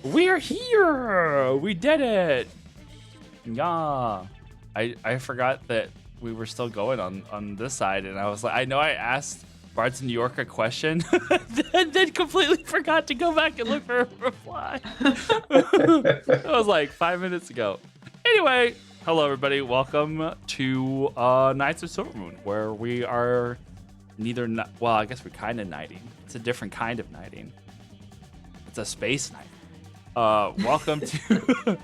We're here. We did it. Yeah. I forgot that we were still going on this side, and I was like, I know I asked Bards in New York a question, and then completely forgot to go back and look for a reply. That was like 5 minutes ago. Anyway, hello everybody. Welcome to Nights of Silvermoon, where we are well, I guess we're kind of knighting. It's a different kind of knighting. It's a space night. Welcome to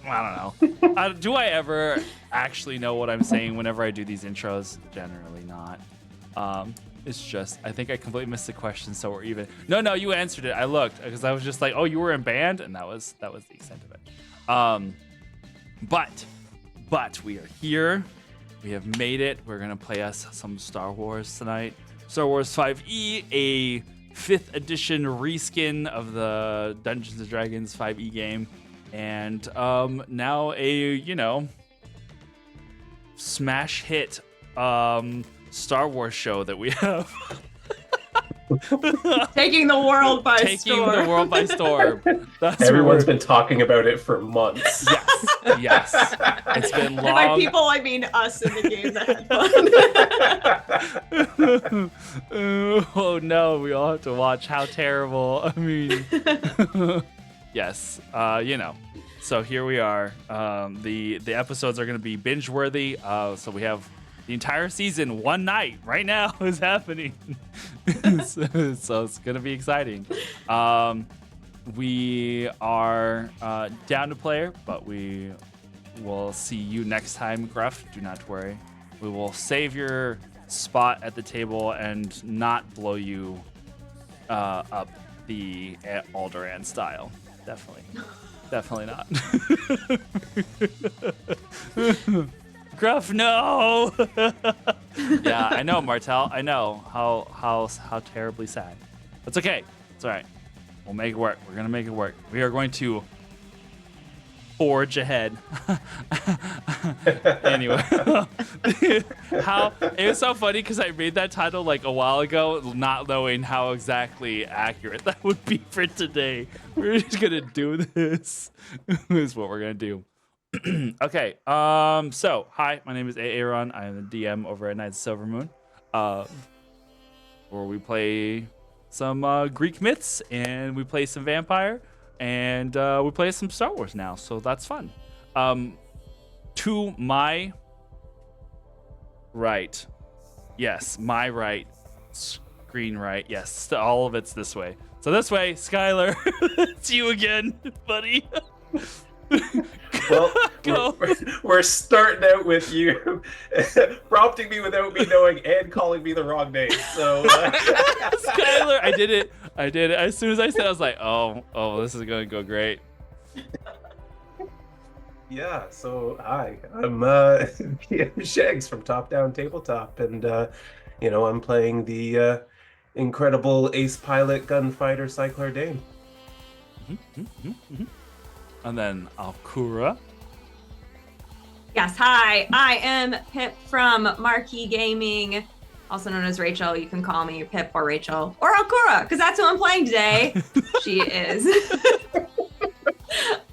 I don't know. Do I ever actually know what I'm saying whenever I do these intros? Generally not. It's just, I think I completely missed the question, so we're even. No, you answered it. I looked because I was just like, oh, you were in band, and that was the extent of it. But we are here. We have made it. We're gonna play us some Star Wars tonight. Star Wars 5e, a 5th edition reskin of the Dungeons and Dragons 5e game. And now a, smash hit Star Wars show that we have. Taking the world by storm. Taking the world by storm. Everyone's been talking about it for months. Yes. It's been long. And by people, I mean us in the game that had fun. Oh no, we all have to watch. How terrible. I mean, yes, So here we are. The episodes are going to be binge worthy. So we have the entire season one night right now is happening. So it's going to be exciting. We are down to player, but we will see you next time, Gruff. Do not worry. We will save your spot at the table and not blow you up the Alderaan style. Definitely not. Gruff, no. Yeah, I know, Martel. I know how terribly sad. That's okay. It's all right. We'll make it work. We're gonna make it work. We are going to forge ahead. Anyway, it was so funny because I made that title like a while ago, not knowing how exactly accurate that would be for today. We're just gonna do this. This is what we're gonna do. Okay. So hi, my name is Aaron. I am the DM over at Knights of Silvermoon, where we play some Greek myths and we play some vampire. And we play some Star Wars now, so that's fun. To my right, yes, my right, screen right, yes, all of it's this way. So this way, Skylar, it's you again, buddy. Well, we're starting out with you prompting me without me knowing and calling me the wrong name. So, Skylar, I did it. As soon as I said it, I was like, oh, this is going to go great. Yeah, so hi, I'm PM Shags from Top Down Tabletop, and I'm playing the incredible ace pilot gunfighter Cycler Dane. And then Alkura. Yes, hi. I am Pip from Marquee Gaming, also known as Rachel. You can call me Pip or Rachel or Alkura, because that's who I'm playing today. She is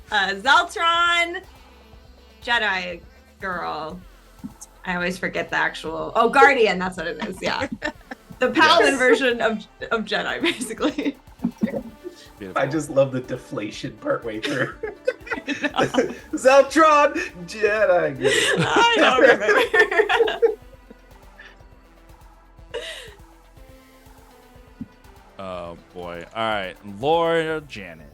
Zeltron, Jedi girl. I always forget the actual. Oh, Guardian. That's what it is. Yeah, the Paladin version of Jedi, basically. Beautiful. I just love the deflation partway through. Zeltron, Jedi girl. I don't remember. Oh boy. All right, Laura Janin.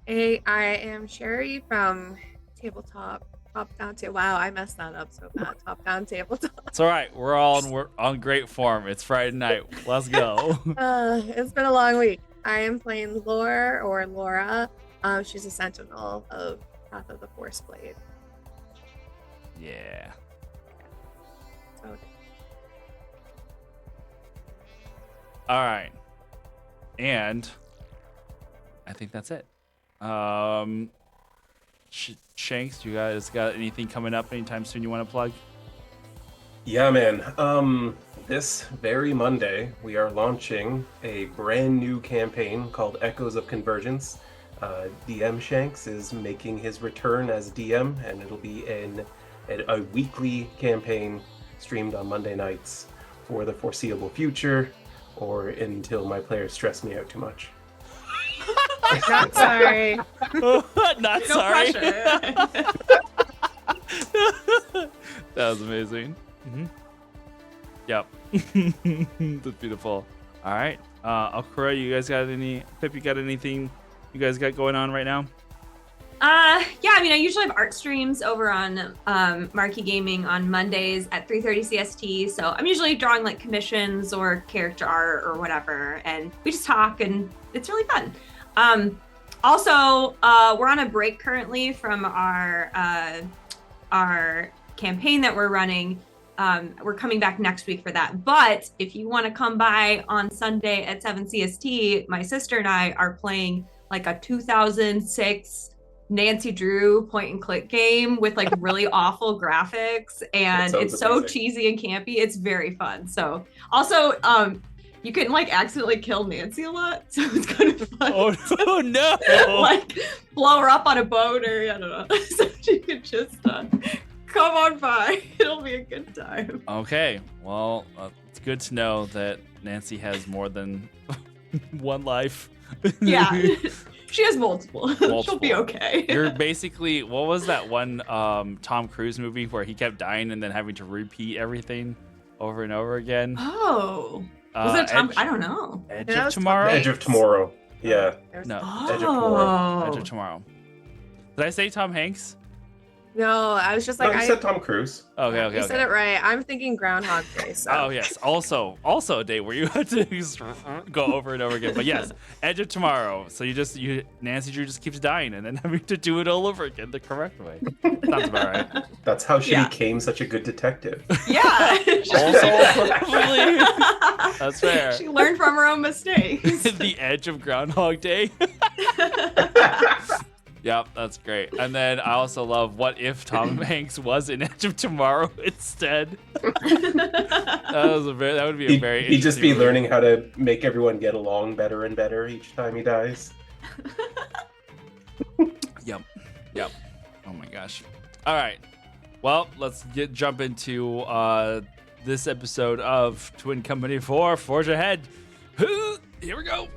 Hey, I am Sherry from Tabletop. Top Down Table. Wow, I messed that up so bad. Top Down Tabletop. It's all right. We're on great form. It's Friday night. Let's go. It's been a long week. I am playing Laura. She's a sentinel of Path of the Force Blade. Yeah. So, All right. And I think that's it. Shanks, you guys got anything coming up anytime soon you want to plug? Yeah, man. This very Monday, we are launching a brand new campaign called Echoes of Convergence. DM Shanks is making his return as DM, and it'll be a weekly campaign streamed on Monday nights for the foreseeable future, or until my players stress me out too much. Not sorry. Not No sorry. pressure. That was amazing. Yep. That's beautiful. All right. Okura, you guys got any? Pip, you got anything you guys got going on right now? Yeah, I mean, I usually have art streams over on Marquee Gaming on Mondays at 3:30 CST. So I'm usually drawing like commissions or character art or whatever, and we just talk, and it's really fun. Also, we're on a break currently from our campaign that we're running. We're coming back next week for that. But if you want to come by on Sunday at 7 CST, my sister and I are playing like a 2006 Nancy Drew point and click game with like really awful graphics, and it's so amazing. cheesy and campy. It's very fun. So also, you can like accidentally kill Nancy a lot, so it's kind of fun. Oh no! Like blow her up on a boat, or I don't know. So you could just come on by. It'll be a good time. Okay. Well, it's good to know that Nancy has more than one life. Yeah. She has multiple. She'll be okay. You're basically, what was that one Tom Cruise movie where he kept dying and then having to repeat everything over and over again? Oh. Was it Tom? I don't know. Edge That of was Tom Tomorrow? Edge of Tomorrow. Yeah. No. Edge of Tomorrow. Edge of Tomorrow. Did I say Tom Hanks? No, I was just No, like, you said Tom Cruise. Okay. you said it right. I'm thinking Groundhog Day. So. Oh yes, also a day where you had to just go over and over again. But yes, Edge of Tomorrow. So Nancy Drew just keeps dying and then having to do it all over again the correct way. Sounds about right. That's how she Yeah. became such a good detective. Yeah. Also, probably that's fair. She learned from her own mistakes. The edge of Groundhog Day. Yep, that's great. And then I also love what if Tom Hanks was in Edge of Tomorrow instead. That would be a very He'd just be interesting movie. learning how to make everyone get along better and better each time he dies. Yep. Oh my gosh. All right. Well, let's jump into this episode of Twin Company 4 Forge Ahead. Here we go.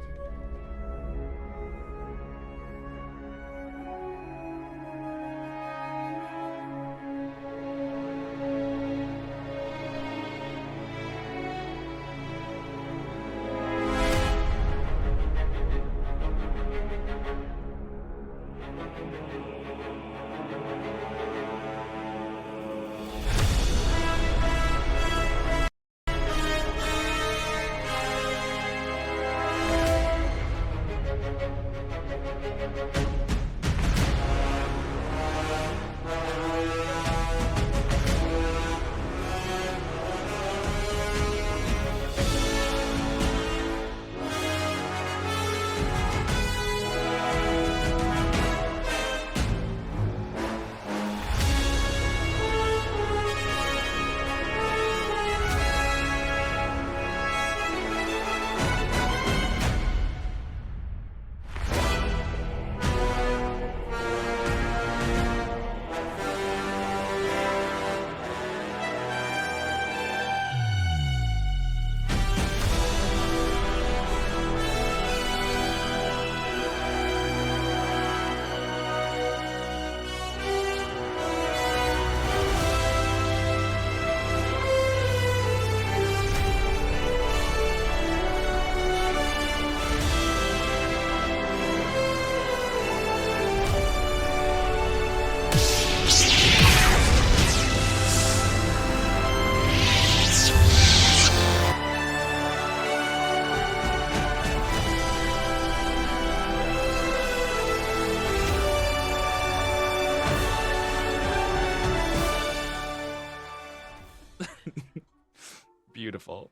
Beautiful.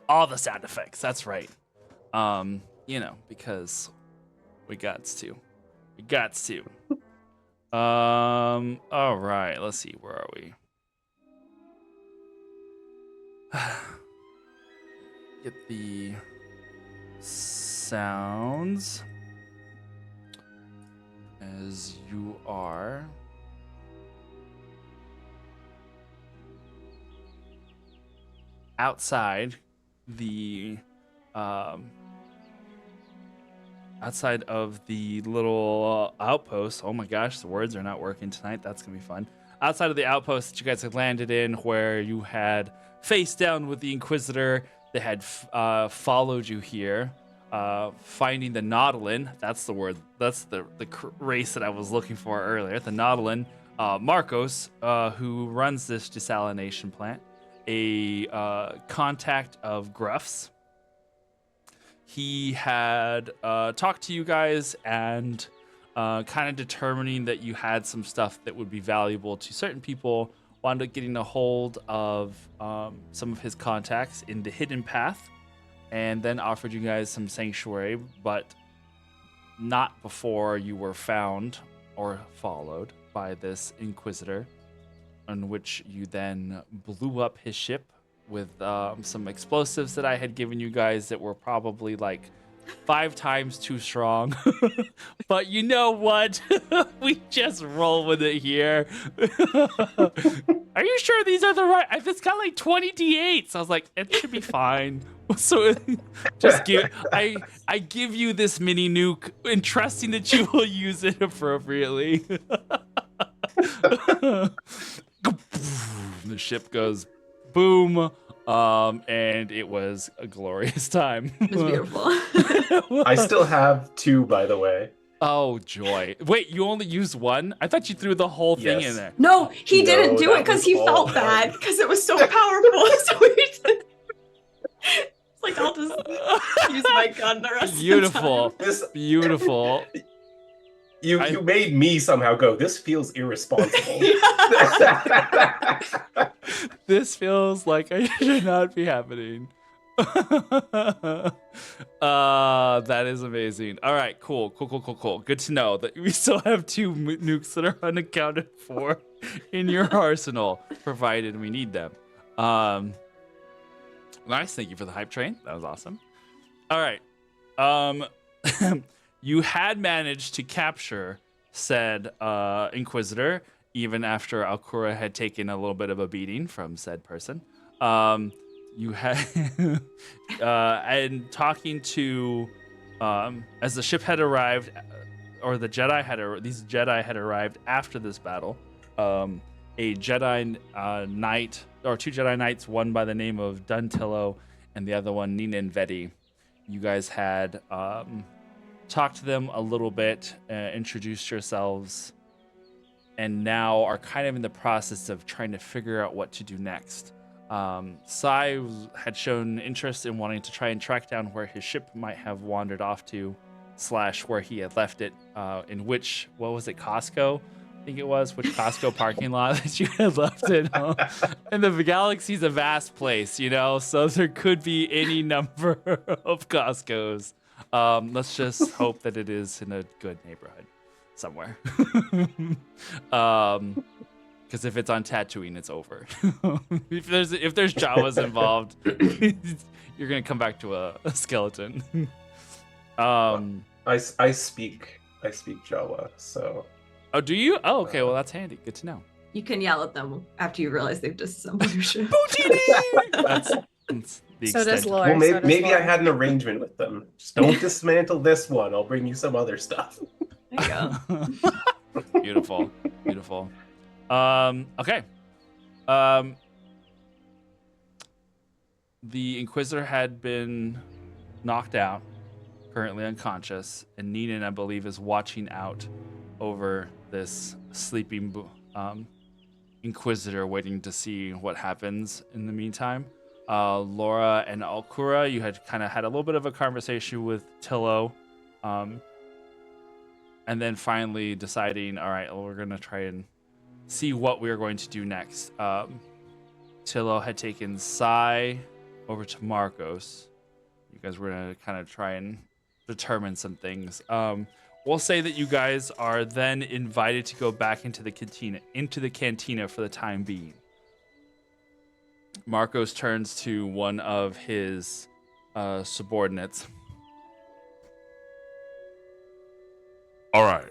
All the sound effects. That's right. Because we gots to. All right. Let's see. Where are we? Get the sounds as you are. Outside the outside of the little outpost. Oh my gosh, the words are not working tonight. That's gonna be fun. Outside of the outpost that you guys had landed in, where you had faced down with the Inquisitor, they had followed you here, finding the Nautilin. That's the word. That's the race that I was looking for earlier. The Nautilin. Marcos, who runs this desalination plant, a contact of Gruff's. He had talked to you guys and kind of determining that you had some stuff that would be valuable to certain people, wound up getting a hold of some of his contacts in the Hidden Path, and then offered you guys some sanctuary, but not before you were found or followed by this Inquisitor, on which you then blew up his ship with some explosives that I had given you guys that were probably like 5 times too strong. But you know what? We just roll with it here. Are you sure these are the right? It's got like 20 D8s. I was like, it should be fine. So just I give you this mini nuke and trusting that you will use it appropriately. The ship goes boom, and it was a glorious time. It was beautiful. I still have 2, by the way. Oh, joy. Wait, you only used 1? I thought you threw the whole thing Yes. in there. No, he No, didn't do that it because was he all felt mine. bad because it was so powerful. So he did. It's like, I'll just use my gun the rest Beautiful. of the This Beautiful. you made me somehow go. This feels irresponsible. This feels like I should not be happening. That is amazing. All right, cool. Good to know that we still have 2 nukes that are unaccounted for in your arsenal, provided we need them. Nice. Thank you for the hype train. That was awesome. All right. You had managed to capture said Inquisitor, even after Alcura had taken a little bit of a beating from said person. You had, and talking to, as the ship had arrived, or the Jedi had, these Jedi had arrived after this battle. A Jedi knight, or 2 Jedi knights, one by the name of Duntillo, and the other one Nina and Vedi. You guys had talked to them a little bit, introduced yourselves, and now are kind of in the process of trying to figure out what to do next. Sai had shown interest in wanting to try and track down where his ship might have wandered off to, / where he had left it, in which, what was it, Costco? I think it was, which Costco parking lot that you had left it. And the galaxy's a vast place, you know, so there could be any number of Costcos. Let's just hope that it is in a good neighborhood somewhere. Because if it's on Tatooine, it's over. if there's Jawas involved, you're gonna come back to a skeleton. I speak Jawa, so. Oh, do you? Oh, okay. Well, that's handy. Good to know. You can yell at them after you realize they've disassembled your ship. That's the So does extent. Lore. Well, so does maybe I Lore. had an arrangement with them. Just don't dismantle this one. I'll bring you some other stuff. There you go. Beautiful. Okay. The Inquisitor had been knocked out, currently unconscious, and Neenan, I believe, is watching out over this sleeping Inquisitor, waiting to see what happens in the meantime. Laura and Alcura, you had kind of had a little bit of a conversation with Tillo, and then finally deciding, all right, well, we're going to try and see what we're going to do next. Tillo had taken Sai over to Marcos. You guys were going to kind of try and determine some things. We'll say that you guys are then invited to go back into the cantina for the time being. Marcos turns to one of his subordinates. All right.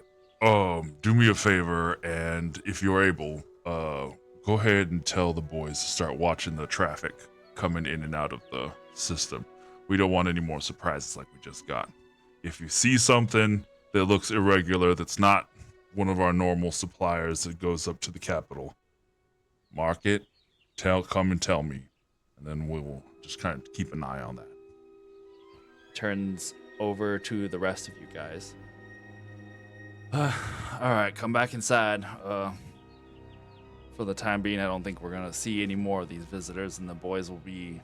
Do me a favor, and if you're able, go ahead and tell the boys to start watching the traffic coming in and out of the system. We don't want any more surprises like we just got. If you see something that looks irregular, that's not one of our normal suppliers that goes up to the capital, mark it, come and tell me, and then we will just kind of keep an eye on that. Turns over to the rest of you guys. All right, come back inside. For the time being, I don't think we're gonna see any more of these visitors, and the boys will be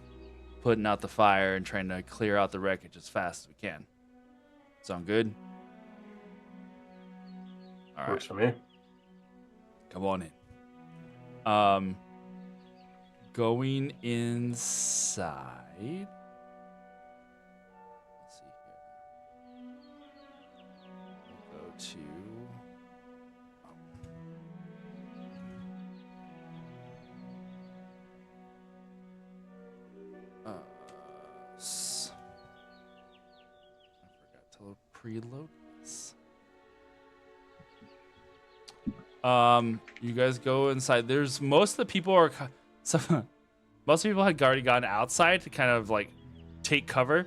putting out the fire and trying to clear out the wreckage as fast as we can. Sound good? All right, Works for me. come on in. Going inside. Let's see here. We'll go to. I forgot to preload this. You guys go inside. There's most of the people are most people had already gone outside to kind of like take cover.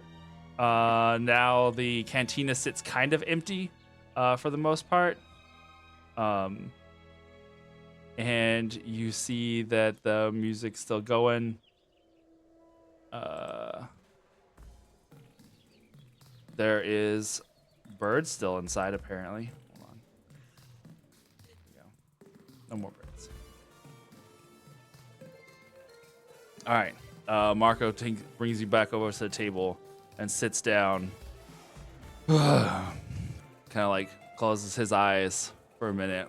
Now the cantina sits kind of empty, for the most part. And you see that the music's still going. There is birds still inside, apparently. Hold on. There we go. No more birds. All right. Marco brings you back over to the table and sits down. Kind of like closes his eyes for a minute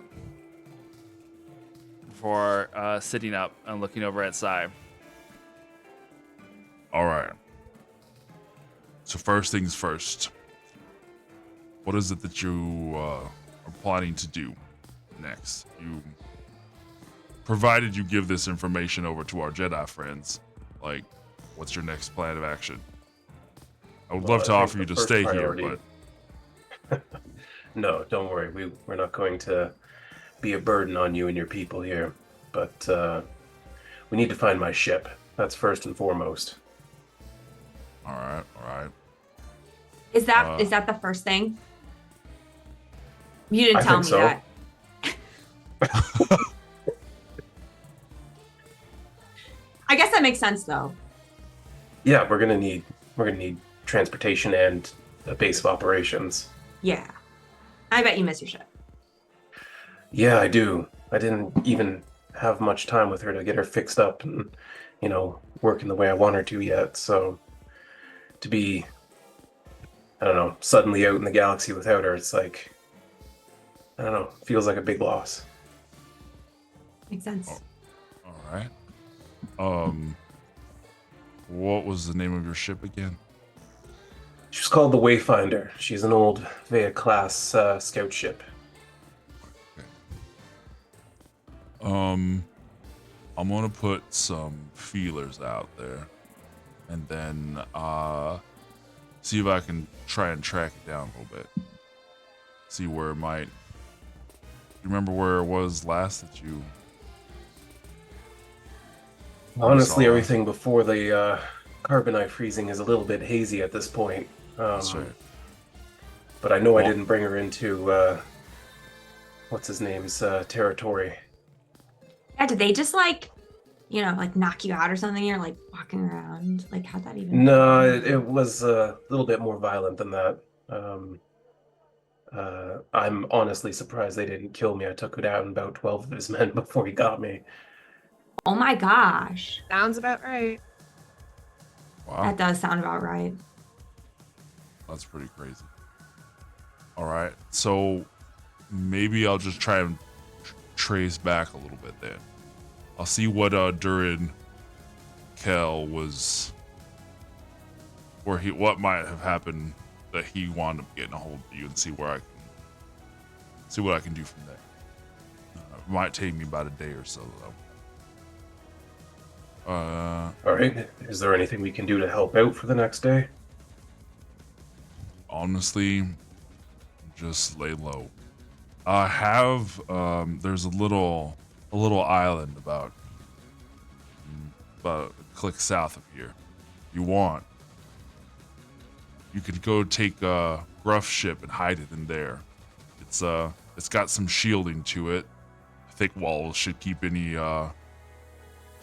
before sitting up and looking over at Sai. All right. So first things first. What is it that you are planning to do next? Provided you give this information over to our Jedi friends, like, what's your next plan of action? I would love to offer you to stay here, but No, don't worry. We're not going to be a burden on you and your people here. But we need to find my ship. That's first and foremost. all right. Is that the first thing? You didn't I tell me think so. that. I guess that makes sense though. Yeah, we're gonna need transportation and a base of operations. Yeah. I bet you miss your ship. Yeah, I do. I didn't even have much time with her to get her fixed up and, working the way I want her to yet. So to be, I don't know, suddenly out in the galaxy without her, it's like, I don't know, feels like a big loss. Makes sense. All right. What was the name of your ship again? She's called the Wayfinder. She's an old Vea class scout ship. I'm gonna put some feelers out there, and then see if I can try and track it down a little bit. See where it might. You remember where it was last that you? Honestly, saw- everything before the carbonite freezing is a little bit hazy at this point. That's right. But I know I Well- didn't bring her into what's his name's territory. Yeah, did they just like knock you out or something? You're like walking around. Like how'd that even No, it was a little bit more violent than that. I'm honestly surprised they didn't kill me. I took down about 12 of his men before he got me. Oh my gosh. Sounds about right. Wow, That does sound about right. that's pretty crazy. All right, so maybe I'll just try and trace back a little bit then. I'll see what Durin Kel was, or what might have happened that he wound up getting a hold of you, and see what I can do from there. It might take me about a day or so though. All right. Is there anything we can do to help out for the next day? Honestly, just lay low. There's a little island about a click south of here. If you want, you could go take a Gruff ship and hide it in there. It's got some shielding to it. Thick walls should keep any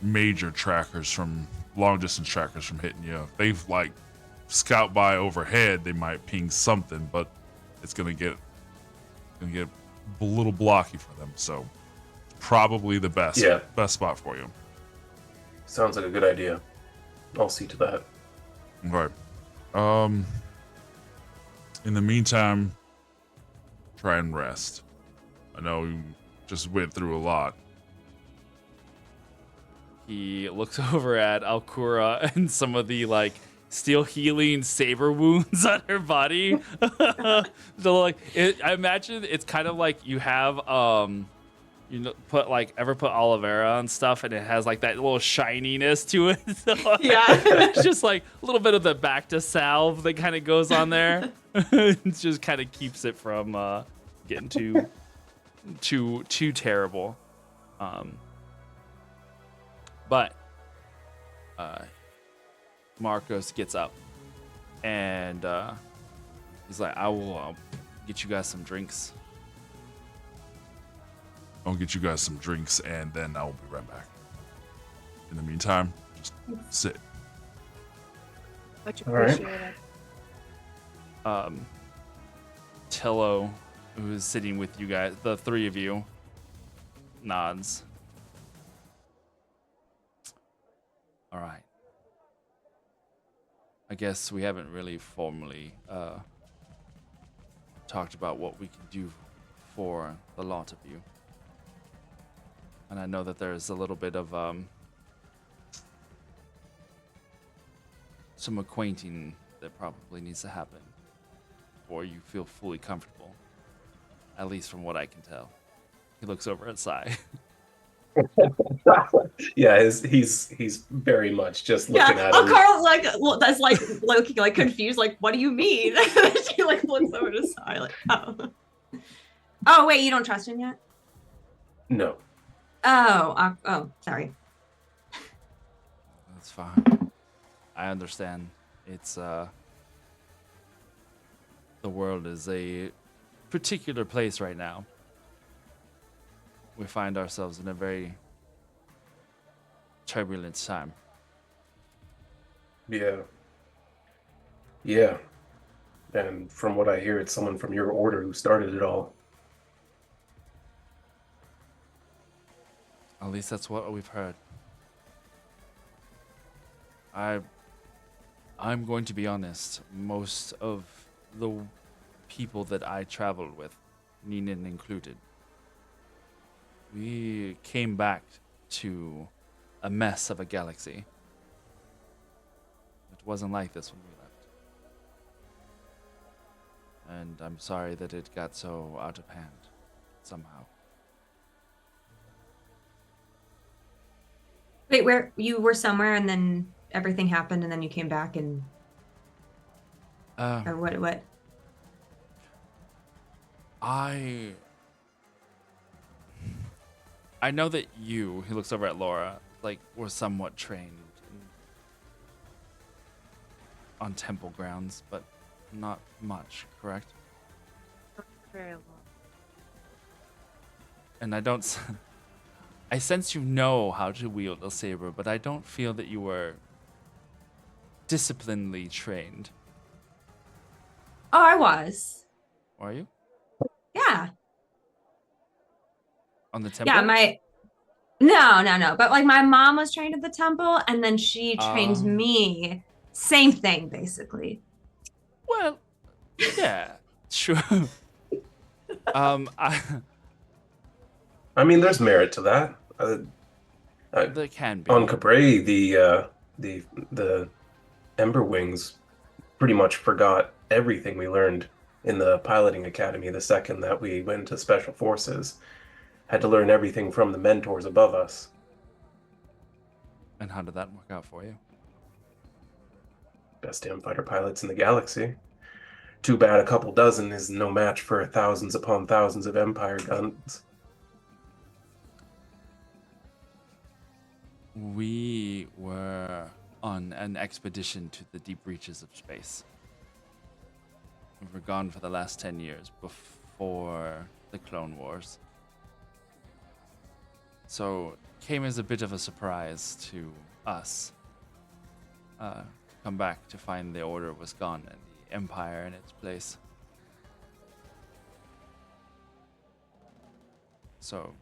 major trackers from long distance trackers from hitting you. If they've like scout by overhead, they might ping something, but it's gonna get a little blocky for them. So probably the best spot for you. Sounds like a good idea. I'll see to that. All right. In the meantime, try and rest. I know you just went through a lot. He looks over at Alcura and some of the like steel healing saber wounds on her body. So like, I imagine it's kind of like you have put aloe vera on stuff and it has like that little shininess to it. So, Yeah. it's just like a little bit of the Bacta salve that kind of goes on there. It just kind of keeps it from getting too terrible. But Marcos gets up and he's like, I'll get you guys some drinks. I'll get you guys some drinks and then I'll be right back. In the meantime, just sit. Much All right. appreciated. Tillo, who's sitting with you guys, the three of you, nods. All right. I guess we haven't really formally talked about what we can do for the lot of you. And I know that there's a little bit of some acquainting that probably needs to happen before you feel fully comfortable. At least from what I can tell. He looks over at Sai. Yeah, he's very much just looking Yeah. at Oh, him. Carl that's like looking like confused, like, what do you mean? She like looks over to Sai, like, oh. Oh wait, you don't trust him yet? No. Oh, sorry. That's fine. I understand. It's the world is a particular place right now. We find ourselves in a very turbulent time. Yeah. Yeah. And from what I hear, it's someone from your order who started it all. At least that's what we've heard. I'm going to be honest. Most of the people that I traveled with, Neenan included, we came back to a mess of a galaxy. It wasn't like this when we left. And I'm sorry that it got so out of hand somehow. Wait, where you were somewhere and then everything happened and then you came back and or what? I know that you, he looks over at Laura, like, were somewhat trained on temple grounds, but not much, correct? Very long. And I sense you know how to wield a saber, but I don't feel that you were disciplinedly trained. Oh, I was. Are you? Yeah. On the temple? Yeah, No. But like my mom was trained at the temple and then she trained Oh. me. Same thing, basically. Well, yeah, sure. I I mean, there's merit to that. there can be. On Capri, the Ember Wings pretty much forgot everything we learned in the piloting academy the second that we went to Special Forces. Had to learn everything from the mentors above us. And how did that work out for you? Best damn fighter pilots in the galaxy. Too bad a couple dozen is no match for thousands upon thousands of Empire guns. We were on an expedition to the deep reaches of space. We were gone for the last 10 years before the Clone Wars. So came as a bit of a surprise to us. Come back to find the Order was gone and the Empire in its place. So,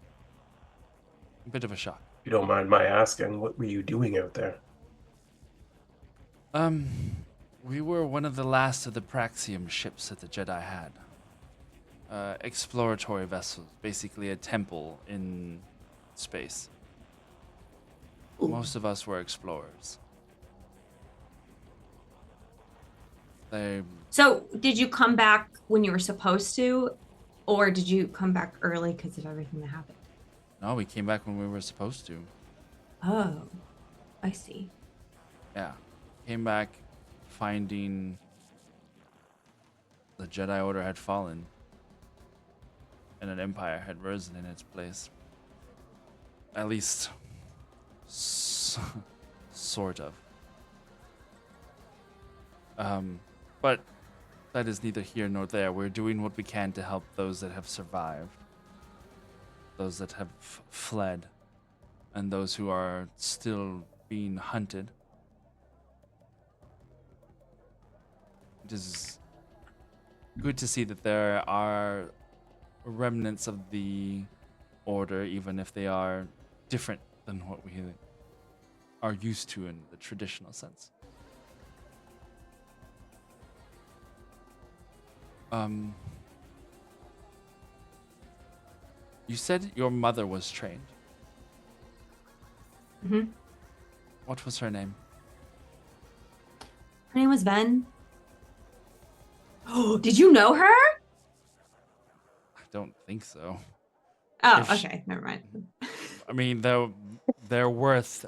a bit of a shock. If you don't mind my asking, what were you doing out there? We were one of the last of the Praxium ships that the Jedi had. Exploratory vessels, basically a temple in space. Most of us were explorers. So, did you come back when you were supposed to, or did you come back early because of everything that happened? No, we came back when we were supposed to. Oh, I see. Yeah. Came back finding the Jedi Order had fallen and an empire had risen in its place. At least, sort of. But that is neither here nor there. We're doing what we can to help those that have survived, those that have fled, and those who are still being hunted. It is good to see that there are remnants of the Order, even if they are different than what we are used to in the traditional sense. You said your mother was trained. Mm-hmm. What was her name? Her name was Ven. Oh, did you know her? I don't think so. Oh, If she- okay. Never mind. I mean, they're worth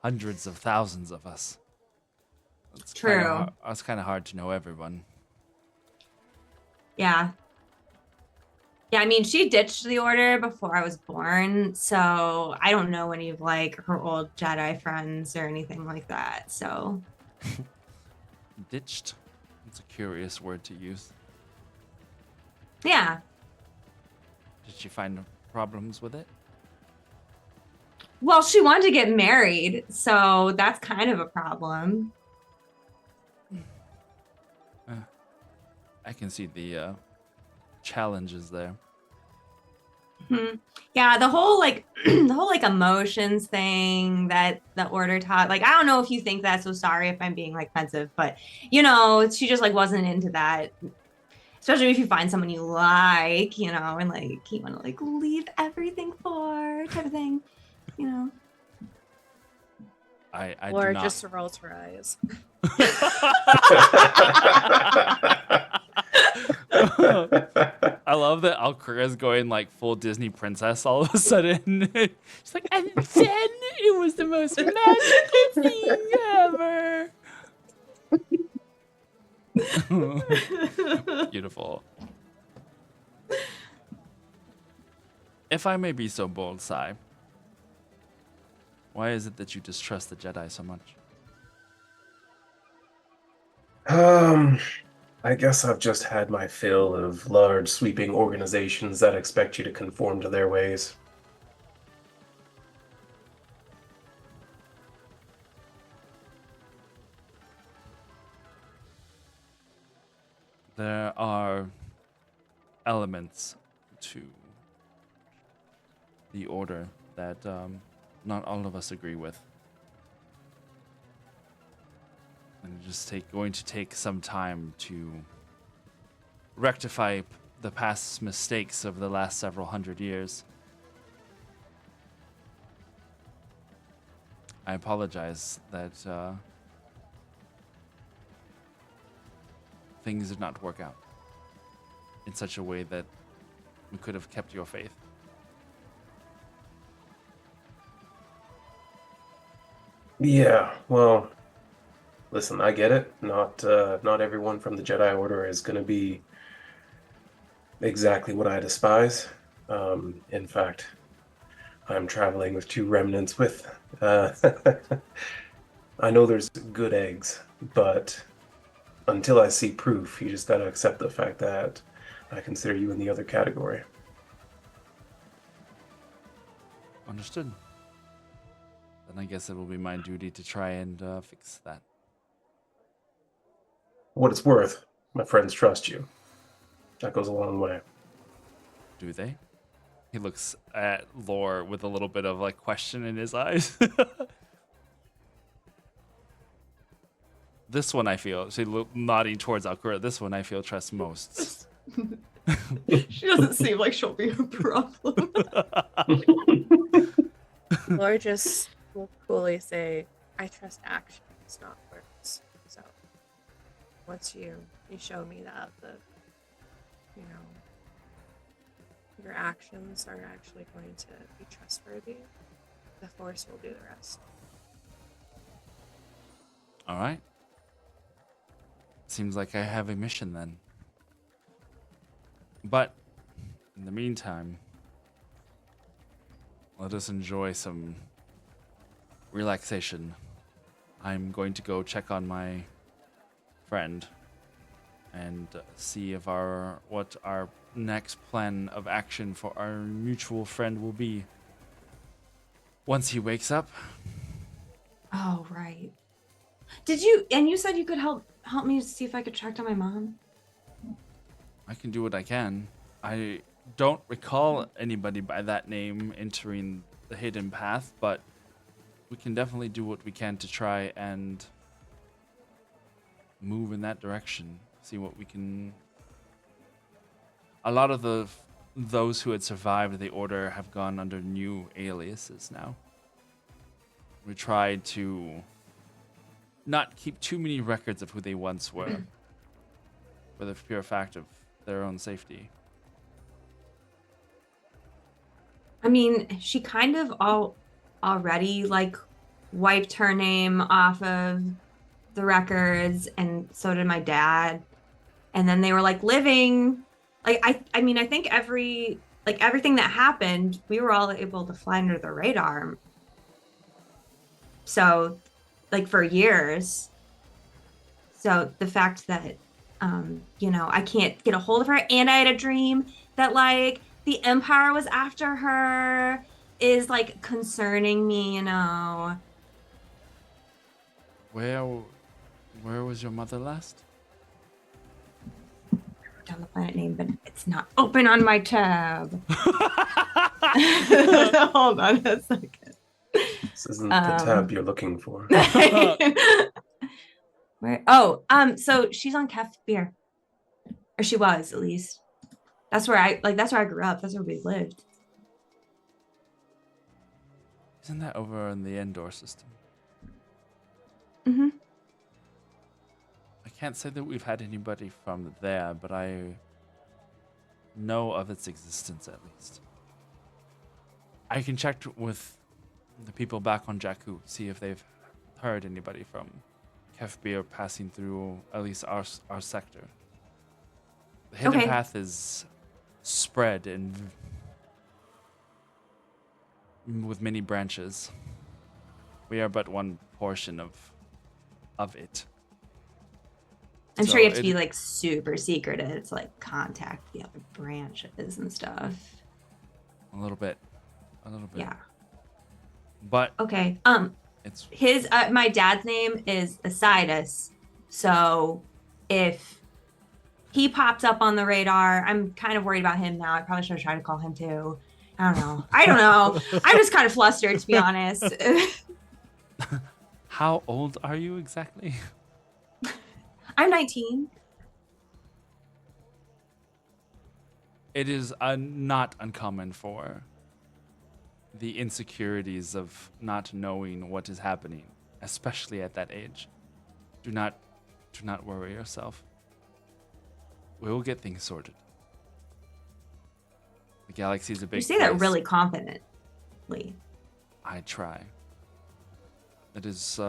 hundreds of thousands of us. It's True. It's kind of hard to know everyone. Yeah. Yeah, I mean, she ditched the Order before I was born, so I don't know any of like her old Jedi friends or anything like that. So Ditched. It's a curious word to use. yeah. Did she find problems with it? Well, she wanted to get married, so that's kind of a problem. I can see the challenges there. Mhm. Yeah, the whole like the whole like emotions thing that the Order taught. Like, I don't know if you think that, so sorry if I'm being like offensive, but she just like wasn't into that. Especially if you find someone you like, and like you want to like leave everything for type of thing, I Or do not. just rolls her eyes. I love that Alcura's going like full Disney princess all of a sudden. She's like, and then it was the most magical thing ever. Beautiful. If I may be so bold, Sai, why is it that you distrust the Jedi so much? I guess I've just had my fill of large, sweeping organizations that expect you to conform to their ways. There are elements to the Order that not all of us agree with. And it's just going to take some time to rectify the past mistakes of the last several hundred years. I apologize that things did not work out in such a way that we could have kept your faith. Yeah, well, listen, I get it. Not everyone from the Jedi Order is going to be exactly what I despise. In fact, I'm traveling with two remnants with I know there's good eggs, but until I see proof, you just gotta accept the fact that I consider you in the other category. Understood. Then I guess it will be my duty to try and fix that. For what it's worth, my friends trust you. That goes a long way. Do they? He looks at Lore with a little bit of like question in his eyes. This one I feel, nodding towards Alkura, this one I feel trust most. She doesn't seem like she'll be a problem. Lord just will coolly say, I trust actions, not words. So once you show me that you know, your actions are actually going to be trustworthy, the Force will do the rest. All right. Seems like I have a mission then. But in the meantime, let us enjoy some relaxation. I'm going to go check on my friend and see if what our next plan of action for our mutual friend will be once he wakes up. Oh, right. You said you could help me see if I could track down my mom? I can do what I can. I don't recall anybody by that name entering the hidden path, but we can definitely do what we can to try and move in that direction. See what we can. A lot of those who had survived the order have gone under new aliases now. We tried to not keep too many records of who they once were, for the pure fact of their own safety. I mean, she kind of already like wiped her name off of the records, and so did my dad. And then they were like living, like I mean, I think everything that happened, we were all able to fly under the radar. So, like for years. So the fact that I can't get a hold of her, and I had a dream that like the Empire was after her is like concerning me, Where was your mother last? I wrote down the planet name, but it's not open on my tab. Hold on a second. This isn't the tab you're looking for. Where? Oh, so she's on Kef Beer, or she was at least. That's where I grew up. That's where we lived. Isn't that over in the Endor system? Mm-hmm. I can't say that we've had anybody from there, but I know of its existence at least. I can check with the people back on Jakku, see if they've heard anybody from Kefbir passing through at least our sector. The hidden path is spread and with many branches. We are but one portion of it. I'm sure you have to be like super secretive to like contact the other branches and stuff. A little bit. Yeah. But okay. It's his my dad's name is Asidus. So if he pops up on the radar, I'm kind of worried about him now. I probably should try to call him too. I don't know. I'm just kind of flustered, to be honest. How old are you exactly? I'm 19. It is not uncommon for the insecurities of not knowing what is happening, especially at that age. Do not worry yourself. We will get things sorted. The galaxy is a big You say that place. really confidently. I try. It is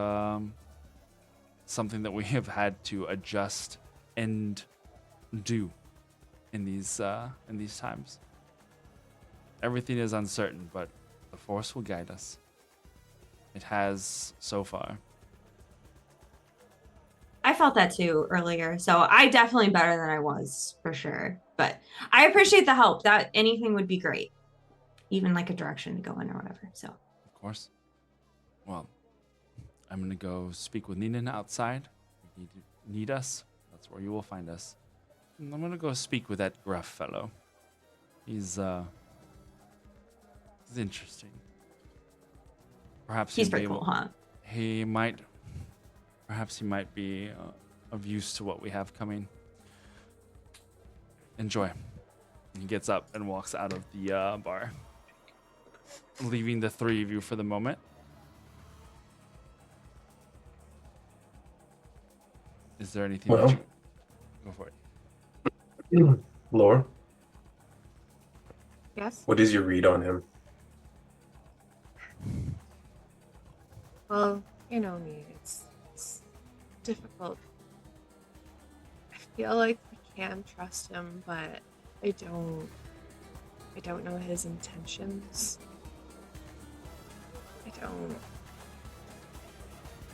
something that we have had to adjust and do in these times. Everything is uncertain, but the Force will guide us. It has so far. I felt that too earlier. So I definitely better than I was for sure. But I appreciate the help. That anything would be great. Even like a direction to go in or whatever. So Of course. Well, I'm gonna go speak with Nina outside. If you need us, that's where you will find us. And I'm gonna go speak with that gruff fellow. He's interesting. Perhaps he's he'll pretty be cool, able- huh? He might. Perhaps he might be of use to what we have coming. Enjoy. He gets up and walks out of the bar, leaving the three of you for the moment. Is there anything? Well. that you... Go for it. Lore, Yes. what is your read on him? Well, you know me. It's difficult. I feel like we can trust him, but I don't know his intentions.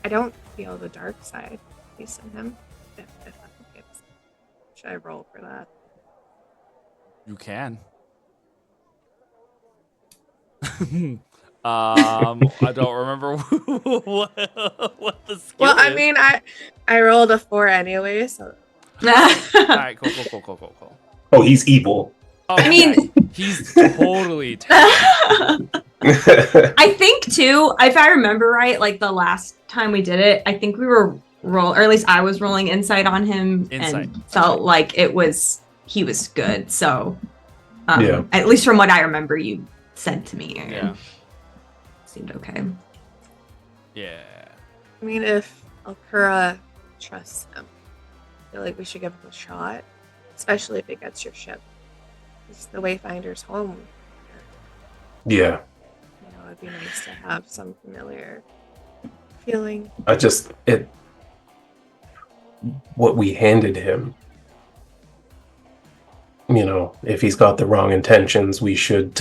I don't feel the dark side piece in him. If that's the case. Should I roll for that? You can. I don't remember what the skill Well, I is. mean, I rolled a 4 anyway, so All right, cool. Oh, he's evil. Oh, I mean- yeah, he's totally terrible. I think too, if I remember right, like the last time we did it, I think we were or at least I was rolling insight on him Insight, and that's felt right. like he was good. So, Yeah. at least from what I remember, you said to me, Aaron, Yeah. seemed okay. Yeah. I mean, if Alkura trusts him, I feel like we should give him a shot, especially if it gets your ship. It's the Wayfinder's home. Yeah. You know, it'd be nice to have some familiar feeling. What we handed him, you know, if he's got the wrong intentions, we should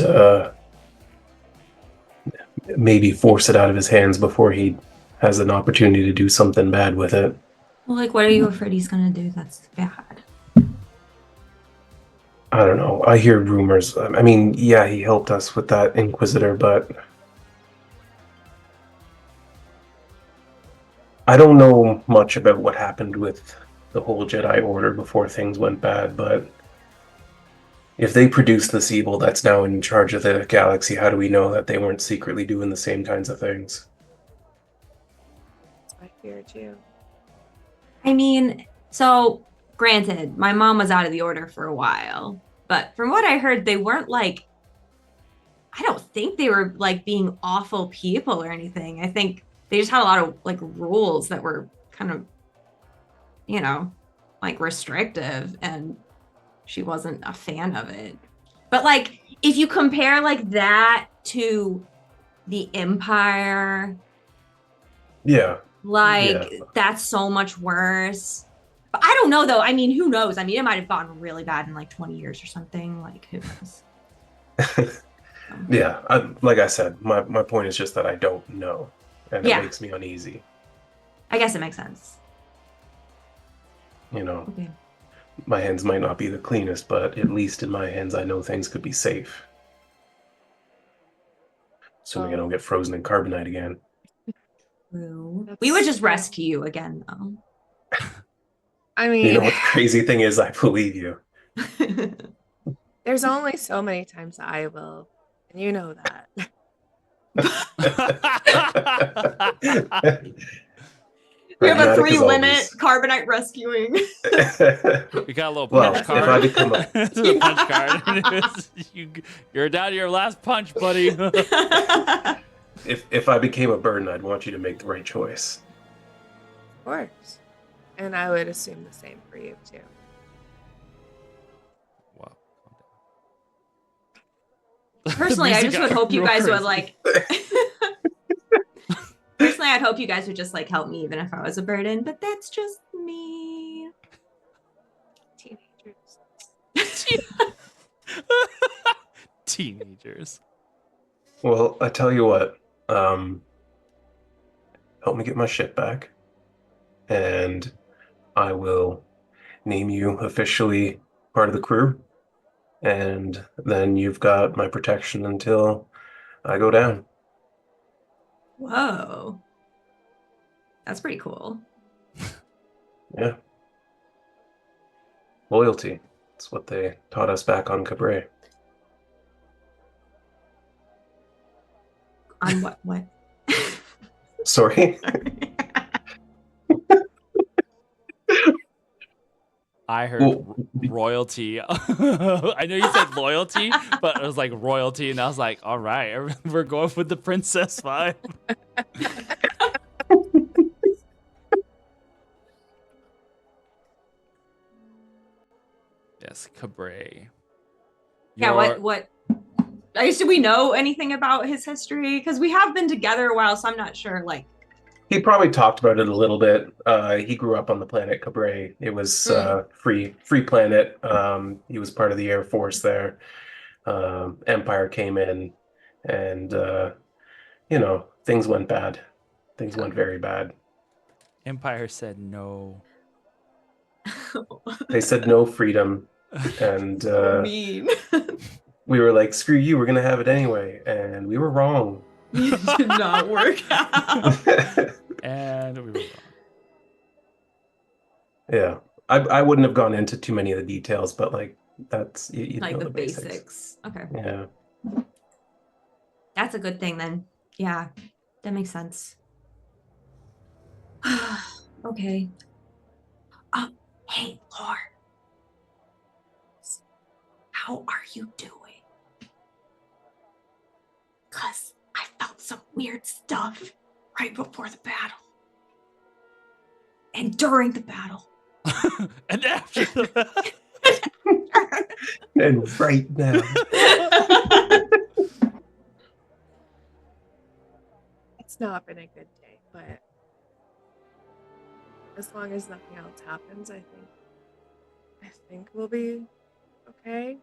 maybe force it out of his hands before he has an opportunity to do something bad with it. Well, like, what are you afraid he's gonna do that's bad? I don't know. I hear rumors. I mean, yeah, he helped us with that Inquisitor, but I don't know much about what happened with the whole Jedi Order before things went bad, but if they produced this evil that's now in charge of the galaxy, how do we know that they weren't secretly doing the same kinds of things? That's my fear too. I mean, so granted, my mom was out of the order for a while, but from what I heard, they weren't like, I don't think they were like being awful people or anything. I think they just had a lot of like rules that were kind of, you know, like restrictive, and she wasn't a fan of it. But like, if you compare like that to the Empire, Yeah. like Yeah. that's so much worse. But I don't know though. I mean, who knows? I mean, it might have gotten really bad in like 20 years or something. Like, who knows? Yeah. Like I said, my point is just that I don't know, and Yeah. it makes me uneasy. I guess it makes sense. You know, Okay. my hands might not be the cleanest, but at least in my hands, I know things could be safe. Assuming I don't get frozen in carbonite again. True. That's We would just true. rescue you again, though. I mean, You know what the crazy thing is? I believe you. there's only so many times that I will, and you know that. We have a Pragmatic as 3-limit carbonite rescuing. always. We got a little Well, punch if card. I become a- It's a punch card. You're down to your last punch, buddy. If I became a burden, I'd want you to make the right choice. Of course. And I would assume the same for you too. Wow. Personally, I music just would got hope you real guys would crazy. like. Personally, Normally, I'd hope you guys would just like help me even if I was a burden, but that's just me. Teenagers. Teenagers. Well, I tell you what. Help me get my shit back, and I will name you officially part of the crew, and then you've got my protection until I go down. Whoa. That's pretty cool. Yeah. Loyalty. That's what they taught us back on Cabre. On what? What? Sorry. I heard Well, royalty. I know you said loyalty, but it was like royalty, and I was like, all right, we're going with the princess vibe. Yes, Cabre. Yeah, what I guess, do we know anything about his history? Because we have been together a while, so I'm not sure. Like, he probably talked about it a little bit. He grew up on the planet Cabre. It was free planet. He was part of the Air Force there. Empire came in, and things went bad. Things went very bad. Empire said no. They said no freedom, and mean. we were like, "Screw you! We're gonna have it anyway," and we were wrong. It did not work out. And we were wrong. Yeah, I wouldn't have gone into too many of the details, but like that's you Like know the basics. basics. Okay. Yeah. That's a good thing then. Yeah, that makes sense. Okay. Hey, Lore. How are you doing? Cause I felt some weird stuff right before the battle. And during the battle. And after the And right now. It's not been a good day, but as long as nothing else happens, I think we'll be okay.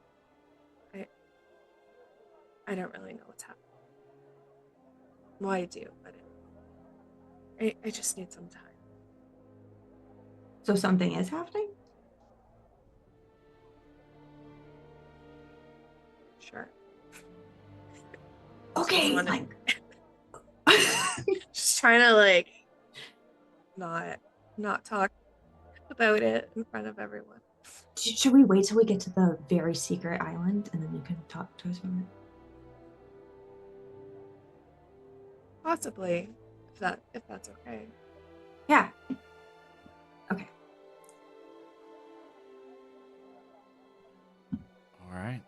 I don't really know what's happening. Well, I do, but I just need some time. So something is happening? Sure. Okay, Just like Just trying to like not talk about it in front of everyone. should we wait till we get to the very secret island and then you can talk to us from it? Possibly, if that's okay. Yeah. Okay. All right.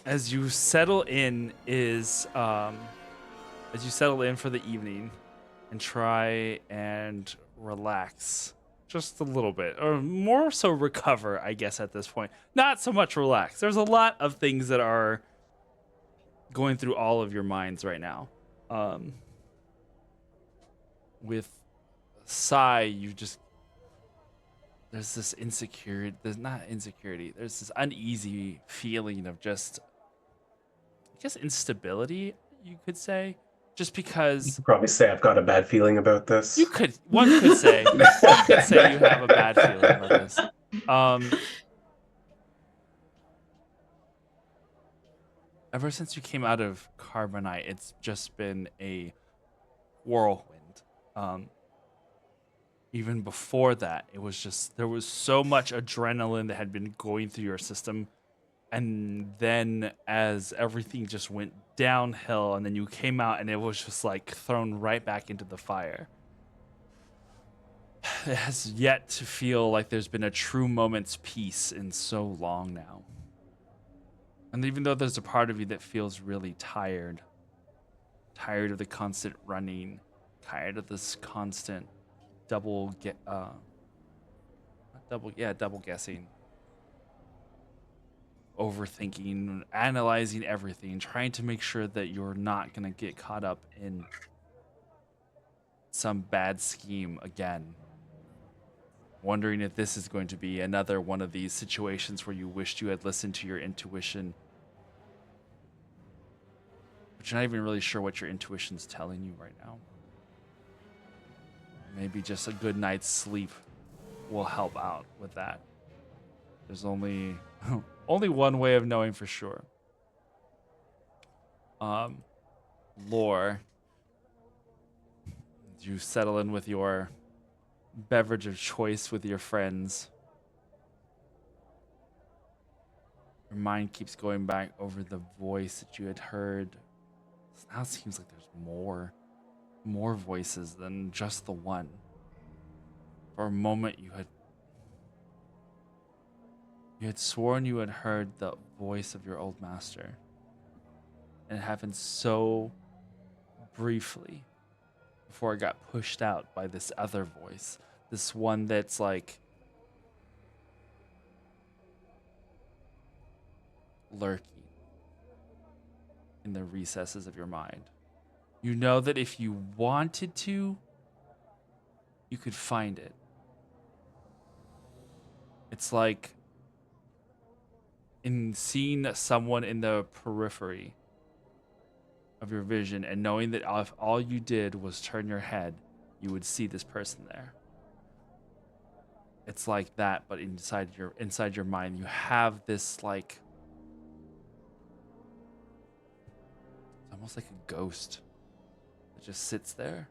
As you settle in for the evening and try and relax just a little bit, or more so recover, I guess at this point. Not so much relax. There's a lot of things that are going through all of your minds right now. With Sai, there's this insecurity. There's not insecurity. There's this uneasy feeling of just, I guess, instability, you could say. Just because You probably say I've got a bad feeling about this. one could say you have a bad feeling about this. Ever since you came out of Carbonite, it's just been a whirlwind. Even before that, it was just, there was so much adrenaline that had been going through your system. And then as everything just went downhill, and then you came out and it was just like thrown right back into the fire. It has yet to feel like there's been a true moment's peace in so long now. And even though there's a part of you that feels really tired of the constant running, tired of this constant double guessing. overthinking, analyzing everything, trying to make sure that you're not going to get caught up in some bad scheme again. Wondering if this is going to be another one of these situations where you wished you had listened to your intuition, but you're not even really sure what your intuition's telling you right now. Maybe just a good night's sleep will help out with that. There's only one way of knowing for sure. Lore, you settle in with your beverage of choice with your friends. Your mind keeps going back over the voice that you had heard. Now it seems like there's more voices than just the one. For a moment you had sworn you had heard the voice of your old master. And it happened so briefly before it got pushed out by this other voice. This one that's like lurking in the recesses of your mind. You know that if you wanted to, you could find it. It's like in seeing someone in the periphery of your vision and knowing that if all you did was turn your head, you would see this person there. It's like that, but inside your mind, you have this like, it's almost like a ghost that just sits there.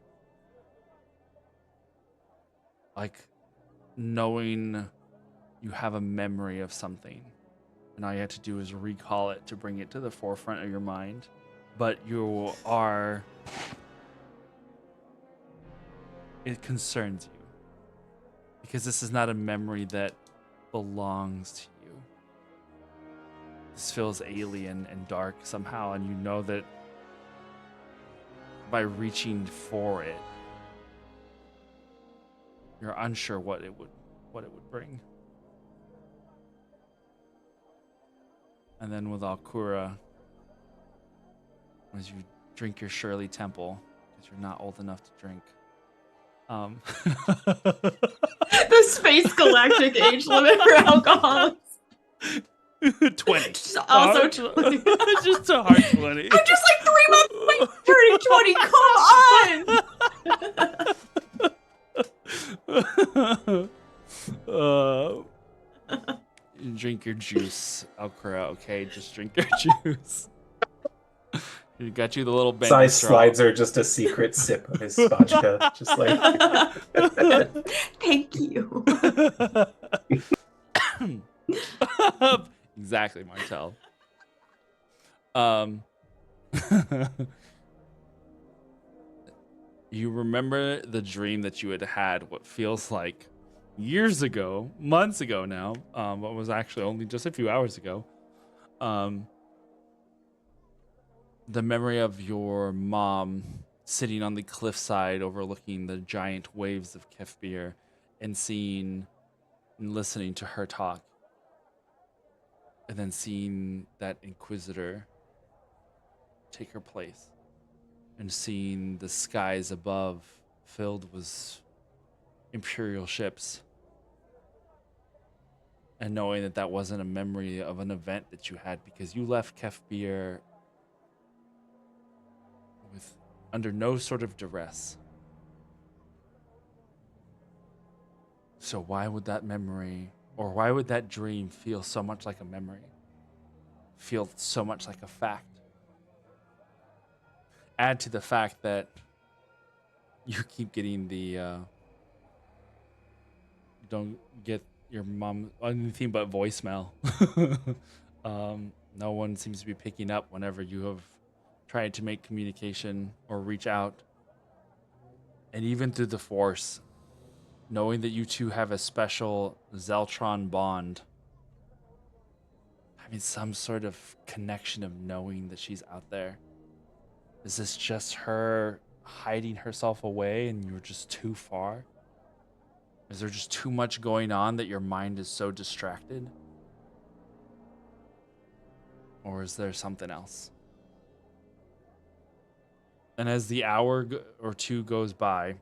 Like knowing you have a memory of something, and all you have to do is recall it to bring it to the forefront of your mind. But it concerns you because this is not a memory that belongs to you. This feels alien and dark somehow, and you know that by reaching for it, you're unsure what it would bring. And then with Alkura, as you drink your Shirley Temple, because you're not old enough to drink. The Space Galactic age limit for alcoholics. 20. Just also 20. Just a hard 20. I'm just like 3 months away turning 20. Come on. You drink your juice, Alkura, okay? Just drink your juice. You got you the little bendy Sai straw. slides her just a secret sip of his vodka, just like. Thank you. Exactly, Martel. You remember the dream that you had what feels like years ago, months ago now, but was actually only just a few hours ago. The memory of your mom sitting on the cliffside overlooking the giant waves of Kefbir and seeing and listening to her talk. And then seeing that Inquisitor take her place. And seeing the skies above filled with Imperial ships. And knowing that that wasn't a memory of an event that you had because you left Kefbir under no sort of duress. So why would that memory, or why would that dream feel so much like a memory? Feel so much like a fact? Add to the fact that you keep getting you don't get your mom anything but voicemail. No one seems to be picking up whenever you have tried to make communication or reach out. And even through the Force, knowing that you two have a special Zeltron bond, having some sort of connection of knowing that she's out there. Is this just her hiding herself away and you're just too far? Is there just too much going on that your mind is so distracted? or is there something else? And as the hour or two goes by,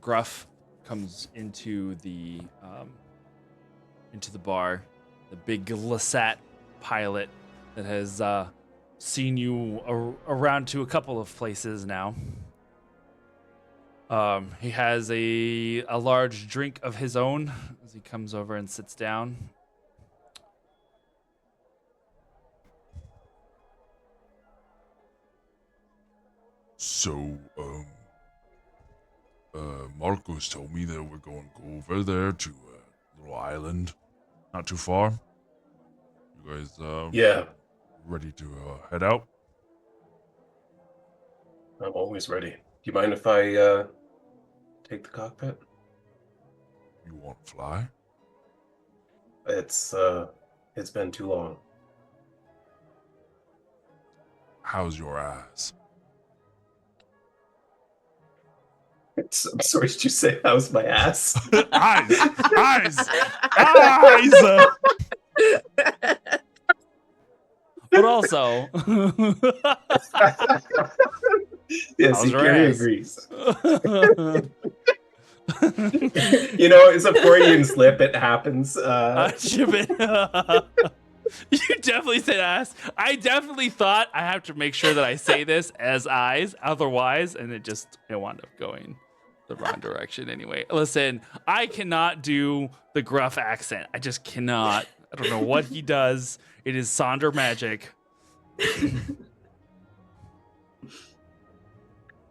Gruff comes into the bar, the big Lasat pilot that has seen you around to a couple of places now. He has a large drink of his own as he comes over and sits down. So, Marcos told me that we're going to go over there to a little island, not too far. You guys, Yeah, ready to head out? I'm always ready. Do you mind if I take the cockpit? You want to fly? It's been too long. How's your eyes? I'm sorry, did you say that was my ass? Eyes! Eyes! But also, Yes, How's he your ass? agrees. You know, it's a Freudian slip. It happens. You definitely said ass. I definitely thought I have to make sure that I say this as eyes, otherwise, and it wound up going the wrong direction anyway. Listen, I cannot do the gruff accent. I just cannot. I don't know what he does. It is Sonder magic.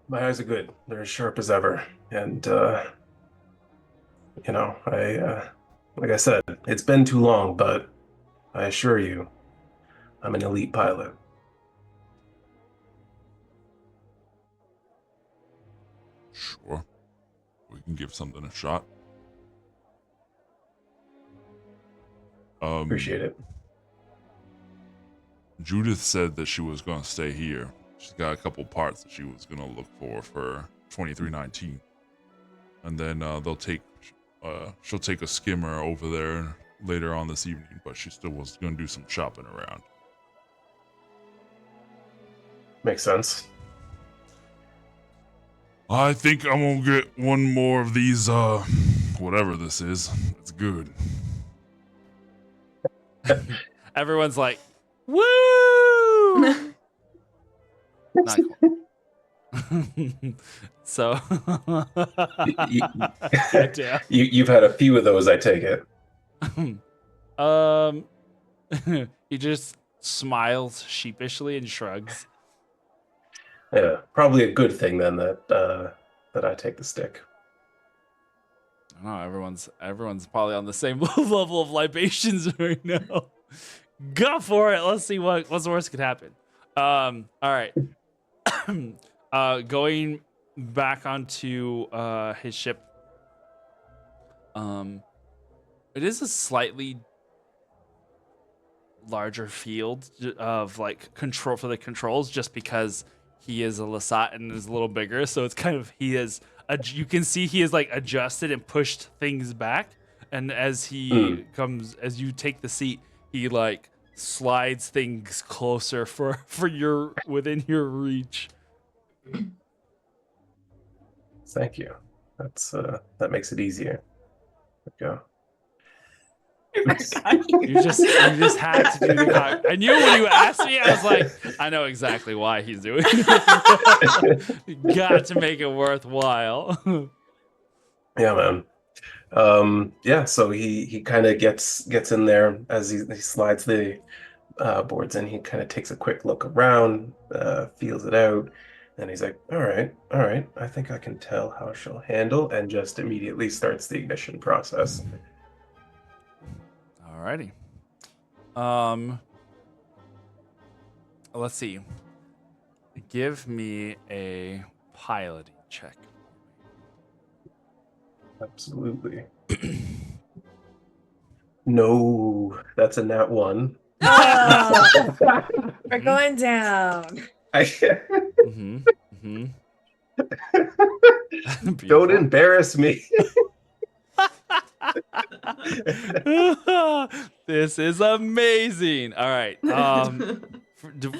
My eyes are good. They're as sharp as ever. And, you know, like I said, it's been too long, but I assure you, I'm an elite pilot. Sure. We can give something a shot. Appreciate it. Judith said that she was going to stay here. She's got a couple parts that she was going to look for 2319. And then she'll take a skimmer over there later on this evening, but she still was going to do some shopping around. Makes sense. I think I'm going to get one more of these, whatever this is. It's good. Everyone's like, woo! Not cool. So, goddamn. You've had a few of those, I take it. He just smiles sheepishly and shrugs. Yeah, probably a good thing then that I take the stick. I don't know, everyone's probably on the same level of libations right now. Go for it. Let's see what's the worst could happen. All right. Going back onto his ship. It is a slightly larger field of like control for the controls, just because he is a Lasat and is a little bigger. So it's kind of you can see he is like adjusted and pushed things back, and as he as you take the seat, he like slides things closer for your within your reach. Thank you. That makes it easier. There we go. You just had to do the cock. I knew when you asked me, I was like, I know exactly why he's doing it. You got to make it worthwhile. Yeah, man. Yeah, so he kind of gets in there as he slides the boards in. He kind of takes a quick look around, feels it out, and he's like, all right, I think I can tell how she'll handle, and just immediately starts the ignition process. Alrighty. Let's see. Give me a piloting check. Absolutely. No, that's a nat 1. Oh, we're going down. Don't embarrass me. This is amazing. All right.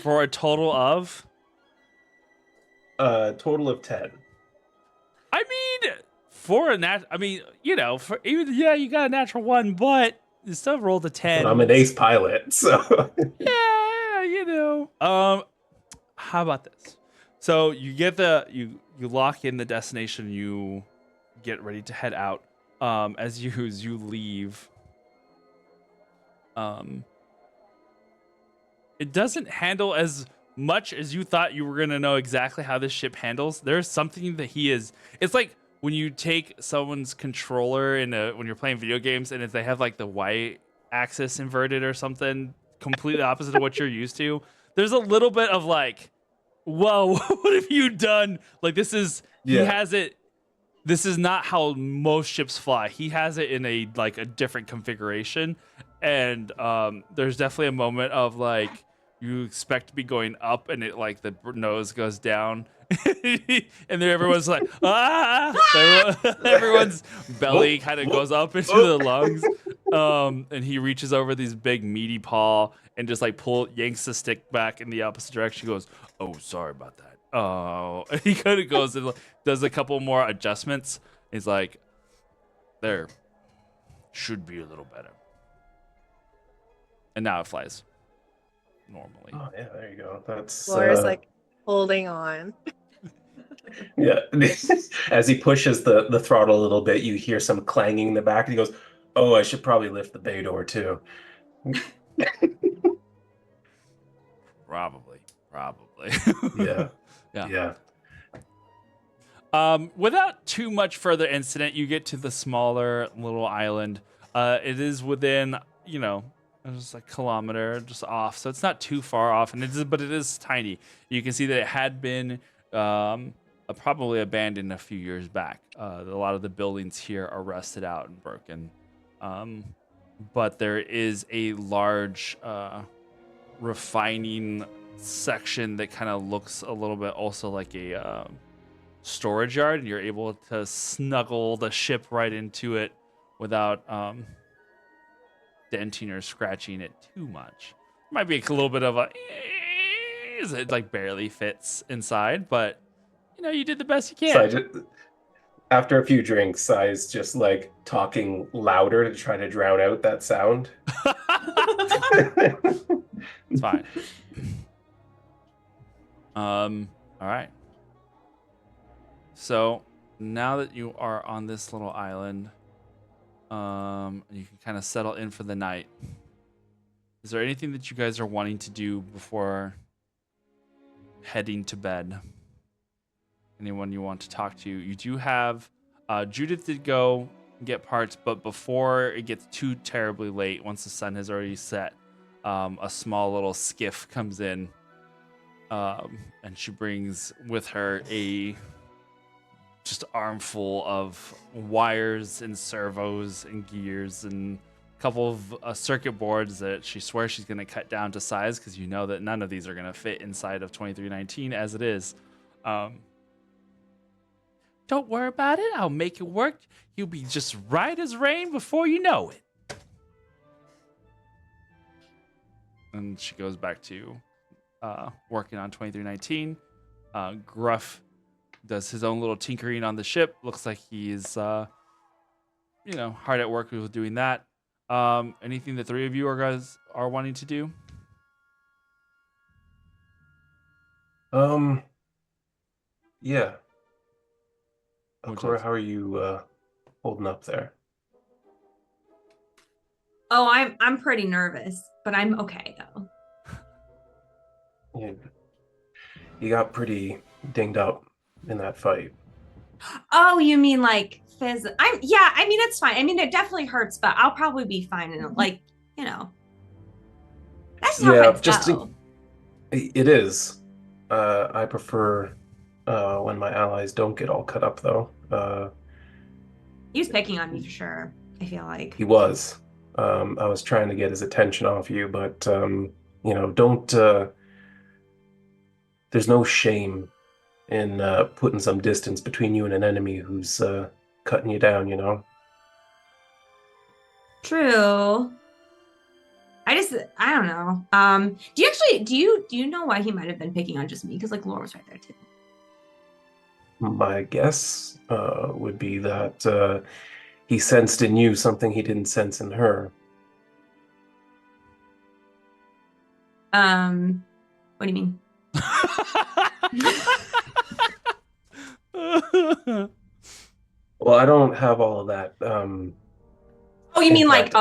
For a total of, Total of 10. I mean, for a I mean, for even you got a natural 1, but you still rolled a 10. But I'm an ace pilot, so Yeah. How about this? So you get you lock in the destination. You get ready to head out. As you leave. It doesn't handle as much as you thought you were gonna know exactly how this ship handles. There's something that it's like when you take someone's controller when you're playing video games and if they have like the Y axis inverted or something completely opposite of what you're used to. There's a little bit of like, whoa, what have you done? Like he has it. This is not how most ships fly. He has it in a different configuration. And there's definitely a moment of like you expect to be going up and it like the nose goes down and then everyone's like everyone's belly kind of goes up into the lungs and he reaches over these big meaty paw and just like yanks the stick back in the opposite direction. He goes, oh, sorry about that. Oh, and he kind of goes and does a couple more adjustments. He's like, there should be a little better. And now it flies normally. Oh yeah, there you go. That's Laura's like holding on. yeah. As he pushes the throttle a little bit, you hear some clanging in the back, and he goes, "Oh, I should probably lift the bay door too." Probably. Yeah. Yeah. Without too much further incident, you get to the smaller little island. It is within, just a kilometer just off, so it's not too far off, but it is tiny. You can see that it had been probably abandoned a few years back. A lot of the buildings here are rusted out and broken, but there is a large refining section that kind of looks a little bit also like a storage yard, and you're able to snuggle the ship right into it without denting or scratching it too much. Might be a little bit of it like barely fits inside, but you did the best you can. After a few drinks, Sai's just like talking louder to try to drown out that sound. It's fine. All right. So now that you are on this little island, you can kind of settle in for the night. Is there anything that you guys are wanting to do before heading to bed? Anyone you want to talk to? You do have Judith did go get parts, but before it gets too terribly late, once the sun has already set, a small little skiff comes in, and she brings with her a just armful of wires and servos and gears and a couple of circuit boards that she swears she's going to cut down to size because you know that none of these are going to fit inside of 2319 as it is. Don't worry about it. I'll make it work. You'll be just right as rain before you know it. And she goes back to working on 2319. Gruff does his own little tinkering on the ship. Looks like he's, hard at work with doing that. Anything the three of you are wanting to do? Yeah. What'd Cora, you- how are you holding up there? Oh, I'm pretty nervous, but I'm okay though. You got pretty dinged up in that fight. Oh, you mean like I mean it's fine. I mean it definitely hurts, but I'll probably be fine and that's just how fights go. It is. I prefer when my allies don't get all cut up though. He was picking on me for sure, I feel like. He was. I was trying to get his attention off you, but don't there's no shame in putting some distance between you and an enemy who's cutting you down, True. I don't know. Do you know why he might have been picking on just me? Because like Laura was right there too. My guess would be that he sensed in you something he didn't sense in her. What do you mean? Well, I don't have all of that. Oh, you In mean fact,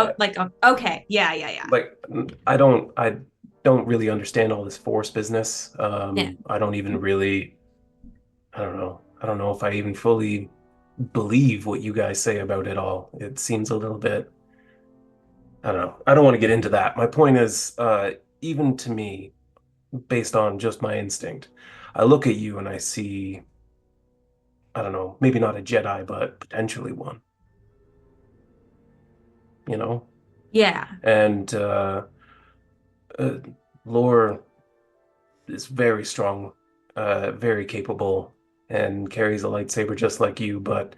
okay. Yeah. like I don't really understand all this force business. Yeah. I don't even really. I don't know. I don't know if I even fully believe what you guys say about it all. It seems a little bit. I don't know. I don't want to get into that. My point is, even to me, based on just my instinct, I look at you and I see, I don't know, maybe not a Jedi, but potentially one. You know? Yeah. And Lore is very strong, very capable, and carries a lightsaber just like you, but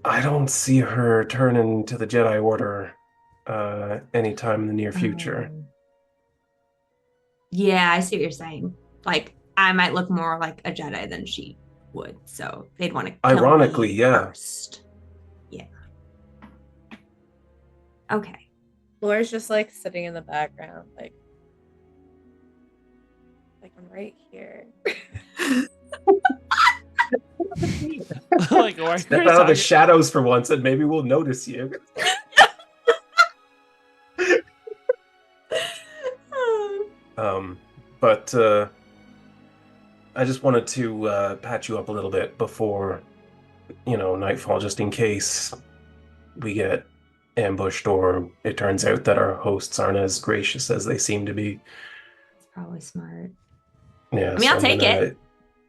I don't see her turning to the Jedi Order anytime in the near future. Yeah, I see what you're saying. Like, I might look more like a Jedi than she would, so they'd want to kill Ironically, me yeah. first. Yeah. Okay. Laura's just like sitting in the background, like I'm right here. Like, why Step out of the shadows for once, and maybe we'll notice you. But I just wanted to patch you up a little bit before, nightfall, just in case we get ambushed or it turns out that our hosts aren't as gracious as they seem to be. It's probably smart. Yeah, I mean, I'll take it.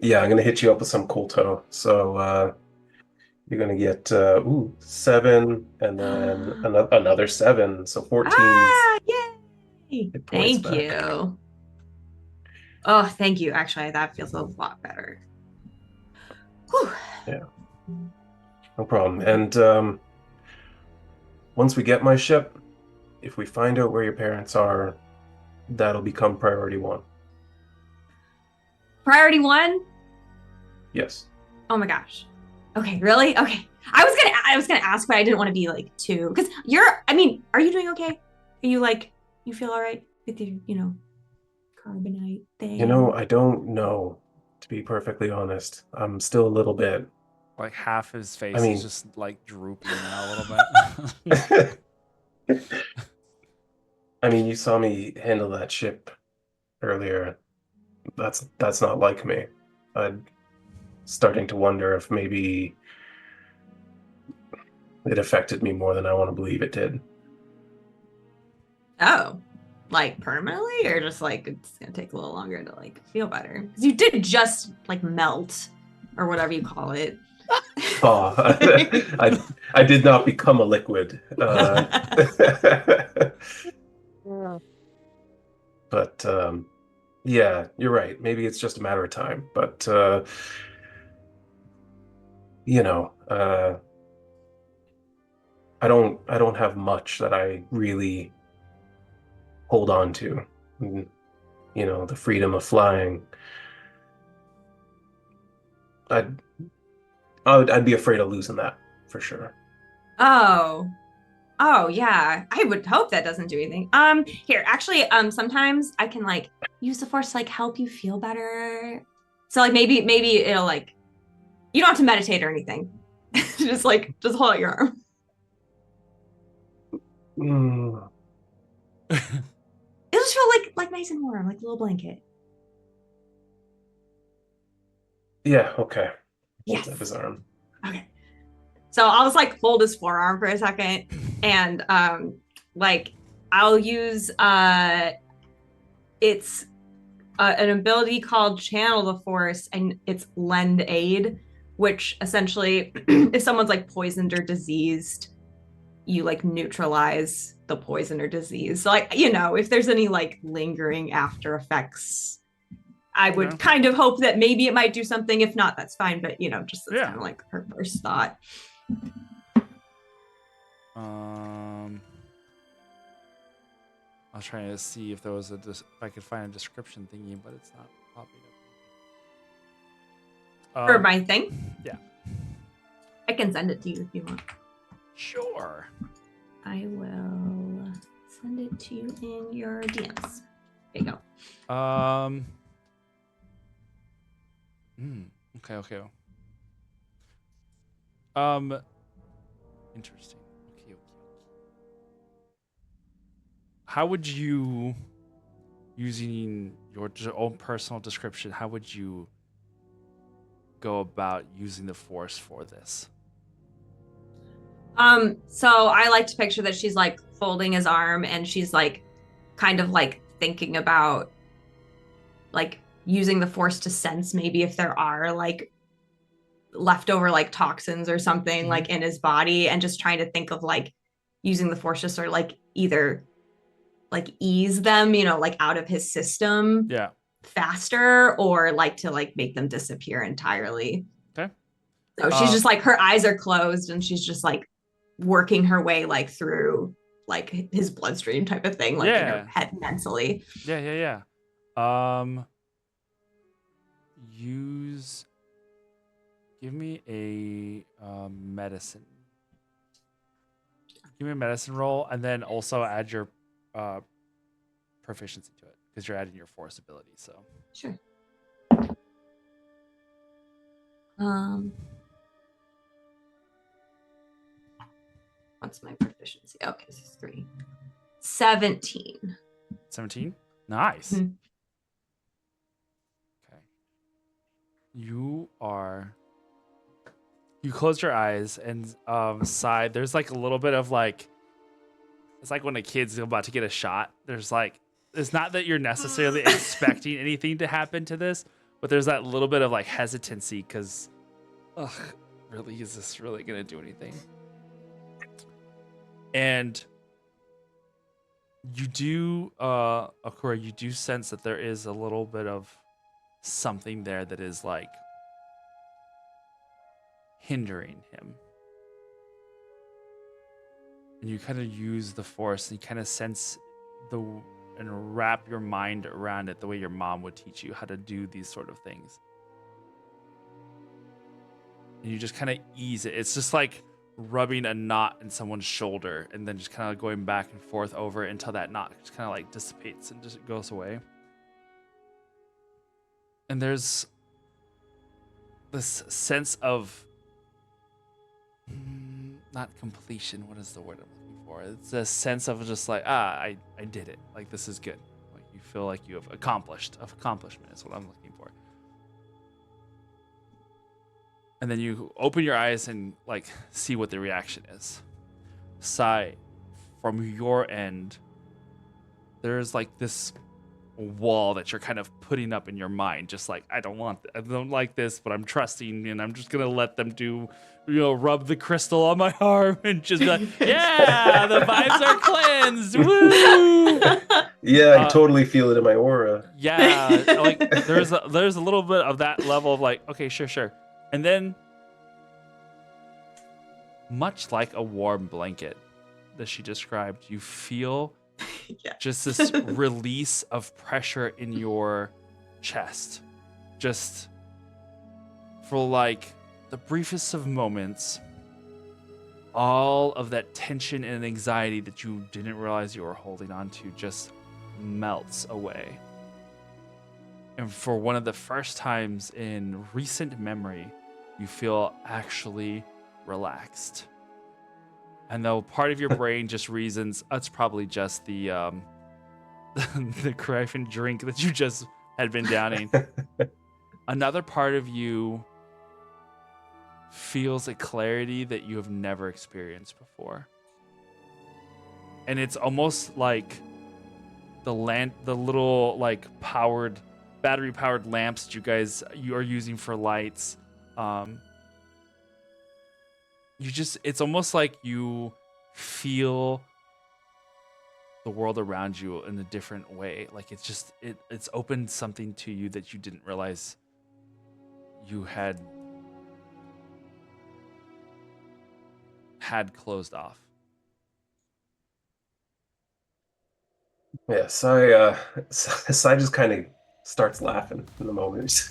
Yeah, I'm gonna hit you up with some Kolto. So you're gonna get 7 and then another 7, so 14. Yay! Hit points Thank back. you. Oh, thank you. Actually, that feels a lot better. Whew. Yeah, no problem. And once we get my ship, if we find out where your parents are, that'll become priority 1. Priority 1? Yes. Oh my gosh. Okay, really? Okay. I was gonna ask, but I didn't want to be like too, because are you doing okay? Are you like, you feel all right with your, carbonite thing? I don't know, to be perfectly honest. I'm still a little bit. Like half his face I mean- is just like drooping now a little bit. I mean, you saw me handle that ship earlier. That's not like me. I'm starting to wonder if maybe it affected me more than I want to believe it did. Oh, like permanently, or just like it's gonna take a little longer to like feel better? Because you did just like melt, or whatever you call it. Oh, I did not become a liquid. But yeah, you're right. Maybe it's just a matter of time. But I don't have much that I really hold on to. The freedom of flying. I'd be afraid of losing that for sure. Oh yeah. I would hope that doesn't do anything. Here, actually, sometimes I can like use the force to like help you feel better. So like maybe it'll like, you don't have to meditate or anything. just hold out your arm. Mm, It'll just feel like nice and warm, like a little blanket. yeah, okay. Yes. Hold up his arm. Okay. So I'll just like hold his forearm for a second, and like I'll use it's an ability called Channel the Force, and it's Lend Aid, which essentially if someone's like poisoned or diseased, you like neutralize the poison or disease. So like, if there's any like lingering after effects, I would kind of hope that maybe it might do something. If not, that's fine. But just that's kind of like her first thought. was trying to see if there was if I could find a description thingy, but it's not popping up. For my thing? yeah. I can send it to you if you want. Sure. I will send it to you in your DMs. There you go. Okay. Interesting. Okay. How would you, using your own personal description, how would you go about using the Force for this? So I like to picture that she's like folding his arm and she's like kind of like thinking about like using the Force to sense maybe if there are like leftover like toxins or something like in his body, and just trying to think of like using the Force to sort of like either like ease them, you know, like out of his system faster, or like to like make them disappear entirely. Okay. So she's just like, her eyes are closed and she's just like working her way like through like his bloodstream type of thing, like in her head mentally. Yeah. Give me a medicine. Give me a medicine roll, and then also add your proficiency to it, because you're adding your Force ability. So sure. What's my proficiency? Okay, this is 3. 17. 17? Nice. Mhm. Okay. You close your eyes and sigh. There's like a little bit of like, it's like when a kid's about to get a shot. There's like, it's not that you're necessarily expecting anything to happen to this, but there's that little bit of like hesitancy because, really, is this really going to do anything? And you do, Akura, you do sense that there is a little bit of something there that is like hindering him. And you kind of use the Force and you kind of sense and wrap your mind around it the way your mom would teach you how to do these sort of things. And you just kind of ease it. It's just like rubbing a knot in someone's shoulder and then just kind of going back and forth over it until that knot just kind of like dissipates and just goes away. And there's this sense of not completion. What is the word I'm looking for? It's a sense of just like, I did it. Like, this is good. Like, you feel like you have accomplishment is what I'm looking for. And then you open your eyes and like see what the reaction is. Sai, from your end, there's like this wall that you're kind of putting up in your mind, just like, I don't like this, but I'm trusting, and I'm just gonna let them rub the crystal on my arm and just be like, yeah, the vibes are cleansed. Woo! Yeah, I totally feel it in my aura. Yeah, like there's a little bit of that level of like, okay, sure. And then, much like a warm blanket that she described, you feel just this release of pressure in your chest. Just for like the briefest of moments, all of that tension and anxiety that you didn't realize you were holding on to just melts away. And for one of the first times in recent memory, you feel actually relaxed. And though part of your brain just reasons, it's probably just the Carafen drink that you just had been downing. Another part of you feels a clarity that you have never experienced before. And it's almost like the little like battery powered lamps that you are using for lights. It's almost like you feel the world around you in a different way. Like it's opened something to you that you didn't realize you had closed off. Yes, Sai just kind of starts laughing in the moment.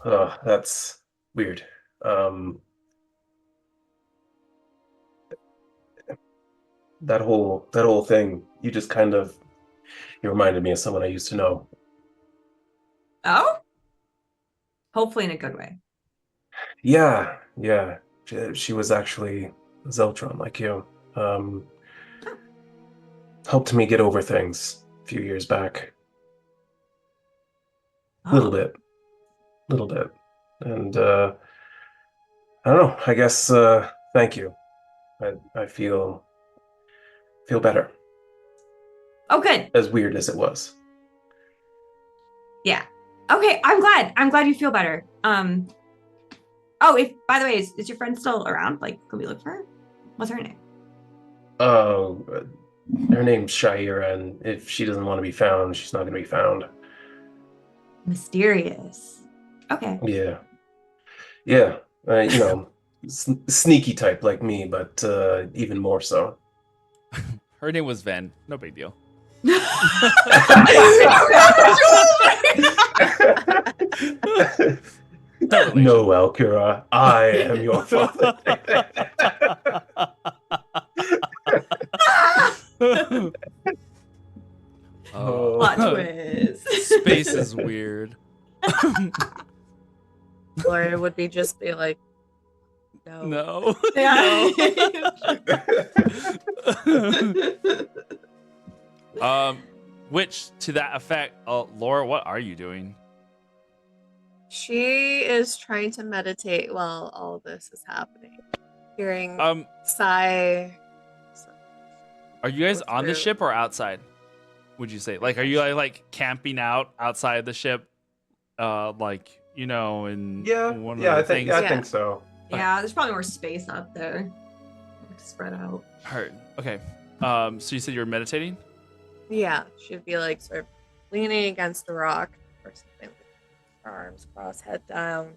Oh, that's weird. Um, that whole thing, you reminded me of someone I used to know. Oh, hopefully in a good way. Yeah, yeah. She was actually Zeltron like you. Um, helped me get over things a few years back. Little Oh, bit, little bit. And I don't know, I guess thank you. I feel better. oh, good. As weird as it was. Yeah. Okay, I'm glad. I'm glad you feel better. Oh, if by the way, is your friend still around? Like, could we look for her? What's her name? Oh, her name's Shaira, and if she doesn't want to be found, she's not going to be found. Mysterious. Okay. Yeah, yeah. Sneaky type like me, but even more so. Her name was Ven. No big deal. No relation. No, Alkira, I am your father. Oh. Plot twist. Space is weird. Or would we just be like, no. No. Yeah. No. Which to that effect, Laura, what are you doing? She is trying to meditate while all this is happening. Hearing Sai. Are you guys Go on the through. ship or outside? Would you say like are you like camping out outside the ship, like in Yeah, one of yeah, the I think things? I think so. Yeah, there's probably more space up there. Spread out. Heard. Okay. So you said you're meditating? Yeah, she'd be like sort of leaning against a rock or something, with her arms crossed, head down,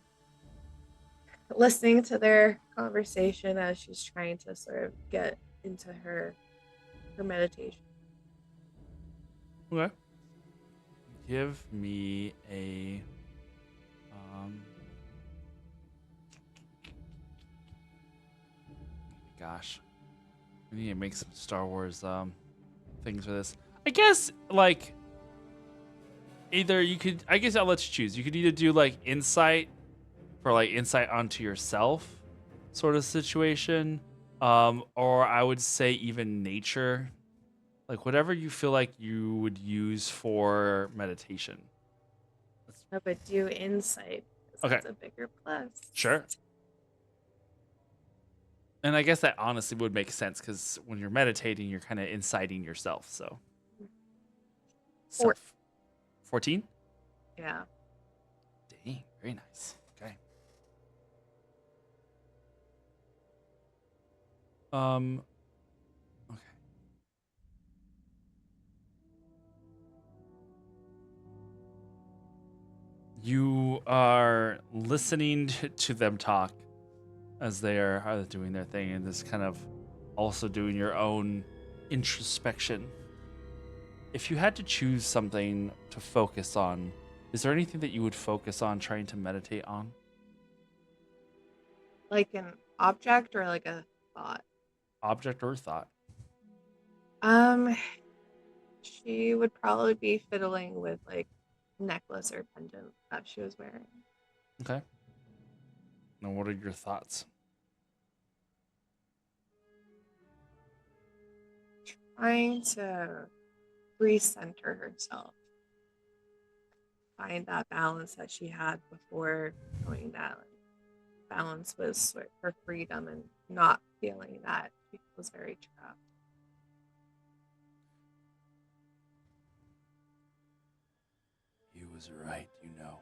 listening to their conversation as she's trying to sort of get into her meditation. Okay. Give me a gosh. We need to make some Star Wars things for this. I guess like either you could I guess I'll let you choose. You could either do like insight for like insight onto yourself sort of situation. Or I would say even nature. Like whatever you feel like you would use for meditation. I would do insight. 'Cause Okay. That's a bigger plus. Sure. And I guess that honestly would make sense because when you're meditating, you're kind of inciting yourself. So, 14? Yeah. Dang, very nice. Okay. Okay. You are listening to them talk as they are doing their thing and just kind of also doing your own introspection. If you had to choose something to focus on, is there anything that you would focus on trying to meditate on? Like an object or like a thought? Object or thought? She would probably be fiddling with like necklace or pendant that she was wearing. Okay. Now, what are your thoughts? Trying to recenter herself. Find that balance that she had before, knowing that like, balance was sort of her freedom and not feeling that she was very trapped. He was right, you know.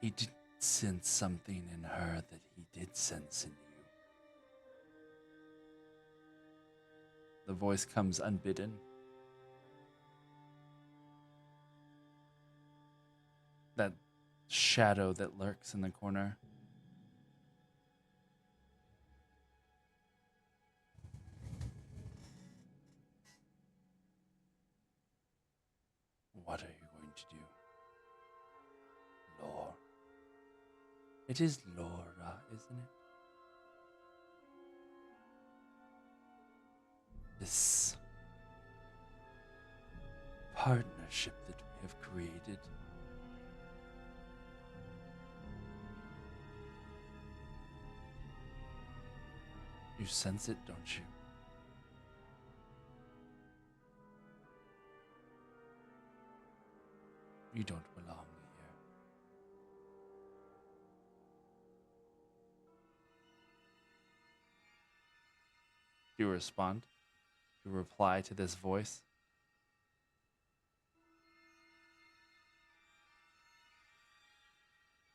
He did sense something in her that he did sense in you. The voice comes unbidden. That shadow that lurks in the corner. What are you going to do? Lore. It is Laura, isn't it? This partnership that we have created. You sense it, don't you? You don't belong here. Do you respond? Do you reply to this voice?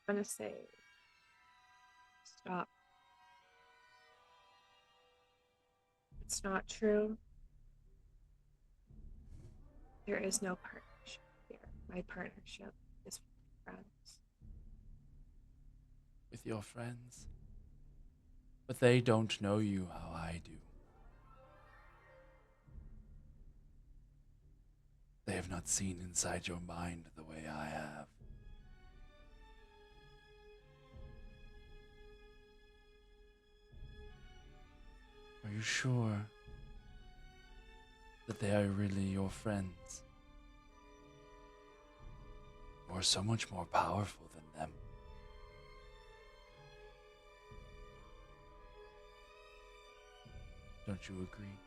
I'm gonna say, stop. It's not true. There is no partnership here. My partnership is with friends. With your friends? But they don't know you how I do. They have not seen inside your mind the way I have. Are you sure that they are really your friends? You are so much more powerful than them. Don't you agree?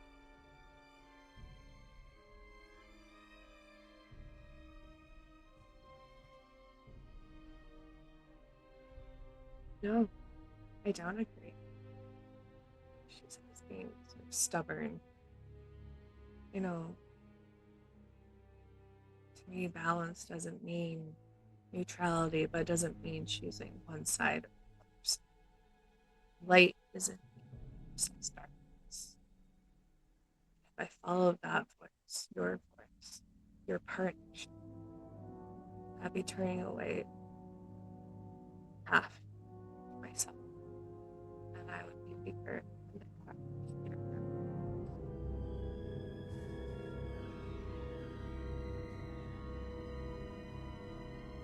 No, I don't agree. She's being sort of stubborn. You know, to me, balance doesn't mean neutrality, but it doesn't mean choosing one side. Light isn't versus darkness. If I followed that voice, your partnership, I'd be turning away half of myself, and I would be weaker than the half here.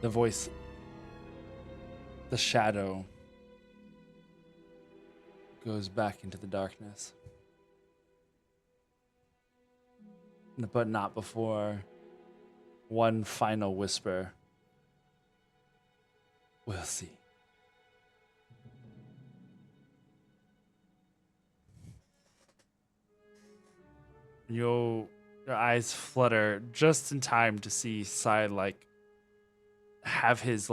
The voice, the shadow, goes back into the darkness. But not before one final whisper. We'll see. Your eyes flutter just in time to see Sai have his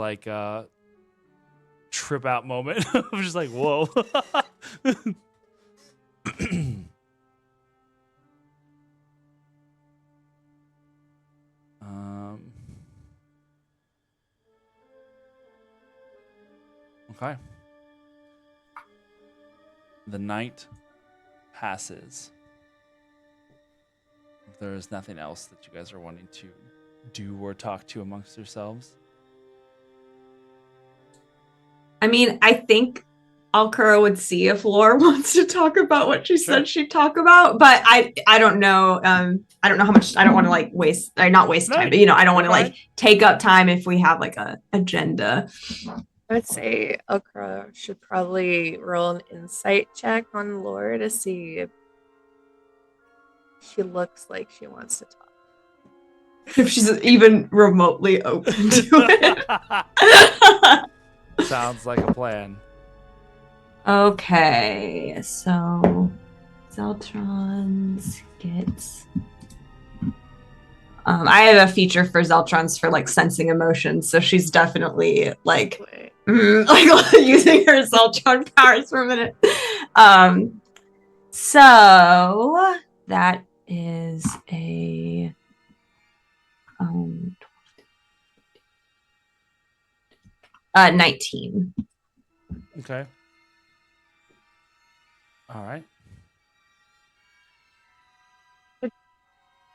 trip out moment. I'm just like, whoa. Okay. The night passes. If there is nothing else that you guys are wanting to do or talk to amongst yourselves. I mean, I think Alcura would see if Lore wants to talk about what she said she'd talk about, but I don't know. I don't know how much. I don't want to waste, not waste time, but I don't want to take up time if we have a agenda. I would say Alcura should probably roll an insight check on Lore to see if she looks like she wants to talk. If she's even remotely open to it. Sounds like a plan. Okay, so Zeltron's gets. I have a feature for Zeltrons for sensing emotions, so she's definitely using her Zeltron powers for a minute. So that is a 19. Okay. All right.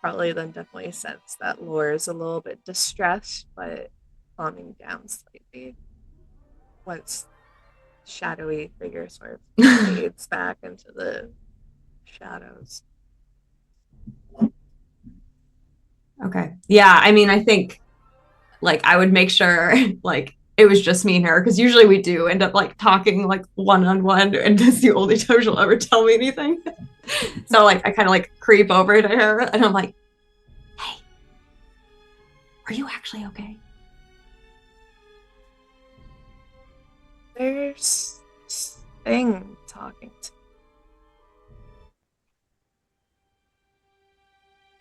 Probably then definitely sense that Lore is a little bit distressed, but calming down slightly once shadowy figure sort of fades back into the shadows. Okay. Yeah, I mean, I think like I would make sure like it was just me and her because usually we do end up like talking like one on one, and that's the only time she'll ever tell me anything. So like I kind of like creep over to her and I'm like, "Hey, are you actually okay?" There's this thing talking to me.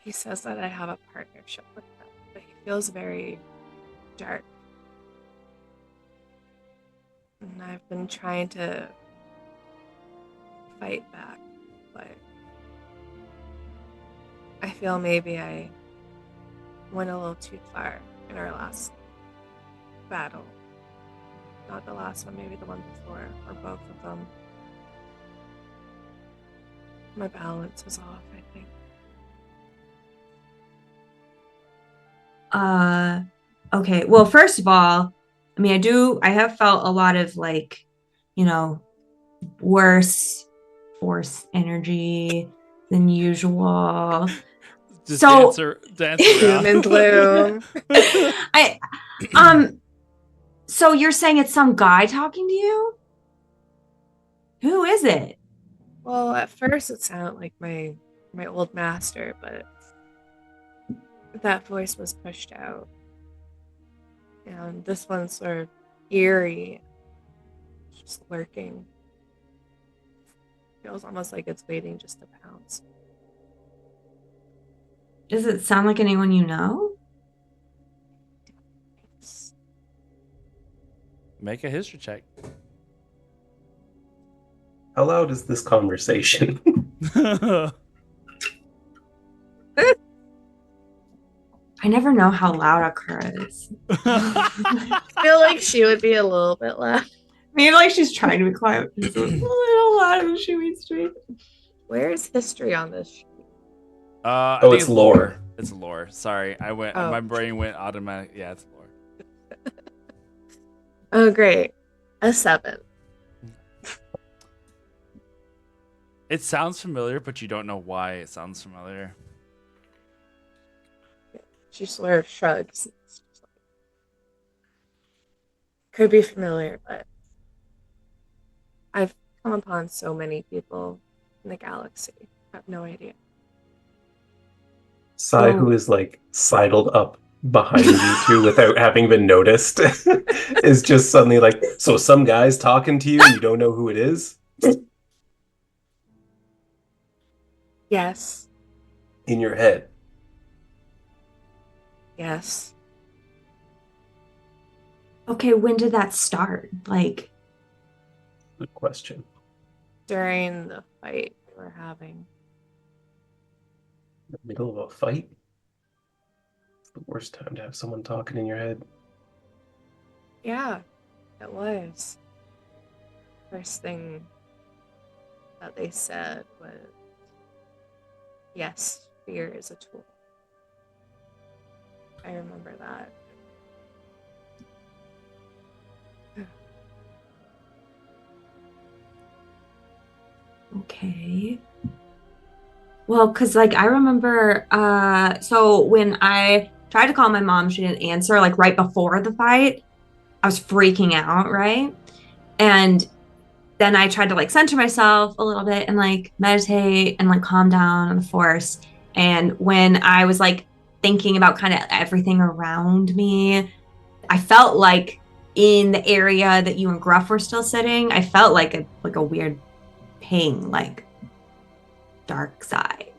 He says that I have a partnership with him, but he feels very dark. And I've been trying to fight back, but I feel maybe I went a little too far in our last battle. Not the last one, maybe the one before, or both of them. My balance was off, I think. Okay. Well, first of all, I mean, I have felt a lot of like, you know, worse force energy than usual. Just So dance Doom and around. gloom. I um so you're saying it's some guy talking to you? Who is it? Well, at first it sounded like my old master, but that voice was pushed out. And this one's sort of eerie, just lurking. Feels almost like it's waiting just to pounce. Does it sound like anyone you know? Make a history check. How loud is this conversation? I never know how loud Akura is. I feel like she would be a little bit loud. Maybe like she's trying to be quiet. It's a little louder than she needs to be. Where's history on this sheet? I Oh, think it's lore. It's lore. Sorry, Oh. my brain went automatic. Yeah, it's lore. Oh, great. A 7. It sounds familiar, but you don't know why it sounds familiar. She sort of shrugs. It's just like, could be familiar, but I've come upon so many people in the galaxy. I have no idea. Sai, So- who is like sidled up behind you two without having been noticed, is just suddenly like, so some guy's talking to you and you don't know who it is? Yes. In your head. Yes. Okay, when did that start? Like, Good question. During the fight we were having. In the middle of a fight? It's the worst time to have someone talking in your head. Yeah, it was. First thing that they said was, yes, fear is a tool. I remember that. okay. Well, because like I remember so when I tried to call my mom, she didn't answer, like right before the fight. I was freaking out, right? And then I tried to like center myself a little bit and like meditate and like calm down on the force. And when I was like thinking about kind of everything around me, I felt like in the area that you and Gruff were still sitting, I felt like a weird ping, like dark side.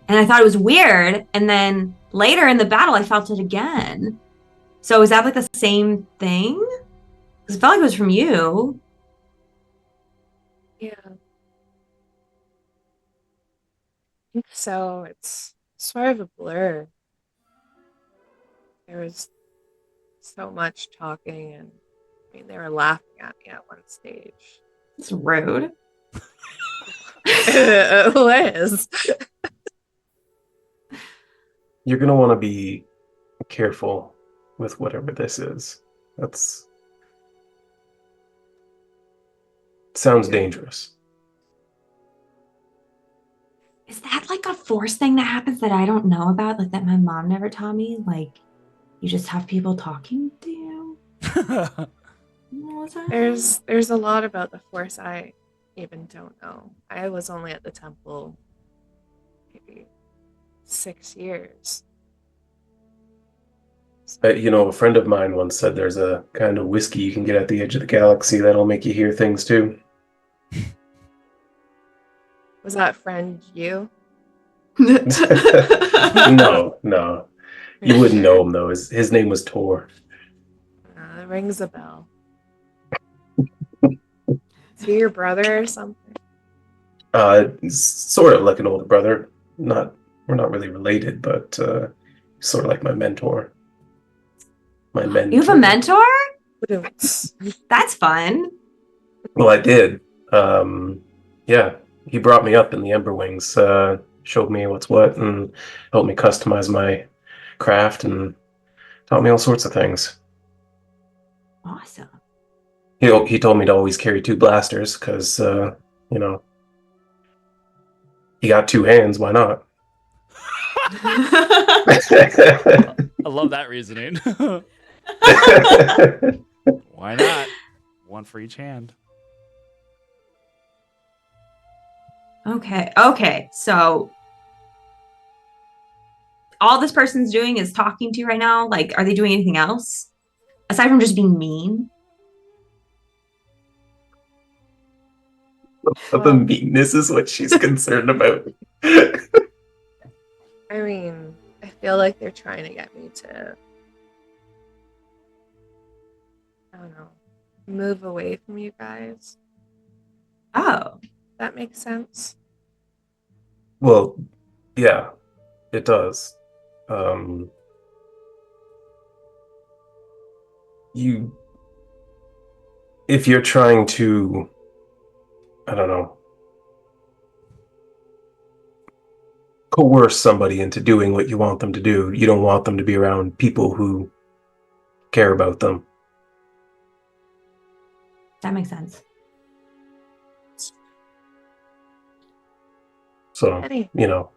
And I thought it was weird. And then later in the battle, I felt it again. So is that like the same thing? Because it felt like it was from you. Yeah. I think so. It's sort of a blur. There was so much talking, and I mean, they were laughing at me at one stage. It's rude. Liz. You're gonna want to be careful with whatever this is. That's sounds dangerous. Is that like a force thing that happens that I don't know about? Like that my mom never taught me? Like you just have people talking to you? What was that? There's a lot about the Force I even don't know. I was only at the temple maybe 6 years. You know, a friend of mine once said there's a kind of whiskey you can get at the edge of the galaxy that'll make you hear things too. Was that friend you? No, no. You wouldn't know him though. His name was Tor. That rings a bell. Is he your brother or something? Sort of like an older brother. We're not really related, but sort of like my mentor. My mentor. You have a mentor? Ba-dum-ts. That's fun. Well, I did. Yeah, he brought me up in the Ember Wings, showed me what's what, and helped me customize my craft, and taught me all sorts of things. Awesome. He told me to always carry 2 blasters because, you know, he got 2 hands. Why not? I love that reasoning. Why not? One for each hand. Okay. So all this person's doing is talking to you right now. Like, are they doing anything else aside from just being mean? The meanness is what she's concerned about. I mean, I feel like they're trying to get me to, I don't know, move away from you guys. Oh, That makes sense. Well, yeah, it does. If you're trying to, I don't know, coerce somebody into doing what you want them to do, you don't want them to be around people who care about them. that makes sense. So, Eddie. you know,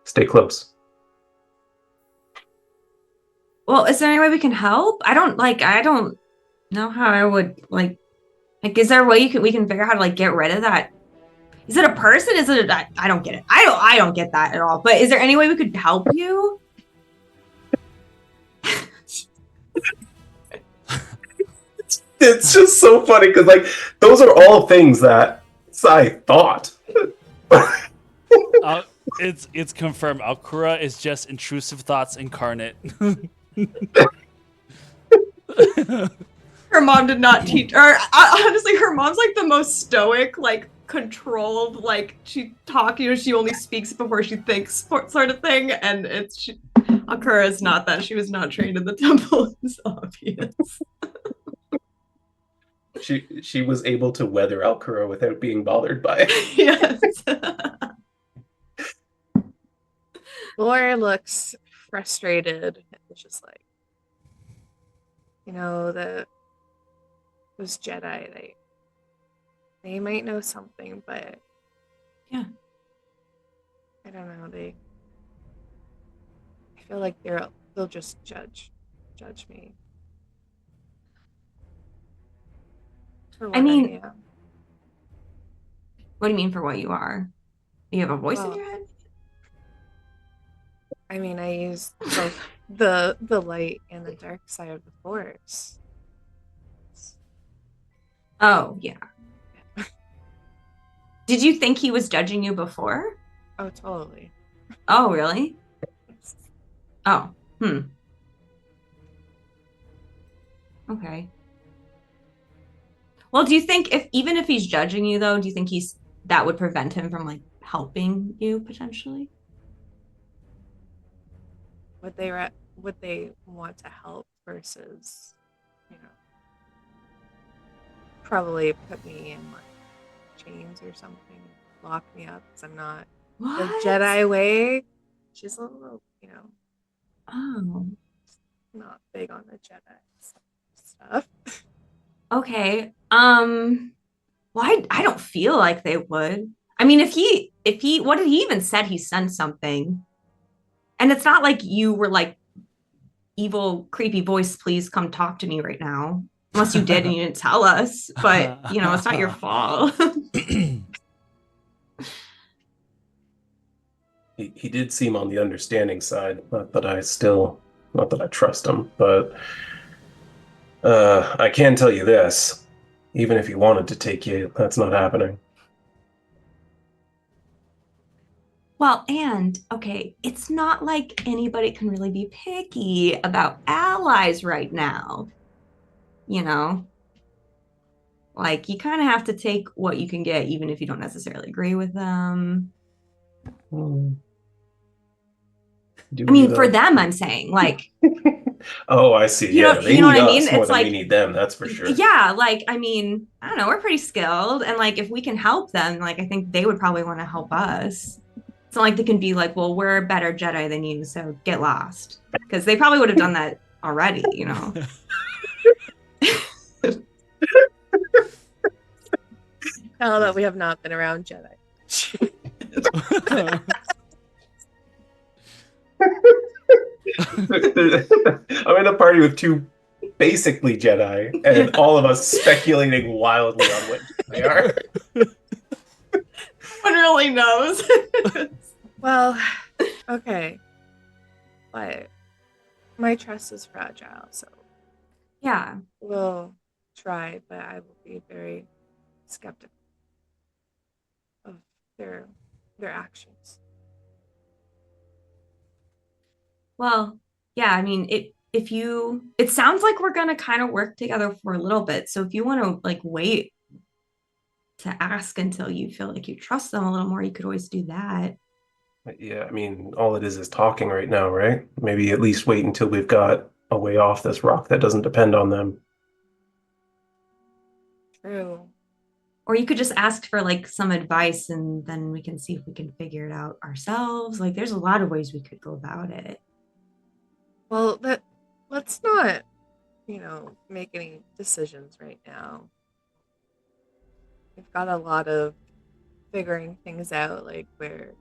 stay close. Well, is there any way we can help? I don't know how I would is there a way we can figure out how to like get rid of that? Is it a person? Is it I don't get it. I don't get that at all. But is there any way we could help you? It's just so funny because, like, those are all things that Sai thought. It's confirmed. Alkura is just intrusive thoughts incarnate. Her mom did not teach or honestly her mom's like the most stoic, like controlled, like she only speaks before she thinks sort of thing, and Akura is not that. She was not trained in the temple. It's obvious. She was able to weather Alkura without being bothered by it. Yes. Laura looks frustrated. It's just like, those Jedi, they might know something, but yeah, I don't know. I feel like they'll just judge me. For what I mean, am. what do you mean for what you are? You have a voice in Well, your head? I mean, I use both the light and the dark side of the Force. Oh, yeah. Did you think he was judging you before? Oh, totally. Oh, really? Oh, okay. Well, do you think even if he's judging you though, do you think that would prevent him from like helping you potentially? Would they want to help versus, probably put me in like chains or something, lock me up because I'm not the What? Jedi way. She's a little, Oh, not big on the Jedi stuff. okay. Well, I don't feel like they would. I mean, if he if he, what did he even said? He sent something, and it's not like you were like, evil, creepy voice, please come talk to me right now. Unless you did and you didn't tell us, but you know, it's not your fault. He did seem on the understanding side. Not that I trust him, but I can tell you this. Even if he wanted to take you, that's not happening. Well, and okay, it's not like anybody can really be picky about allies right now. You know, like you kind of have to take what you can get, even if you don't necessarily agree with them. Hmm. Do I we mean, for though? them, I'm saying, like, Oh, I see. Yeah, they you know what need I mean? us more It's than we like, need them, that's for sure. yeah, like, I mean, I don't know, we're pretty skilled, and like, if we can help them, like, I think they would probably want to help us. It's not like they can be like, well, we're a better Jedi than you, so get lost, because they probably would have done that already, you know. Now that we have not been around Jedi. I'm in a party with two basically Jedi, and all of us speculating wildly on what they are. One really knows. Well, okay. But my trust is fragile, so Yeah. we'll try, but I will be very skeptical of their their actions. Well, yeah, I mean, if you, it sounds like we're gonna kind of work together for a little bit. So if you want to like wait to ask until you feel like you trust them a little more, you could always do that. Yeah, I mean, all it is talking right now, right? Maybe at least wait until we've got a way off this rock that doesn't depend on them. True. Or you could just ask for like some advice and then we can see if we can figure it out ourselves. Like there's a lot of ways we could go about it. Well, let's not, make any decisions right now. We've got a lot of figuring things out, like where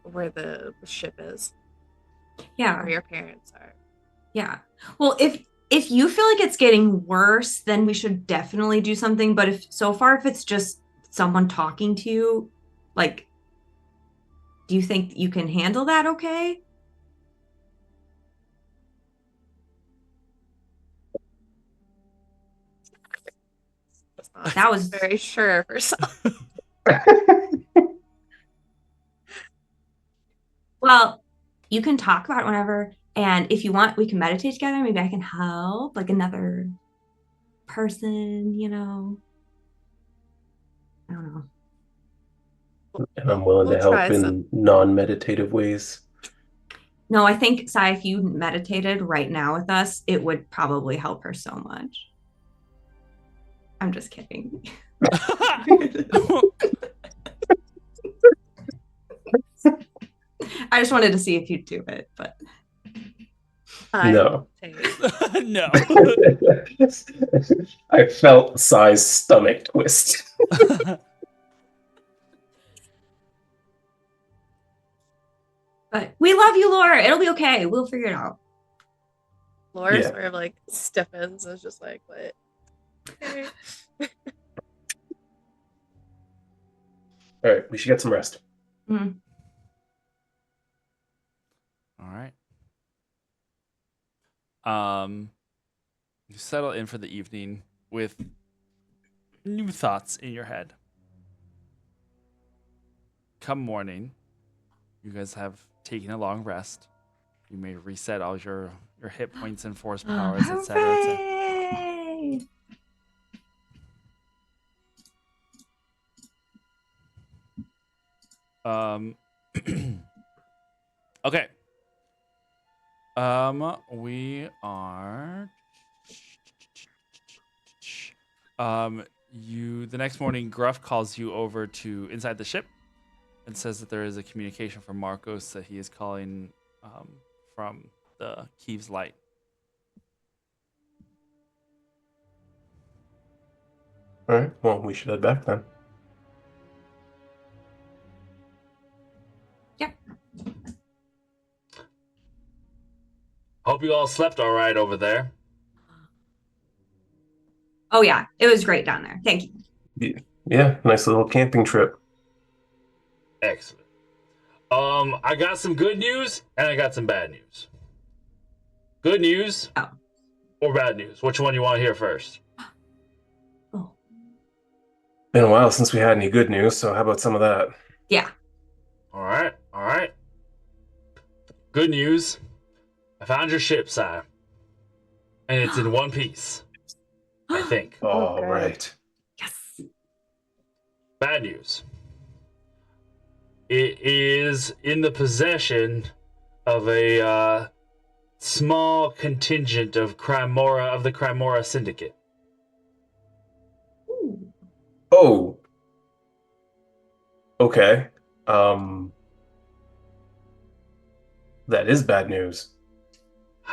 the ship is, Yeah. where your parents are. Yeah. Well, if you feel like it's getting worse, then we should definitely do something. But if so far, if it's just someone talking to you, like, do you think you can handle that okay? That was Very sure of herself. well, you can talk about it whenever. And if you want, we can meditate together. Maybe I can help, like another person, you know. I don't know. And I'm willing We'll to help try some. in non-meditative ways. No, I think, Sai, if you meditated right now with us, it would probably help her so much. I'm just kidding. I just wanted to see if you'd do it, but No. No. I felt Sai's stomach twist. but we love you, Laura. It'll be okay. We'll figure it out. Laura Yeah. sort of like stiffens and is just like, what? Okay. All right, we should get some rest. Mm. All right. You settle in for the evening with new thoughts in your head. Come morning, you guys have taken a long rest. You may reset all your hit points and force powers, etc. Hooray! Okay. We are. The next morning, Gruff calls you over to inside the ship and says that there is a communication from Marcos that he is calling from the Keeves Light. All right, well, we should head back then. Hope you all slept all right over there. Oh yeah, it was great down there. Thank you. Yeah, nice little camping trip. Excellent. I got some good news and I got some bad news. Good news Oh. or bad news? Which one you want to hear first? Oh. Been a while since we had any good news, so how about some of that? Yeah. All right. Good news. I found your ship, Si. And it's in one piece, I think. All Okay. right. Yes. Bad news. It is in the possession of a small contingent of the Crymora Syndicate. Ooh. Oh. Okay. That is bad news.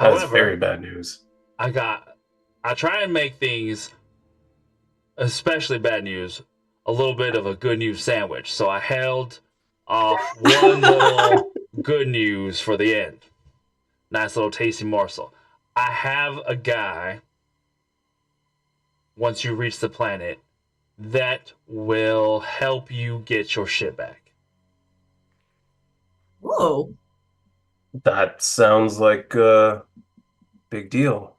That is very However, bad news. I try and make things, especially bad news, a little bit of a good news sandwich. So I held off one little good news for the end. Nice little tasty morsel. I have a guy, once you reach the planet, that will help you get your shit back. Whoa. That sounds like a big deal.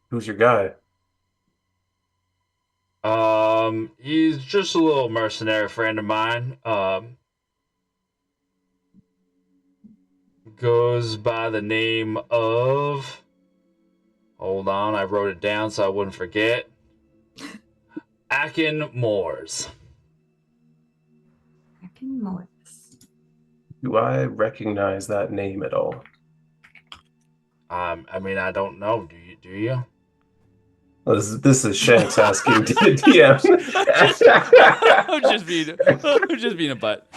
Who's your guy? He's just a little mercenary friend of mine. Goes by the name of... Hold on, I wrote it down so I wouldn't forget. Akin Moores. Fucking Morris. Do I recognize that name at all? I mean, I don't know. Do you? This is Shanks asking DM. I'm just being a butt.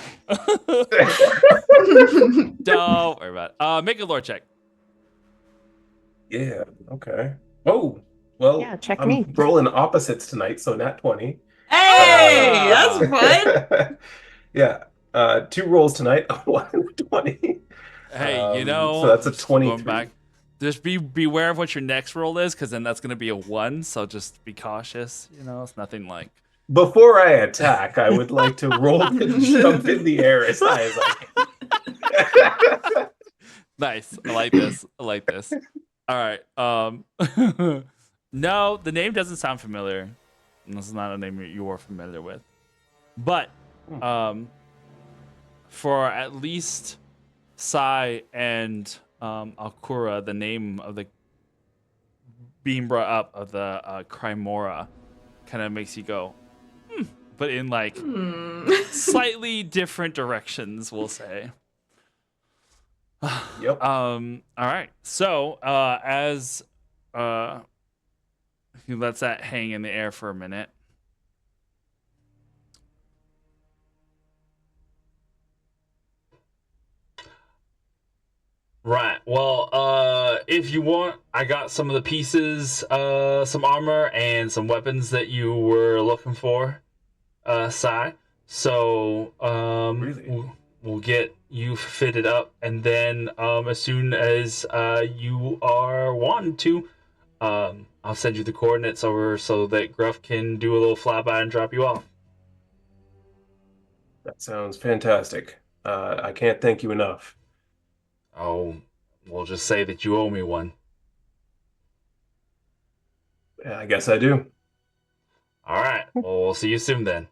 Don't worry about it. Make a lore check. Yeah, okay. Oh, well, Yeah, check I'm me. rolling opposites tonight, so nat 20. Hey, that's fun. Yeah, 2 rolls tonight, 1 and a 20. Hey, so that's a just 23. Going back, just beware of what your next roll is, because then that's gonna be a 1. So just be cautious. It's nothing like. Before I attack, I would like to roll and jump in the air as high as I can. Nice. I like this. All right. No, the name doesn't sound familiar. This is not a name you are familiar with. But for at least Sai and Alkura, the name of the being brought up of the Crymora kind of makes you go, but in like slightly different directions, we'll say. Yep. All right. So, as he lets that hang in the air for a minute. Right. Well, if you want, I got some of the pieces, some armor and some weapons that you were looking for, Sai. So, Really? we'll get you fitted up, and then as soon as you are wanting to, I'll send you the coordinates over so that Gruff can do a little flyby and drop you off. That sounds fantastic. I can't thank you enough. Oh, we'll just say that you owe me one. Yeah, I guess I do. All right. Well, we'll see you soon then.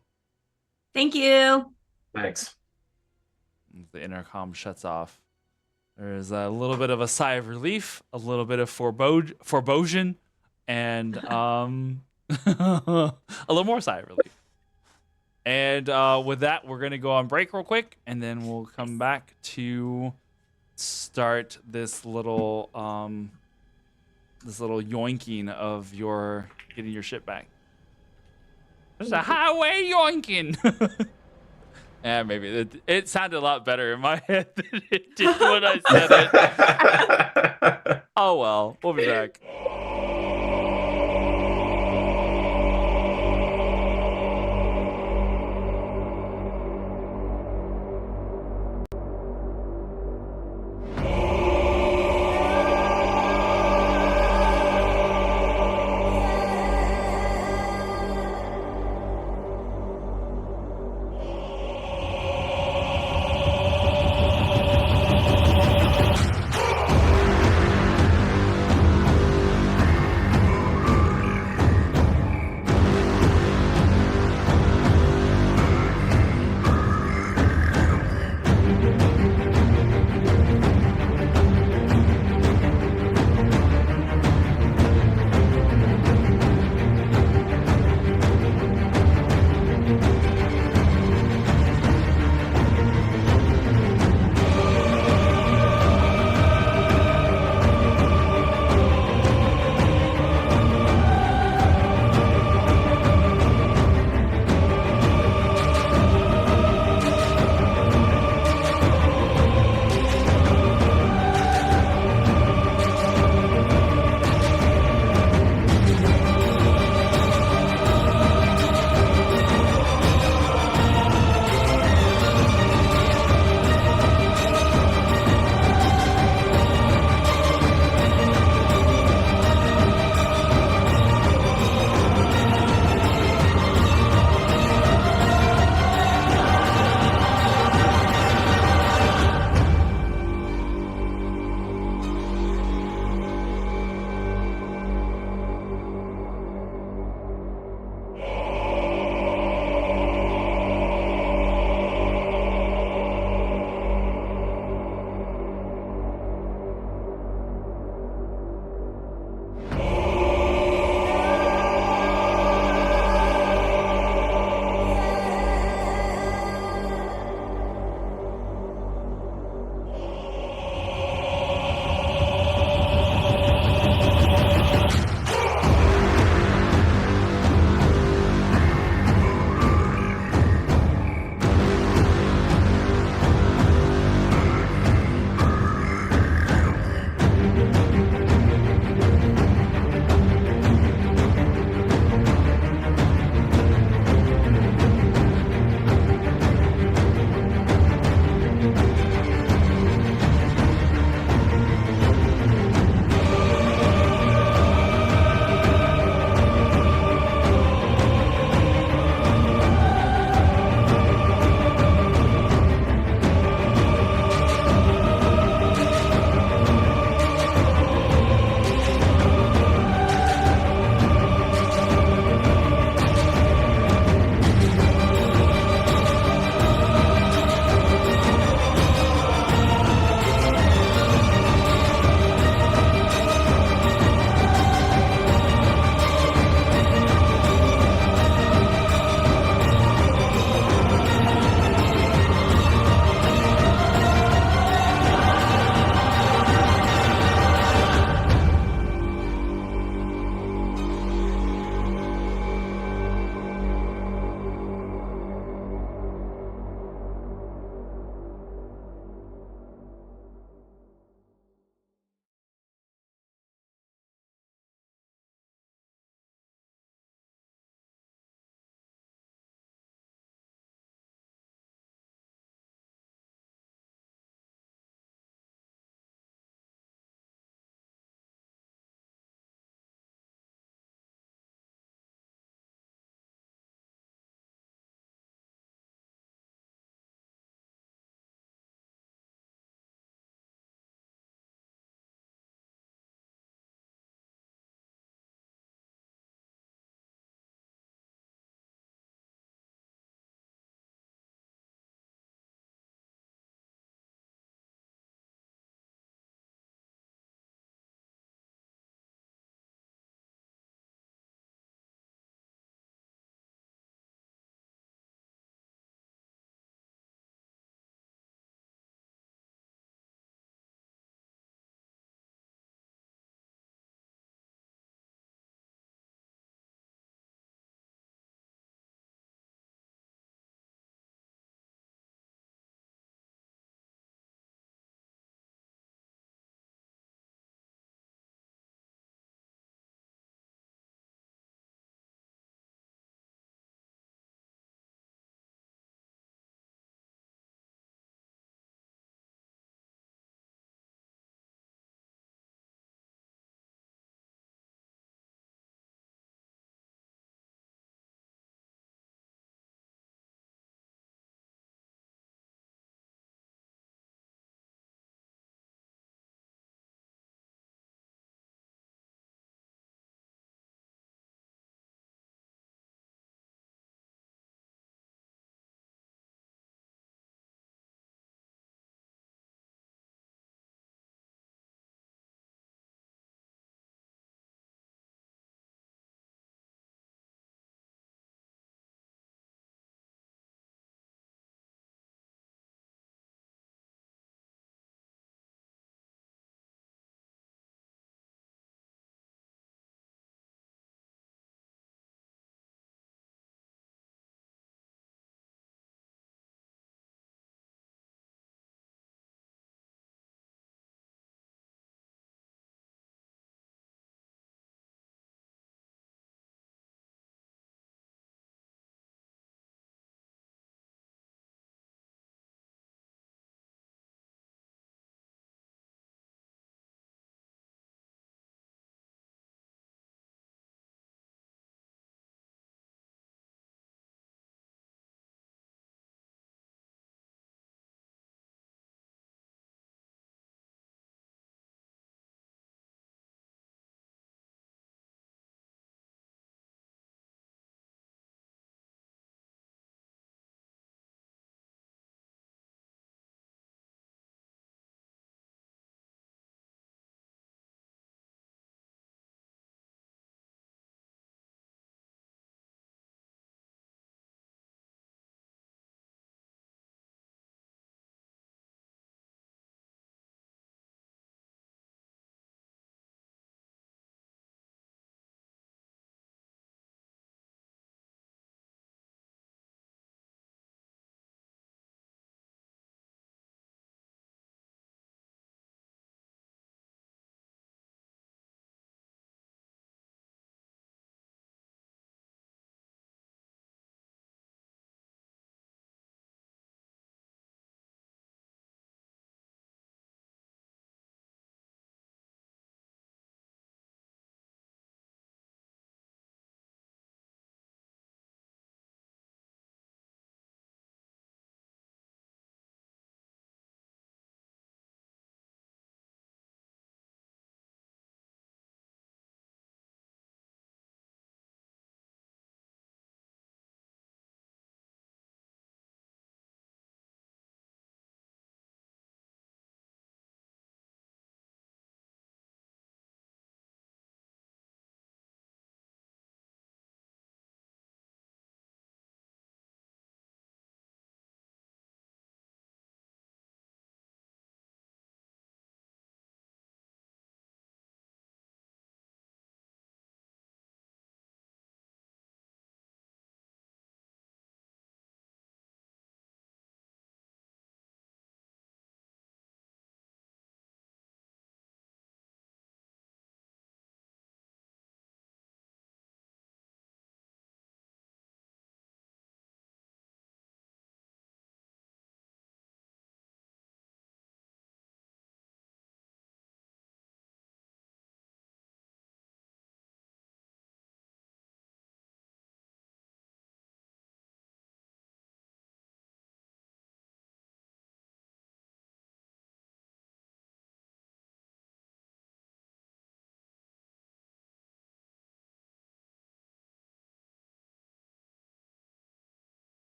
Thank you. Thanks. The intercom shuts off. There's a little bit of a sigh of relief, a little bit of foreboding, and a little more sigh of relief. And with that, we're gonna go on break real quick, and then we'll come back to start this little yoinking of your getting your shit back. There's a highway yoinking. Yeah, maybe it sounded a lot better in my head than it did when I said it. Oh well, we'll be back.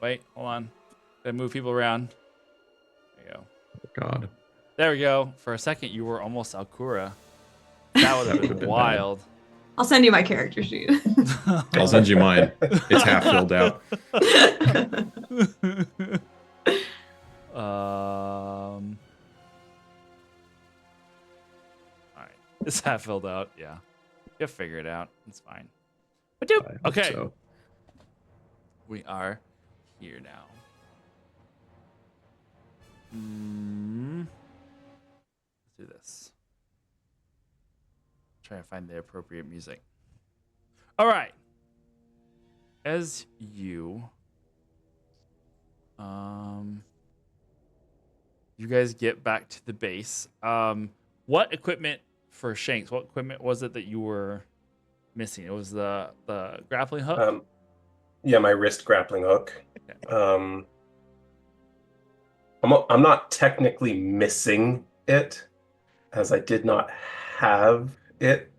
Wait, hold on. Gotta move people around. There you go. God. There we go. For a second, you were almost Alcura. That would That have would've been been wild. I'll send you my character sheet. I'll send you mine. It's half filled out. All right, it's half filled out. Yeah, you'll figure it out. It's fine. But I hope okay, so. we are here now. Let's do this. Try to find the appropriate music. All right. As you you guys get back to the base. What equipment for Shanks? What equipment was it that you were missing? It was the grappling hook. Yeah, my wrist grappling hook. Okay. I'm not technically missing it, as I did not have it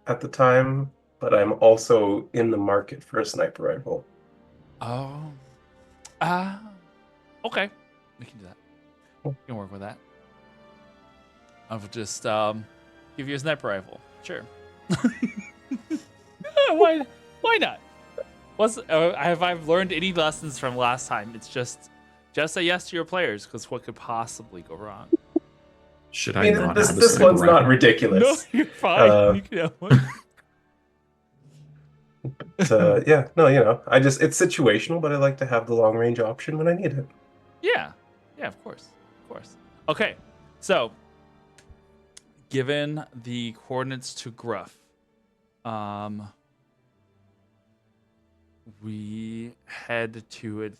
at the time, but I'm also in the market for a sniper rifle. Oh. Okay. We can do that. We can work with that. I'll just give you a sniper rifle. Sure. Why not? Have I learned any lessons from last time? It's just say yes to your players, because what could possibly go wrong? Should I I mean, not this have a this sniper one's rifle? not ridiculous. No, you're fine. You can have one. Yeah, no, it's situational, but I like to have the long range option when I need it. Yeah, of course. Okay, so given the coordinates to Gruff, we head to a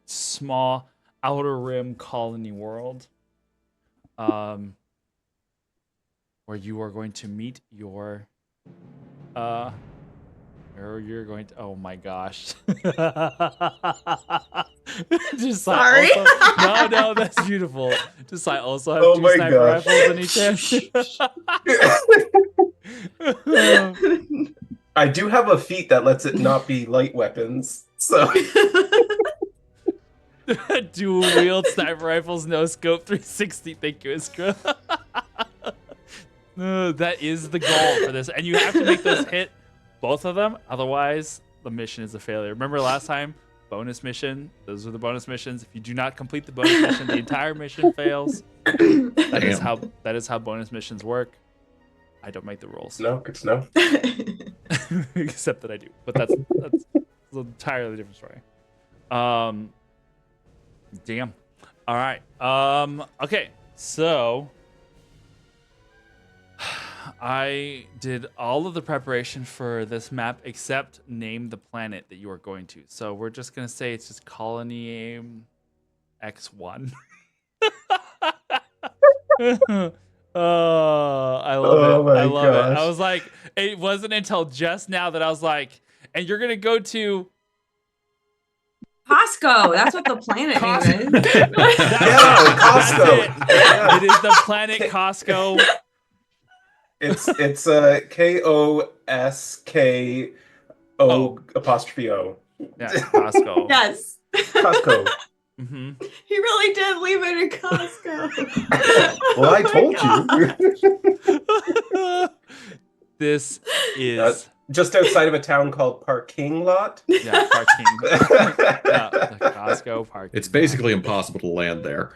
small outer rim colony world, where you are going to meet your or you're going to, oh my gosh. Just Sorry. No, that's beautiful. Just I also have Oh two my sniper gosh. rifles any chance. I do have a feat that lets it not be light weapons, so Dual wield sniper rifles, no scope, 360. Thank you, Iskra. That is the goal for this, and you have to make those hit both of them, otherwise the mission is a failure. Remember last time? Bonus mission. Those are the bonus missions. If you do not complete the bonus mission, the entire mission fails. That is how bonus missions work. I don't make the rules. no, good to know. Except that I do. But that's an entirely different story. Damn. All right. Okay. So I did all of the preparation for this map except name the planet that you are going to. So we're just gonna say it's just Colony X1. Oh, I love Oh it. my I love it. I gosh. was like, it wasn't until just now that I was like, and you're gonna go to Costco. That's what the planet name is. Yeah, Costco. Yeah. It is the planet Costco. It's Kosko apostrophe O. Yeah, Costco. Yes. Costco. Hmm. He really did leave it in Costco. Well, I Oh my told God. you. This is Just outside of a town called Parking Lot. yeah, parking. Yeah, the Costco parking. It's basically impossible to land there.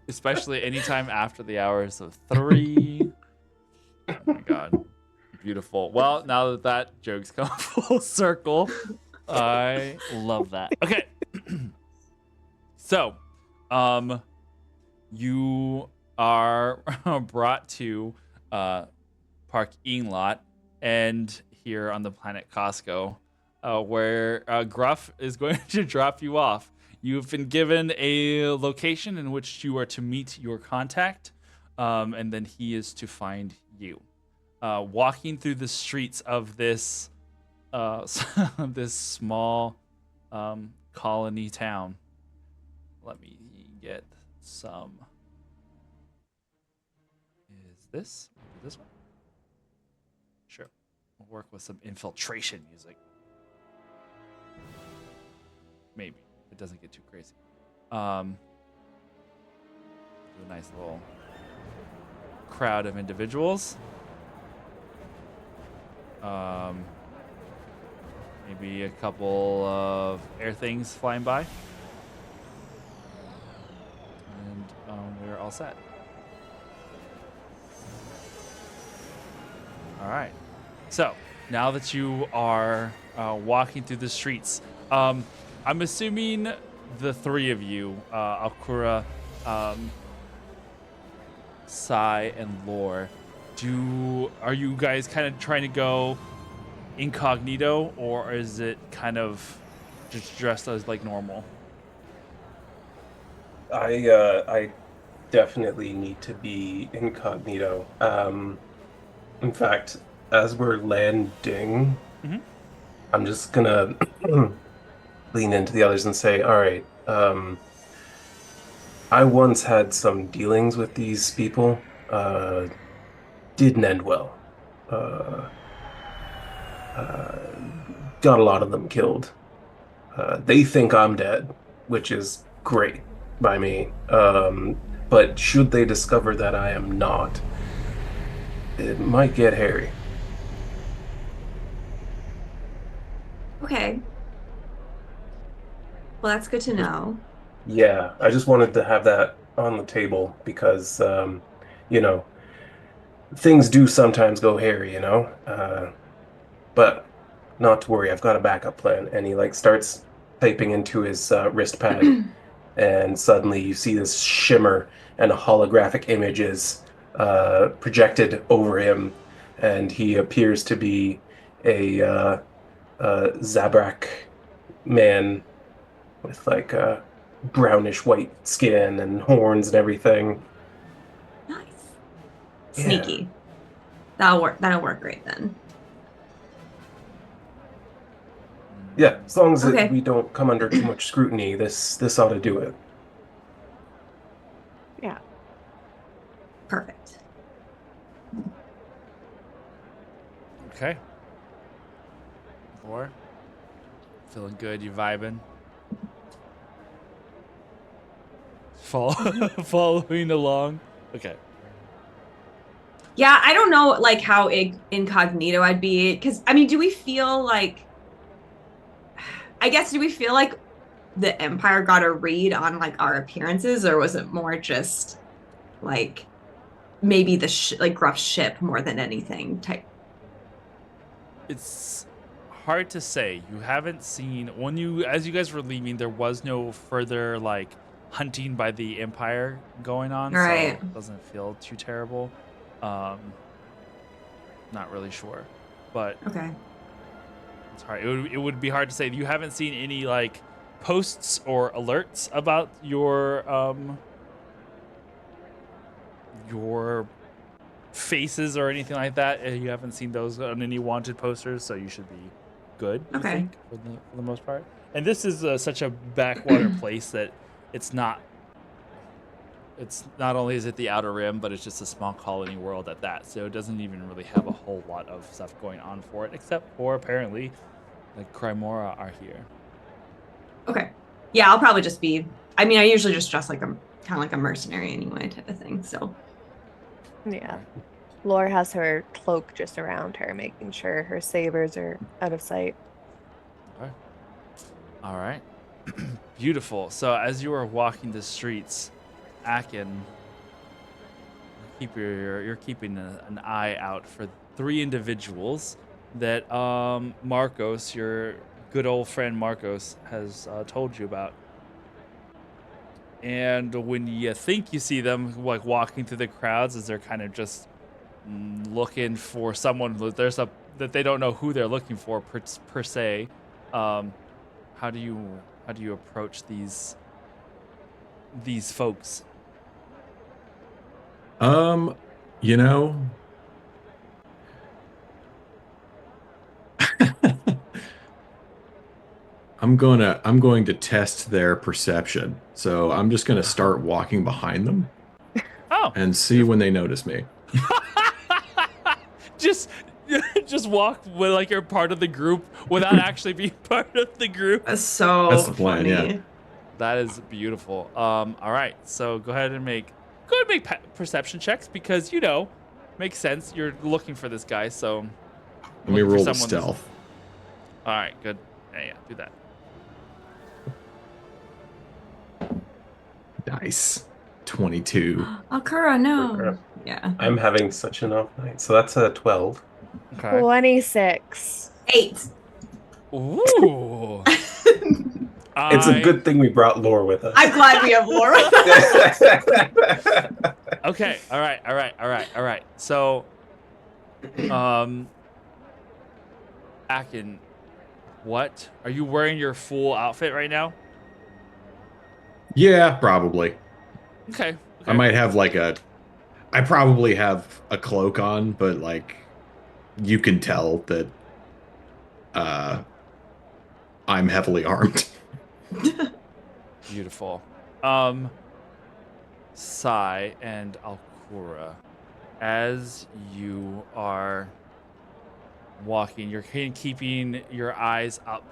Especially anytime after the hours of 3. Oh my god. Beautiful. Well, now that joke's come full circle, I love that. Okay. So, you are brought to Parking Lot and here on the planet Costco, where Gruff is going to drop you off. You've been given a location in which you are to meet your contact, and then he is to find you. Walking through the streets of this this small colony town. Let me get some. Is this one? Sure. We'll work with some infiltration music. maybe it doesn't get too crazy. Do a nice little crowd of individuals. Maybe a couple of air things flying by. And we're all set. All right. So now that you are walking through the streets, I'm assuming the three of you, Alkura, Sai, and Lore, are you guys kind of trying to go incognito, or is it kind of just dressed as like normal? I definitely need to be incognito. In fact, as we're landing, Mhm. I'm just gonna lean into the others and say, all right, I once had some dealings with these people. Didn't end well. Got a lot of them killed. They think I'm dead, which is great by me. But should they discover that I am not, it might get hairy. Okay. Well, that's good to know. Yeah, I just wanted to have that on the table because, you know, things do sometimes go hairy, you know? But not to worry, I've got a backup plan. And he like starts typing into his wrist pad, and suddenly you see this shimmer and a holographic image is projected over him, and he appears to be a Zabrak man with like brownish white skin and horns and everything. Nice. Yeah. Sneaky. That'll work great then. Yeah, as long as Okay. we don't come under too much scrutiny, this ought to do it. Yeah. Perfect. Okay. Lore, feeling good? You vibing? Following along. Okay. Yeah, I don't know like how incognito I'd be, because I mean, do we feel like the Empire got a read on like our appearances, or was it more just like maybe the like Gruff ship more than anything type? It's hard to say. You haven't seen as you guys were leaving, there was no further like hunting by the Empire going on, Right. so it doesn't feel too terrible. Not really sure, but Okay. it's hard. It would be hard to say. You haven't seen any like posts or alerts about your faces or anything like that. You haven't seen those on any wanted posters, so you should be good. I Okay. think, for the most part. And this is such a backwater place that it's not only is it the Outer Rim, but it's just a small colony world at that. So it doesn't even really have a whole lot of stuff going on for it, except for apparently the Crymora are here. Okay. Yeah, I'll probably just be. I mean, I usually just dress like kind of like a mercenary anyway, type of thing. So Yeah. Lore has her cloak just around her, making sure her sabers are out of sight. All right. Beautiful. So as you are walking the streets, Akin, you're keeping an eye out for three individuals that Marcos, your good old friend Marcos, has told you about. And when you think you see them like walking through the crowds, as they're kind of just looking for someone that they don't know who they're looking for per se, how do you approach these folks? You know, I'm going to test their perception. So I'm just going to start walking behind them Oh, and see when they notice me. just just walk with like you're part of the group without actually being part of the group. That's so That's the plan, funny. yeah. That is beautiful. All right, so go ahead and make perception checks because makes sense. You're looking for this guy, so Let me looking for roll the someone that's- stealth. All right, good. Yeah, do that. Nice. 22. Akura, no. Akura. Yeah. I'm having such an off night. So that's a 12. Okay. 26. 8. Ooh. It's a good thing we brought Lore with us. I'm glad we have Laura. Okay. All right. So, Akin, what are you wearing your full outfit right now? Yeah, probably. Okay. I might have I probably have a cloak on, but like you can tell that I'm heavily armed. Beautiful. Sai and Alkura, as you are walking, you're kind of keeping your eyes up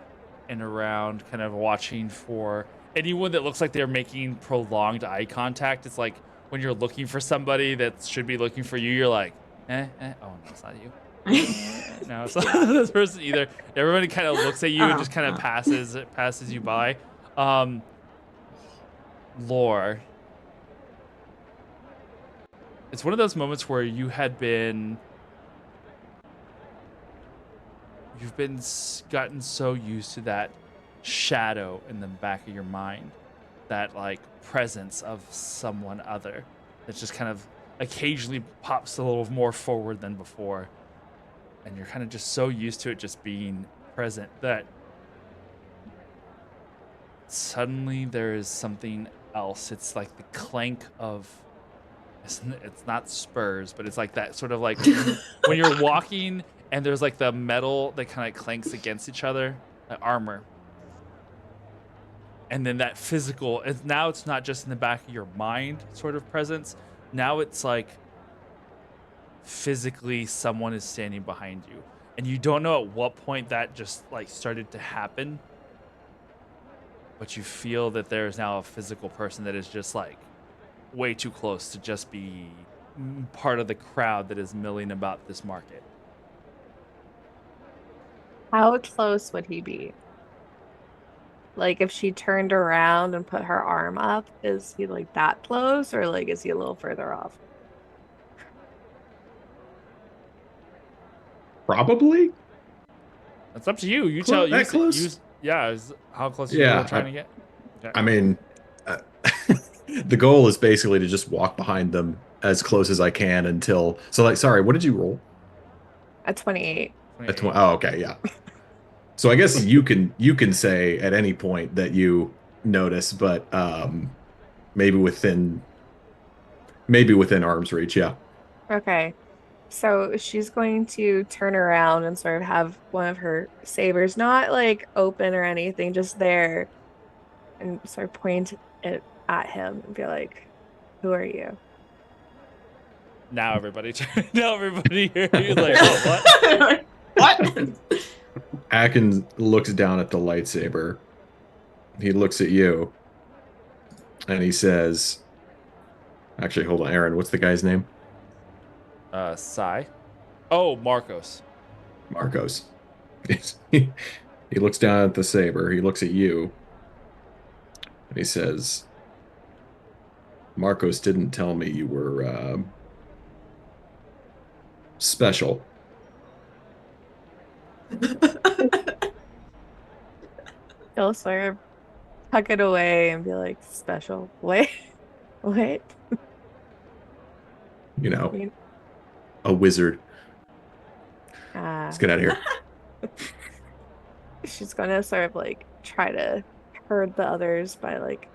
and around, kind of watching for anyone that looks like they're making prolonged eye contact. It's like when you're looking for somebody that should be looking for you, you're like, oh no, it's not you. No, it's not this person either. Everybody kind of looks at you and just kind of passes you by. Lore, it's one of those moments where you've been gotten so used to that shadow in the back of your mind, that like presence of someone other that just kind of occasionally pops a little more forward than before, and you're kind of just so used to it just being present that suddenly there is something else. It's like the clank of, it's not spurs, but it's like that sort of like when you're walking and there's like the metal that kind of clanks against each other, the armor. And then that physical, now it's not just in the back of your mind sort of presence. Now it's like physically someone is standing behind you. And you don't know at what point that just like started to happen. But you feel that there's now a physical person that is just like way too close to just be part of the crowd that is milling about this market. How close would he be? Like if she turned around and put her arm up, is he like that close, or like is he a little further off? Probably? It's up to you. You Clo- tell. that close? How close Yeah, you were trying to get? Okay. I mean, the goal is basically to just walk behind them as close as I can until. So, like, sorry, what did you roll? At 28. Oh, okay, yeah. So I guess you can say at any point that you notice, but maybe within arm's reach, yeah. Okay. So she's going to turn around and sort of have one of her sabers, not like open or anything, just there, and sort of point it at him and be like, "Who are you?" Now everybody here is like, oh, what? What? Akin looks down at the lightsaber. He looks at you, and he says, "Actually, hold on, Aaron. What's the guy's name?" Sai. Oh, Marcos. Marcos. He looks down at the saber. He looks at you, and he says, "Marcos didn't tell me you were special." He'll sort of tuck it away and be like, "Special? Wait, what?" You know, a wizard. Let's get out of here. She's gonna sort of like try to herd the others by like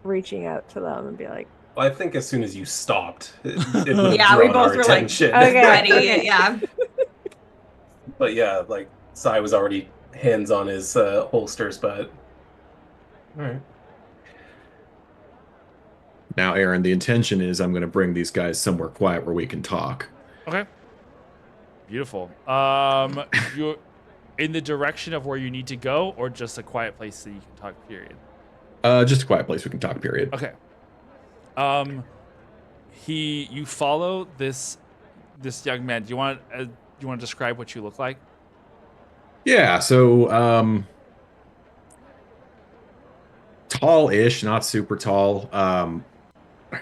reaching out to them and be like, Well, I think as soon as you stopped, it would Yeah, have we drawn both our were like, attention. Okay. ready. Okay. Yeah. But yeah, like Sai was already hands on his holsters, but all right. Now, Aaron, the intention is I'm going to bring these guys somewhere quiet where we can talk. Okay. Beautiful. You're in the direction of where you need to go, or just a quiet place that you can talk. Period. Just a quiet place we can talk. Period. Okay. You follow this young man. Do you want to describe what you look like? Yeah. So, tall-ish, not super tall.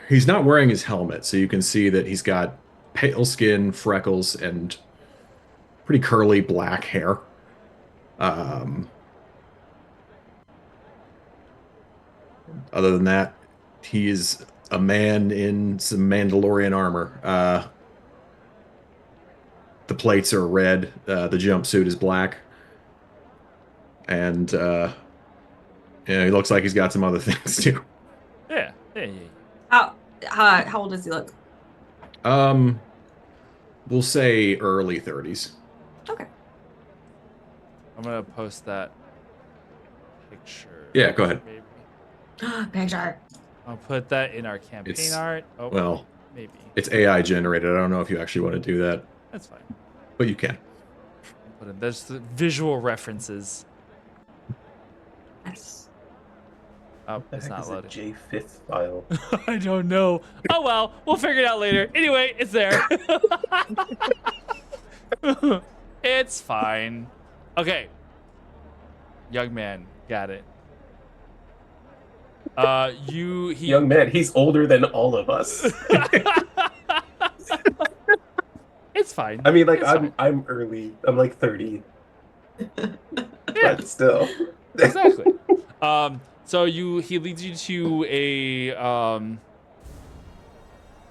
He's not wearing his helmet, so you can see that he's got pale skin, freckles, and pretty curly black hair. Other than that, he is a man in some Mandalorian armor. The plates are red. The jumpsuit is black, and he looks like he's got some other things too. Yeah. Yeah. How old does he look? We'll say early 30s. Okay. I'm gonna post that picture. Yeah, go ahead. Maybe. Picture. I'll put that in our campaign It's- art. Oh, Well, maybe. it's AI generated. I don't know if you actually want to do that, That's fine. but you can. I'll put in. There's the visual references. Yes. Oh, What the it's heck not is a loaded. JFIF file? I don't know. Oh well, we'll figure it out later. Anyway, it's there. It's fine. Okay. Young man, got it. He Young man, he's older than all of us. It's fine. I mean, like It's I'm early. I'm like 30, fine. Yeah, but still. exactly. So he leads you to a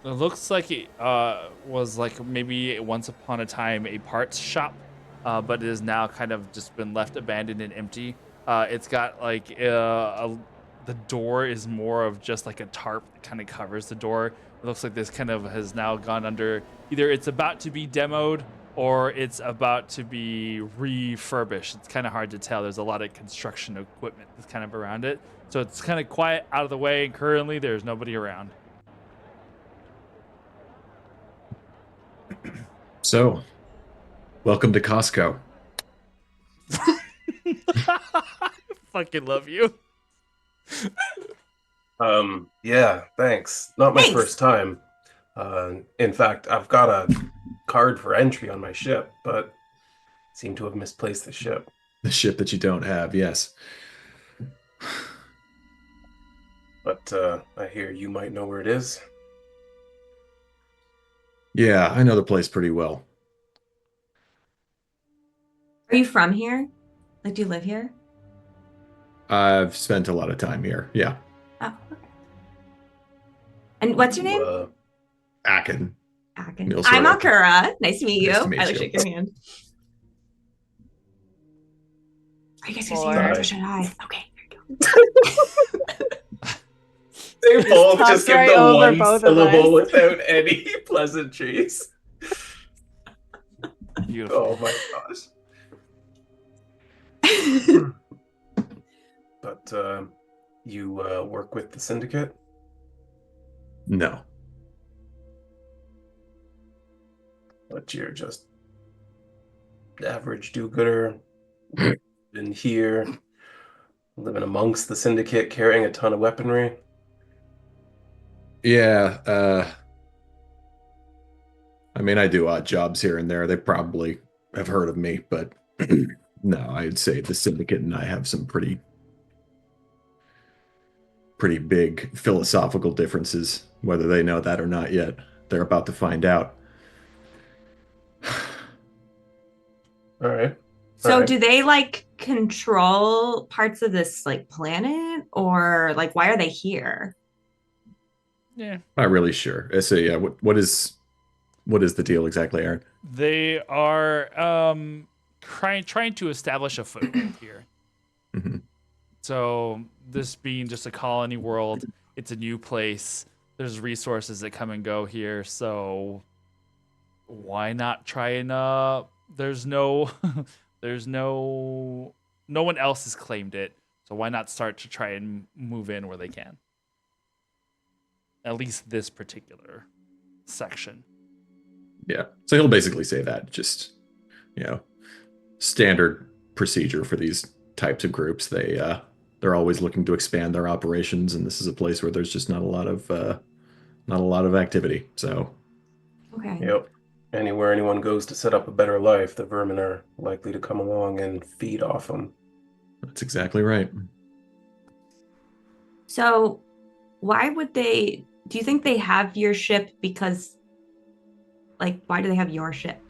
it looks like it was like maybe once upon a time a parts shop, but it has now kind of just been left abandoned and empty. It's got like the door is more of just like a tarp that kind of covers the door. It looks like this kind of has now gone under, either it's about to be demoed or it's about to be refurbished. It's kind of hard to tell. There's a lot of construction equipment that's kind of around it. So it's kind of quiet, out of the way, and currently there's nobody around. So, welcome to Costco. Fucking love you. Yeah, thanks. Not my Thanks. first time. In fact, I've got a card for entry on my ship, but seem to have misplaced the ship. The ship that you don't have, yes. But I hear you might know where it is. Yeah, I know the place pretty well. Are you from here? Like, do you live here? I've spent a lot of time here. Yeah. Oh, okay. And what's your name? Akin. Akin. Neil I'm Sorek. Akura. Nice to meet you. Nice to meet I like you. shake your hand. Are you guys gonna say Or- your names or should I? Okay, there you go. They both talked just give right the over one both of syllable us. without any pleasantries. Beautiful. Oh my gosh. But you work with the syndicate? No. But you're just average do-gooder in here, living amongst the syndicate, carrying a ton of weaponry. Yeah, I mean, I do odd jobs here and there. They probably have heard of me, but no, I'd say the syndicate and I have some pretty big philosophical differences. Whether they know that or not yet, they're about to find out. All right. So Alright. do they like control parts of this like planet, or like why are they here? Yeah. Not really sure. So yeah, what is the deal exactly, Aaron? They are trying to establish a foothold here. Mhm. So this being just a colony world, it's a new place. There's resources that come and go here, so why not try and there's no no one else has claimed it, so why not start to try and move in where they can? At least this particular section. Yeah. So he'll basically say that, just, you know, standard procedure for these types of groups. They're always looking to expand their operations, and this is a place where there's just not a lot of activity. So Okay. Yep. Anywhere anyone goes to set up a better life, the vermin are likely to come along and feed off them. that's exactly right. So, why would they? Do you think they have your ship because, like, why do they have your ship?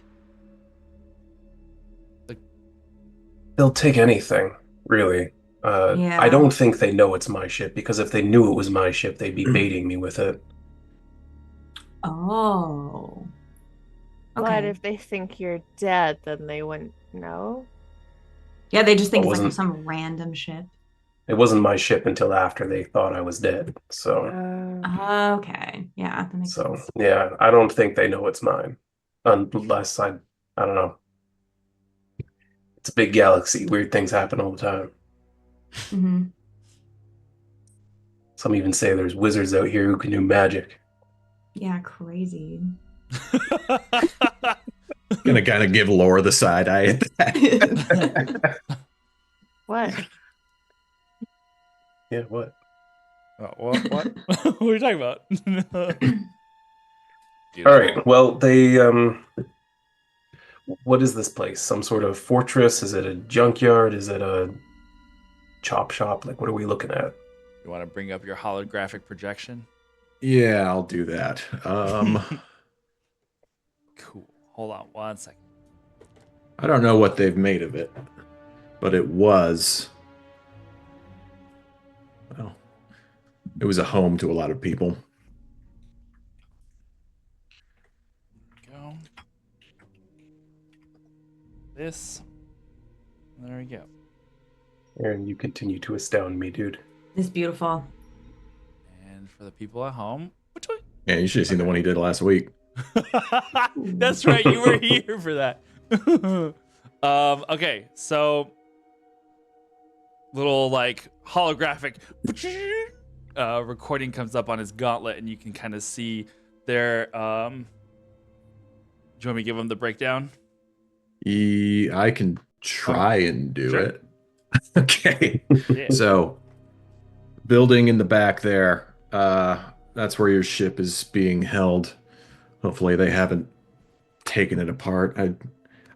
They'll take anything, really. I Yeah. don't think they know it's my ship, because if they knew it was my ship, they'd be baiting me with it. Oh. But Okay. if they think you're dead, then they wouldn't know. Yeah, they just think It it's like wasn't- some random ship. It wasn't my ship until after they thought I was dead. So, Okay. Yeah, that makes sense. yeah, I don't think they know it's mine. Unless I don't know. It's a big galaxy. Weird things happen all the time. Hmm. Some even say there's wizards out here who can do magic. Yeah, crazy. Gonna kind of give Laura the side eye at that. What? Yeah, what? What? What are you talking about? All right. Well, what is this place? Some sort of fortress? Is it a junkyard? Is it a chop shop? Like, what are we looking at? You want to bring up your holographic projection? Yeah, I'll do that. Cool. Hold on 1 second. I don't know what they've made of it, but it was a home to a lot of people. Go. This. There we go. And you continue to astound me, dude. It's beautiful. And for the people at home, which way? Yeah, you should have seen the one he did last week. That's right. You were here for that. Okay, so little like holographic recording comes up on his gauntlet, and you can kind of see there. Do you want me to give him the breakdown? I can try and do Sure. it. Okay. Yeah. So, building in the back there, that's where your ship is being held. Hopefully they haven't taken it apart.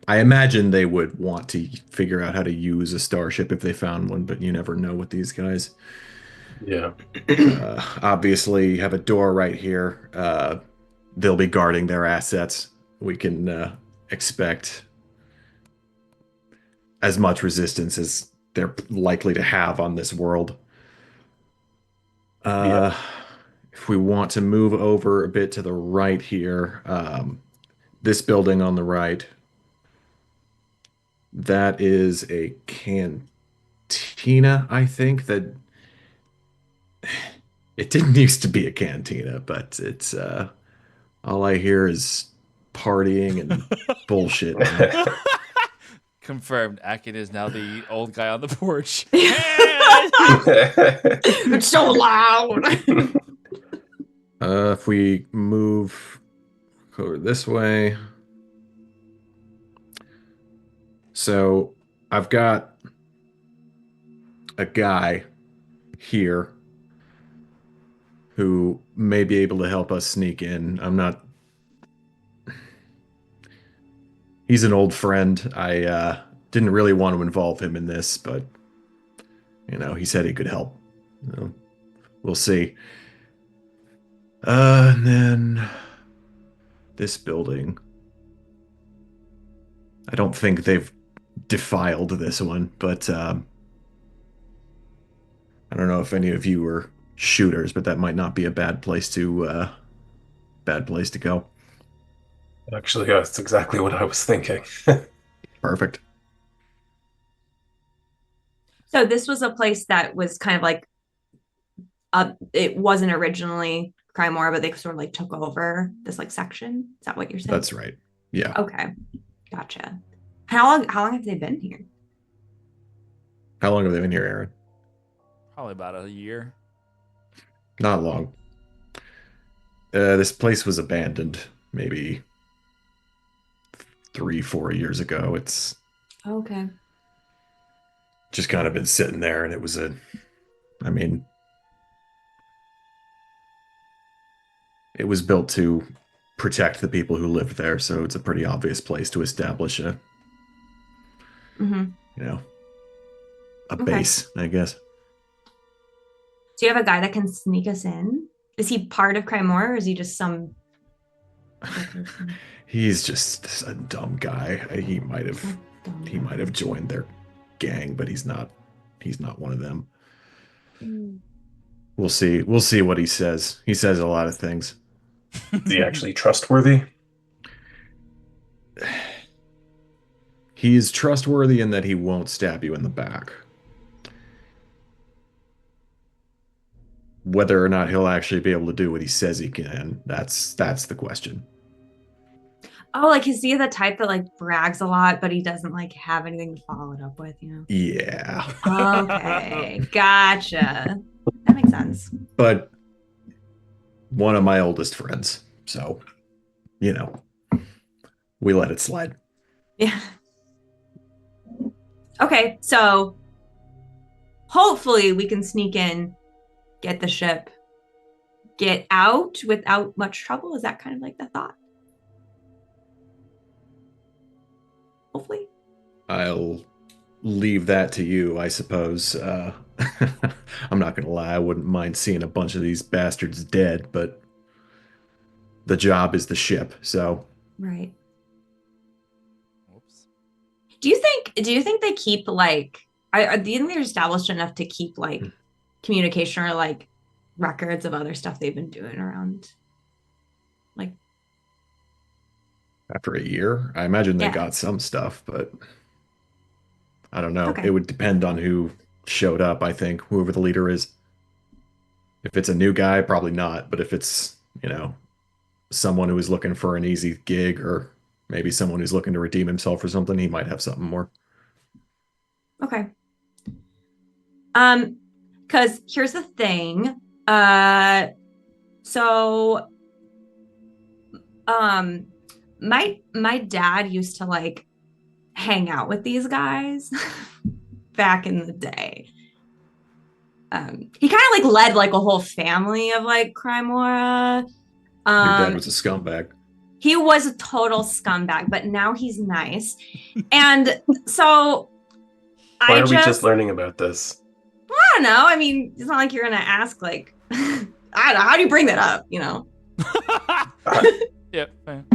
I imagine they would want to figure out how to use a starship if they found one, but you never know with these guys. Yeah. Obviously, you have a door right here. They'll be guarding their assets. We can expect as much resistance as they're likely to have on this world. Yeah. If we want to move over a bit to the right here, this building on the right, that is a cantina, I think. That it didn't used to be a cantina, but it's all I hear is partying and bullshit now. Confirmed. Akin is now the old guy on the porch. It's so loud. If we move over this way. So I've got a guy here who may be able to help us sneak in. I'm not. He's an old friend. I didn't really want to involve him in this, but he said he could help. We'll see. And then this building. I don't think they've defiled this one, but I don't know if any of you were shooters, but that might not be a bad place to go. Actually, yeah, that's exactly what I was thinking. Perfect. So this was a place that was kind of like, it wasn't originally Crymora, but they sort of like took over this like section. Is that what you're saying? That's right. Yeah. Okay, gotcha. How long have they been here? How long have they been here, Aaron? Probably about a year. Not long. This place was abandoned maybe 3-4 years ago. It's Okay. just kind of been sitting there, and it was I mean, it was built to protect the people who lived there, so it's a pretty obvious place to establish a, Mm-hmm. you know, a Okay. base, I guess. Do you have a guy that can sneak us in? Is he part of Crymora, or is he just some other person? He's just a dumb guy. He might have Dumb he guy. might have joined their gang, but he's not one of them. We'll see. We'll see what he says. He says a lot of things. Is he actually trustworthy? He's trustworthy in that he won't stab you in the back. Whether or not he'll actually be able to do what he says he can, that's the question. Oh, like is he the type that like brags a lot, but he doesn't like have anything to follow it up with, you know? Yeah. Okay, gotcha. That makes sense. But one of my oldest friends. So, you know, we let it slide. Yeah. Okay, so hopefully we can sneak in, get the ship, get out without much trouble. Is that kind of like the thought? Hopefully. I'll leave that to you, I suppose. I'm not going to lie. I wouldn't mind seeing a bunch of these bastards dead, but the job is the ship. So, Right. Whoops. Do you think they keep like do you think they're established enough to keep like communication or like records of other stuff they've been doing around? Like, after a year, I imagine they Yeah. got some stuff, but I don't know. Okay. It would depend on who showed up, I think, whoever the leader is. If it's a new guy, probably not. But if it's, someone who is looking for an easy gig, or maybe someone who's looking to redeem himself or something, he might have something more. okay. Because here's the thing. So my dad used to like hang out with these guys back in the day. He kind of like led like a whole family of like Crymora. Your dad was a scumbag. He was a total scumbag, but now he's nice. And so Why are we just learning about this? I don't know. I mean, it's not like you're gonna ask like I don't know, how do you bring that up, Yep. Fair.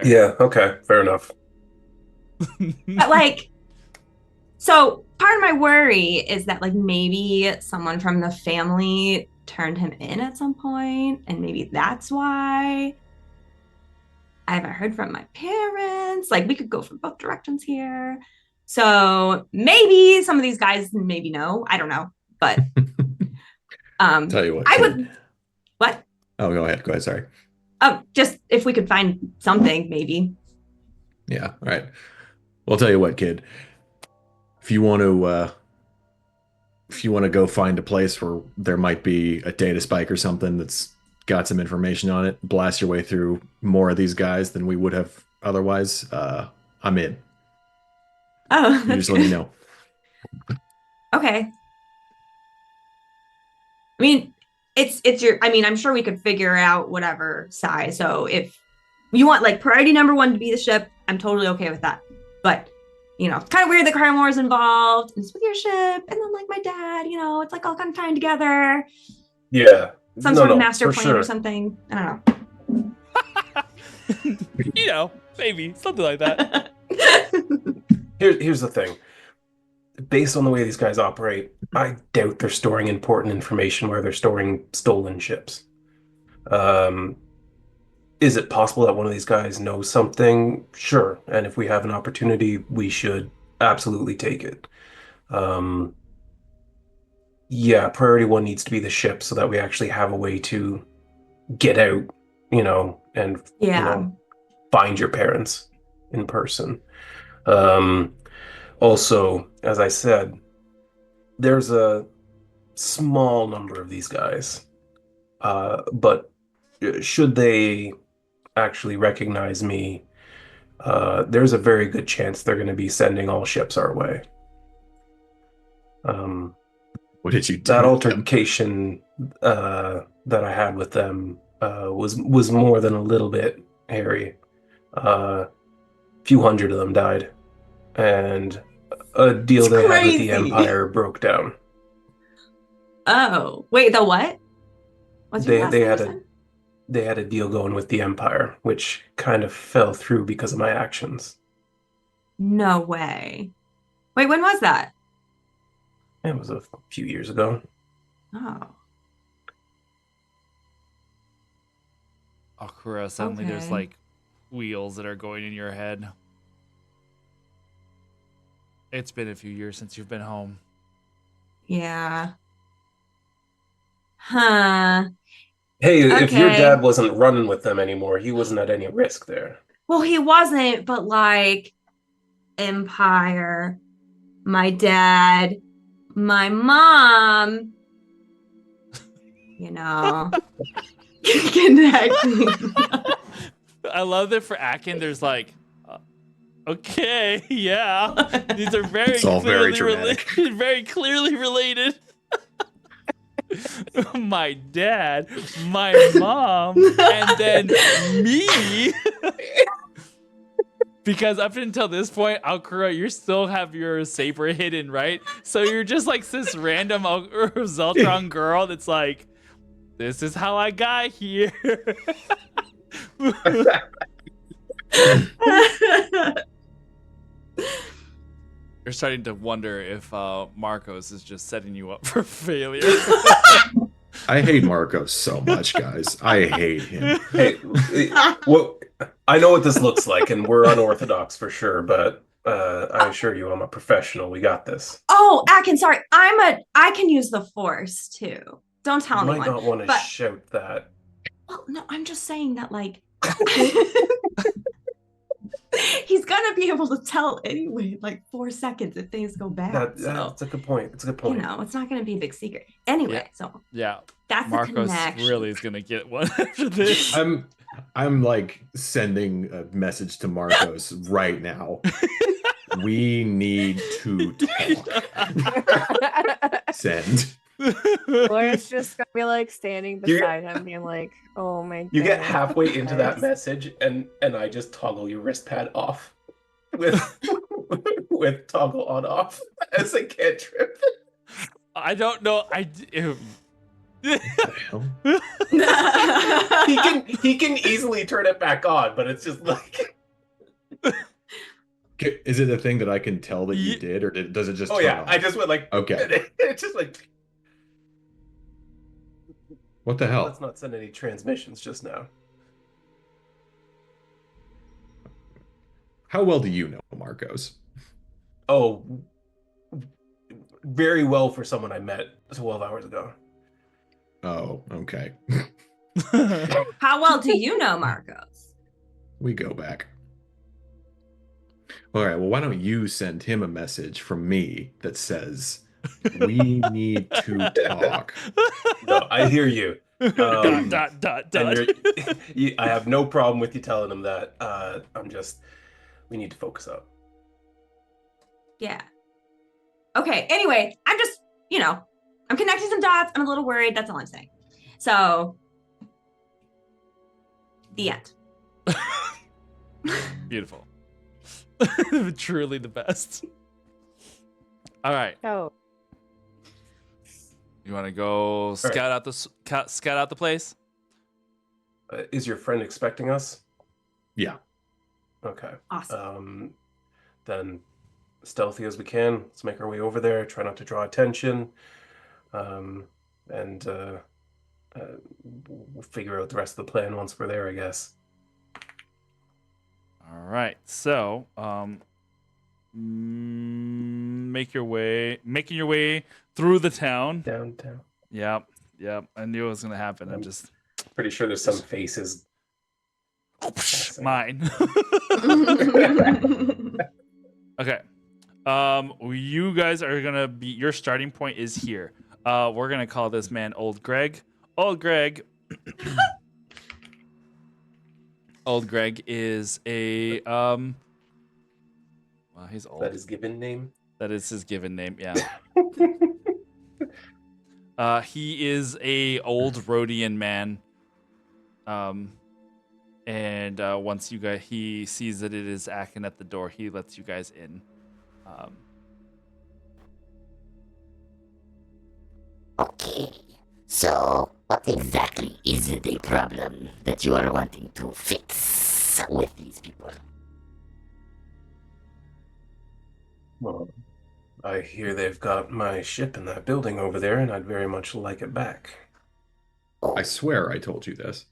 Yeah, okay, fair enough. But like, so part of my worry is that like maybe someone from the family turned him in at some point, and maybe that's why I haven't heard from my parents. Like, we could go from both directions here. So maybe some of these guys maybe know. I don't know, but Tell you what, I kid. would. What? Oh, go ahead. Go ahead. Sorry. Oh, just if we could find something, maybe. Yeah. All right. Well, I'll tell you what, kid. If you want to go find a place where there might be a data spike or something that's got some information on it, blast your way through more of these guys than we would have otherwise, I'm in. Oh, You just let me know. Okay. I mean, it's your. I mean, I'm sure we could figure out whatever size. So if you want like priority number 1 to be the ship, I'm totally okay with that. But it's kind of weird that Crymora is involved. And it's with your ship, and then like my dad. It's like all kind of tying together. Yeah. Some sort of master plan or something. I don't know. Maybe something like that. Here's the thing. Based on the way these guys operate, I doubt they're storing important information where they're storing stolen ships. Is it possible that one of these guys knows something? Sure. And if we have an opportunity, we should absolutely take it. Yeah, priority 1 needs to be the ship so that we actually have a way to get out, and Yeah. find your parents in person. Also, as I said, there's a small number of these guys, but should they actually recognize me, there's a very good chance they're going to be sending all ships our way. What did you do? That with them? altercation that I had with them was more than a little bit hairy. A few hundred of them died, and a deal It's they had with the crazy. Empire broke down. Oh, wait, the what? What's your last They name had again? they had a deal going with the Empire, which kind of fell through because of my actions. No way. Wait, when was that? It was a few years ago. Oh, Akura, suddenly there's Okay. like wheels that are going in your head. It's been a few years since you've been home. yeah. Huh. Hey, if your Okay. dad wasn't running with them anymore, he wasn't at any risk there. Well, he wasn't, but like Empire, my dad, my mom, you know, connecting. I love that for Akin, there's like, okay, yeah. These are very It's all very clearly dramatic. related. Very clearly related. My dad, my mom, and then me. Because up until this point, Alkura, you still have your saber hidden, right? So you're just like this random Zeltron girl that's like, this is how I got here. You're starting to wonder if Marcos is just setting you up for failure. I hate Marcos so much, guys. I hate him. Hey, well, I know what this looks like, and we're unorthodox for sure, but I assure you, I'm a professional. We got this. Oh, Akin, sorry. I can use the force too. Don't tell You might anyone. not want to but- shout that. Well, no, I'm just saying that like he's gonna be able to tell anyway, like 4 seconds if things go bad. So That's a good point. It's a good point. you know, it's not gonna be a big secret. Anyway, Yeah. so Yeah, that's the Marcos connection. really is gonna get one after this. I'm like sending a message to Marcos right now. We need to talk. Send. Laura's just gonna be like standing You- beside him, being like, "Oh my." You get goodness, halfway into that guys." message, and I just toggle your wrist pad off with with toggle on off as a cantrip. I don't know. What the hell? He can easily turn it back on, but it's just like, Is it a thing that I can tell that you Ye- did, or does it just? oh turn yeah, off? I just went like, Okay. It's just like, What the hell? let's not send any transmissions just now. How well do you know Marcos? Oh, very well for someone I met 12 hours ago. Oh, okay. How well do you know Marcos? We go back. All right. Well, why don't you send him a message from me that says, "We need to talk." No, I hear you. dot. And I have no problem with you telling him that. We need to focus up. Yeah. Okay. Anyway, I'm just, I'm connecting some dots. I'm a little worried. That's all I'm saying. So, the end. Beautiful. Truly the best. All right. Oh, You want to go scout out the place? Is your friend expecting us? Yeah. Okay. Awesome. Then stealthy as we can. Let's make our way over there. Try not to draw attention. And we'll figure out the rest of the plan once we're there, I guess. All right. So, making your way through the town. Downtown. Yep. I knew it was gonna happen. I'm just Pretty sure there's some faces. mine. Okay. You guys are gonna be. Your starting point is here. We're gonna call this man Old Greg. Old Greg Old Greg is a well, he's old. That is given name. That is his given name. Yeah. He is a old Rhodian man. And once he sees that it is Akin at the door, he lets you guys in. Okay, so what exactly is the problem that you are wanting to fix with these people? Well, I hear they've got my ship in that building over there, and I'd very much like it back. I swear I told you this.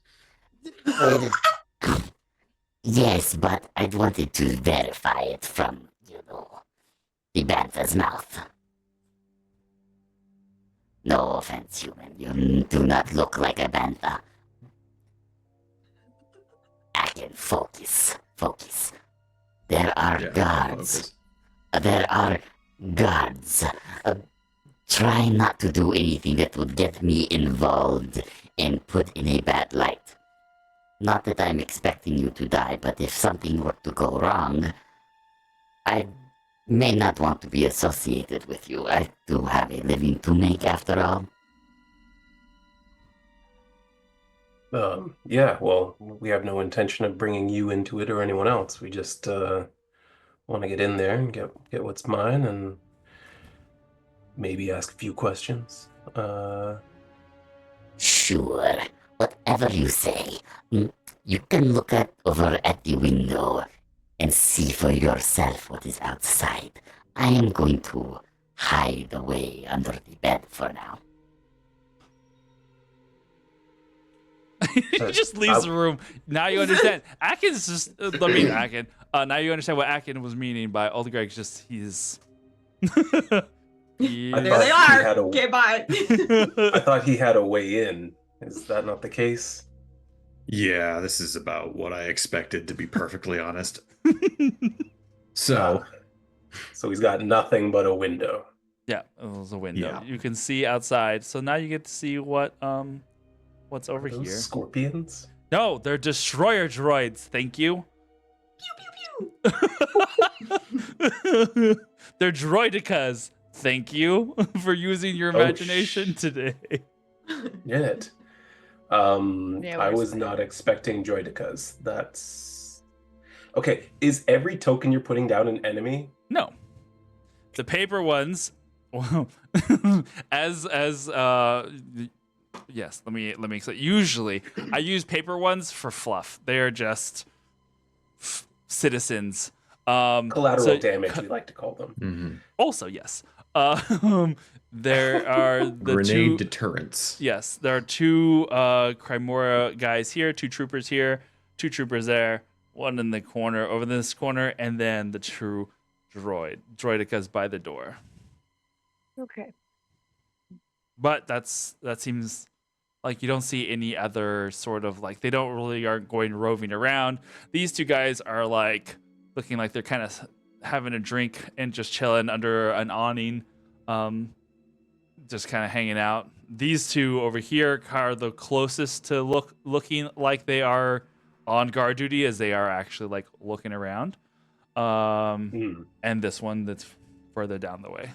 Yes, but I wanted to verify it from, the Bantha's mouth. No offense, human. You do not look like a Bantha. Akin, focus. Focus. There are Yeah, guards. focus. There are guards. Try not to do anything that would get me involved and put in a bad light. Not that I'm expecting you to die, but if something were to go wrong, I may not want to be associated with you. I do have a living to make after all. Yeah, well, we have no intention of bringing you into it or anyone else. We just want to get in there and get what's mine and maybe ask a few questions. Sure, whatever you say. You can look over at the window and see for yourself what is outside. I am going to hide away under the bed for now. He just leaves the room. Now you understand. Akin's just. Akin. Now you understand what Akin was meaning by Old Greg's just. He's. I There thought they he are. had a- Okay, bye. I thought he had a way in. Is that not the case? Yeah, this is about what I expected, to be perfectly honest. So, So he's got nothing but a window. Yeah, it was a window. Yeah. You can see outside. So now you get to see what's over Those here. scorpions? No, they're destroyer droids. Thank you. They're droidicas. Thank you for using your imagination today. Yet. Yeah, I we're was split. not expecting droidicas. That's okay. Is every token you're putting down an enemy? No, the paper ones. As yes. Let me explain. Usually, I use paper ones for fluff. They are just citizens. Collateral so- damage, we like to call them. mhm. Also, yes. There are the Grenade two. deterrents. Yes, there are two Crimora guys here, two troopers here, two troopers there, one in the corner, over this corner, and then the true droidicas by the door. Okay. But that seems like you don't see any other sort of like they aren't going roving around. These two guys are like looking like they're kind of having a drink and just chilling under an awning. Just kind of hanging out. These two over here are the closest to looking like they are on guard duty as they are actually like looking around. Hmm. And this one that's further down the way.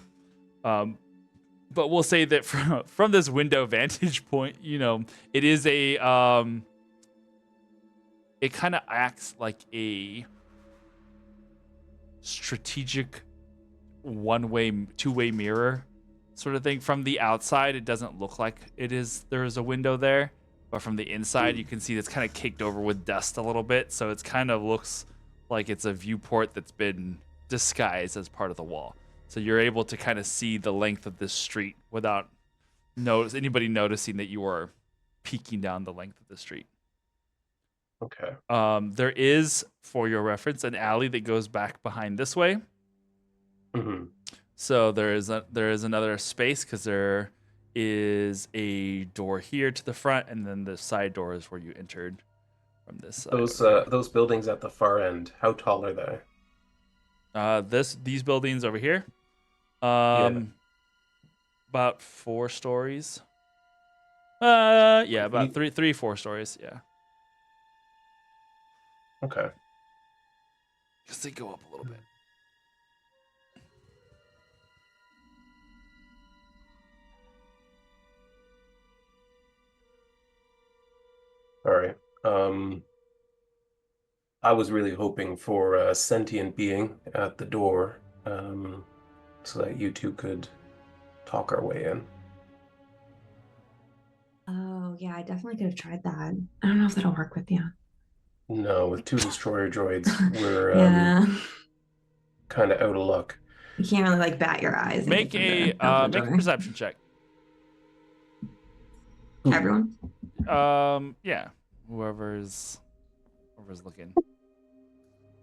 But we'll say that from this window vantage point, it is a it kind of acts like a strategic two-way mirror sort of thing. From the outside, it doesn't look like there is a window there, but from the inside, you can see it's kind of caked over with dust a little bit, so it kind of looks like it's a viewport that's been disguised as part of the wall. So you're able to kind of see the length of this street without anybody noticing that you are peeking down the length of the street. Okay. There is, for your reference, an alley that goes back behind this way. Hmm. So there is another space because there is a door here to the front, and then the side door is where you entered from this side. Those buildings at the far end, how tall are they? These buildings over here, Yeah. about 4 stories. Yeah, about You- 4 stories. Yeah. Okay. Because they go up a little bit. All right. I was really hoping for a sentient being at the door, so that you two could talk our way in. Oh, yeah, I definitely could have tried that. I don't know if that'll work with you. No, with two destroyer droids, we're Yeah. kind of out of luck. You can't really like bat your eyes and Make get them to open the a door. perception check. Everyone. Yeah. Whoever's looking.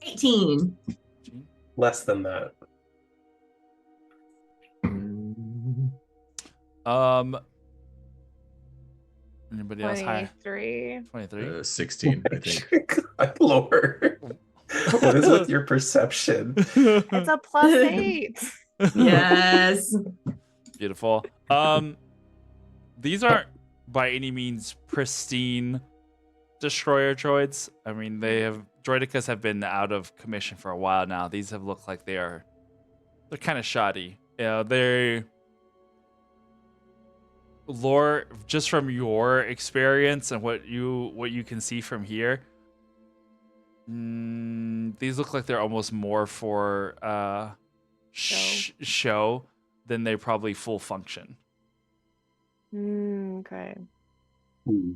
18. Gene? Less than that. Anybody else high? 23. 23. 16, I think. God, Lord. What is with your perception? It's a +8. Yes. Beautiful. These aren't by any means pristine destroyer droids. I mean, droidicas have been out of commission for a while now. These have looked like they're kind of shoddy. They're lore, just from your experience and what you can see from here. These look like they're almost more for show than they probably full function. Okay. Hmm.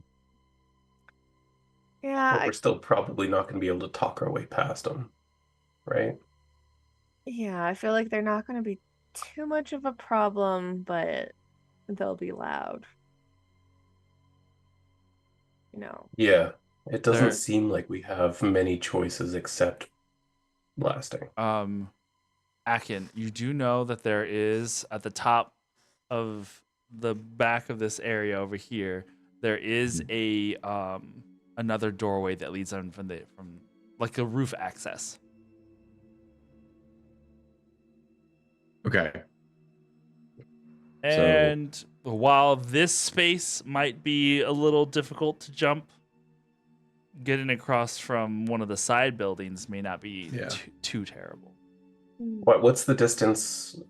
Yeah, But we're still probably not going to be able to talk our way past them, right? I feel like they're not going to be too much of a problem, but they'll be loud. Yeah, it doesn't They're- seem like we have many choices except blasting. Akin, you do know that there is at the top of the back of this area over here, there is a another doorway that leads on from like a roof access. Okay. And while this space might be a little difficult to jump, getting across from one of the side buildings may not be too terrible. What's the distance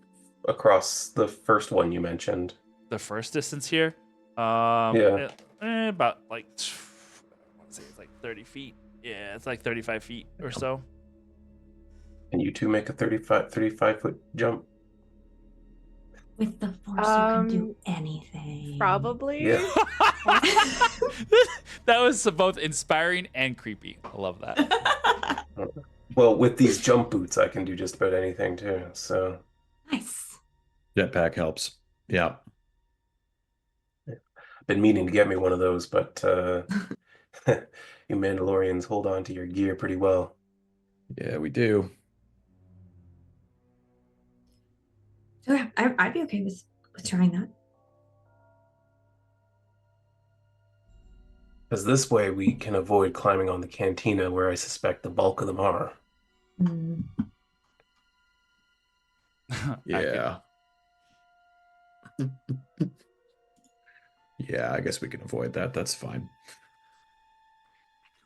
across the first one you mentioned? The first distance here, Yeah. about like I want to say it's like 30 feet. Yeah, it's like 35 feet or so. Can you two make a 35 foot jump? With the force, you can do anything. Probably. Yeah. That was both inspiring and creepy. I love that. Well, with these jump boots, I can do just about anything too. So Nice. Jetpack helps. Yeah. been meaning to get me one of those, but you Mandalorians hold on to your gear pretty well. Yeah, we do. So yeah, I'd be okay with trying that. Because this way we can avoid climbing on the cantina where I suspect the bulk of them are. Mm. Yeah. Yeah, I guess we can avoid that. That's fine.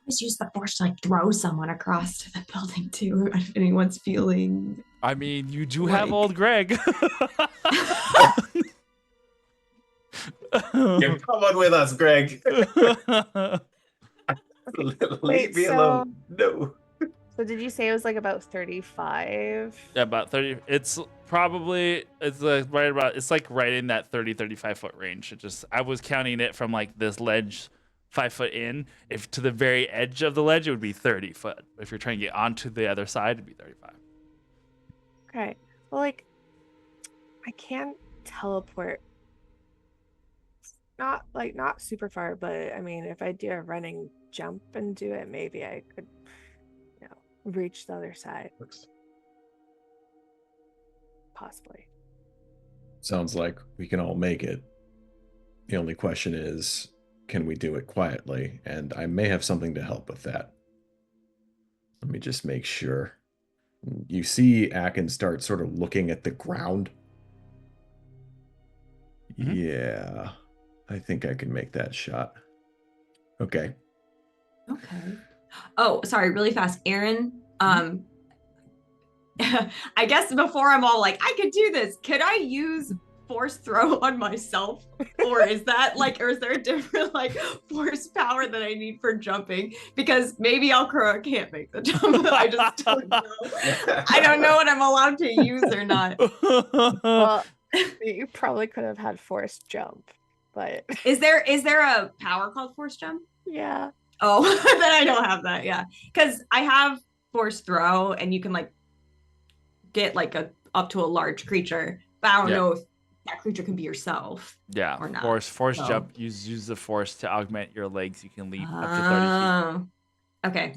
Always use the force to like throw someone across to the building too, if anyone's feeling. I mean, you do have Like- old Greg. You come on with us, Greg. Leave me alone. No. So did you say it was like about 35? Yeah, about 30. It's like right in that 35 foot range. I was counting it from like this ledge 5 foot in. If to the very edge of the ledge, it would be 30 foot. If you're trying to get onto the other side, it'd be 35. Okay. Well, like, I can teleport. Not super far, but I mean, if I do a running jump and do it, maybe I could, reach the other side. Possibly. Sounds like we can all make it. The only question is, can we do it quietly? And I may have something to help with that. Let me just make sure. You see Akin start sort of looking at the ground. Mhm. Yeah, I think I can make that shot. Okay. Okay. Oh, sorry, really fast. Aaron, I guess before I'm all like, I could do this, could I use force throw on myself? Or is that like, or is there a different like force power that I need for jumping? Because maybe Alcura can't make the jump. I just don't know. I don't know what I'm allowed to use or not. Well, you probably could have had forced jump, but Is there a power called force jump? yeah. Oh, then I don't have that. Yeah, because I have force throw, and you can like get like a up to a large creature, but I don't Yeah. know if that creature can be yourself. Yeah, Or not. force So- jump. Use the force to augment your legs. You can leap up to 30 feet. Oh, okay.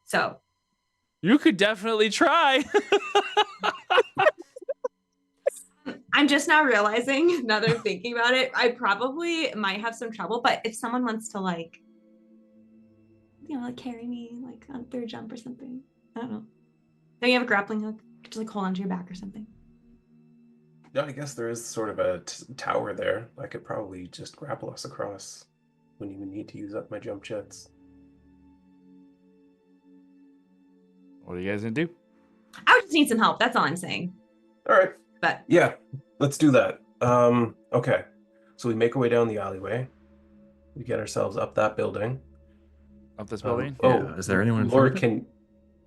So You could definitely try. I'm just now realizing, now that I'm thinking about it, I probably might have some trouble. But if someone wants to like, like carry me like on third jump or something, I don't know. Don't you have a grappling hook? Just like hold onto your back or something. Yeah, I guess there is sort of a tower there. I could probably just grapple us across. Wouldn't even need to use up my jump jets. What are you guys gonna do? I would just need some help. That's all I'm saying. All right. But Yeah, let's do that. Okay. So we make our way down the alleyway. We get ourselves up that building. Up this building? Yeah, is there anyone in Lore, front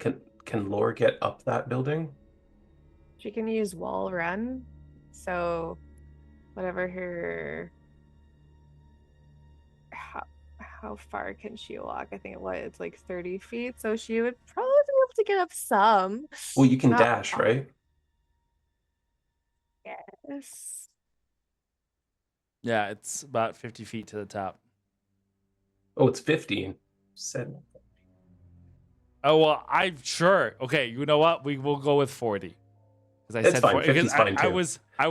of can Lore get up that building? She can use wall run. So whatever her how far can she walk? I think it's like 30 feet. So she would probably be able to get up some. Well, you can Not dash, all. right? Yes. Yeah, it's about 50 feet to the top. Oh, it's 15. Said Oh well, I'm sure. Okay, you know what? We will go with 40. Because I It's said fine. 40 50's because fine, I too.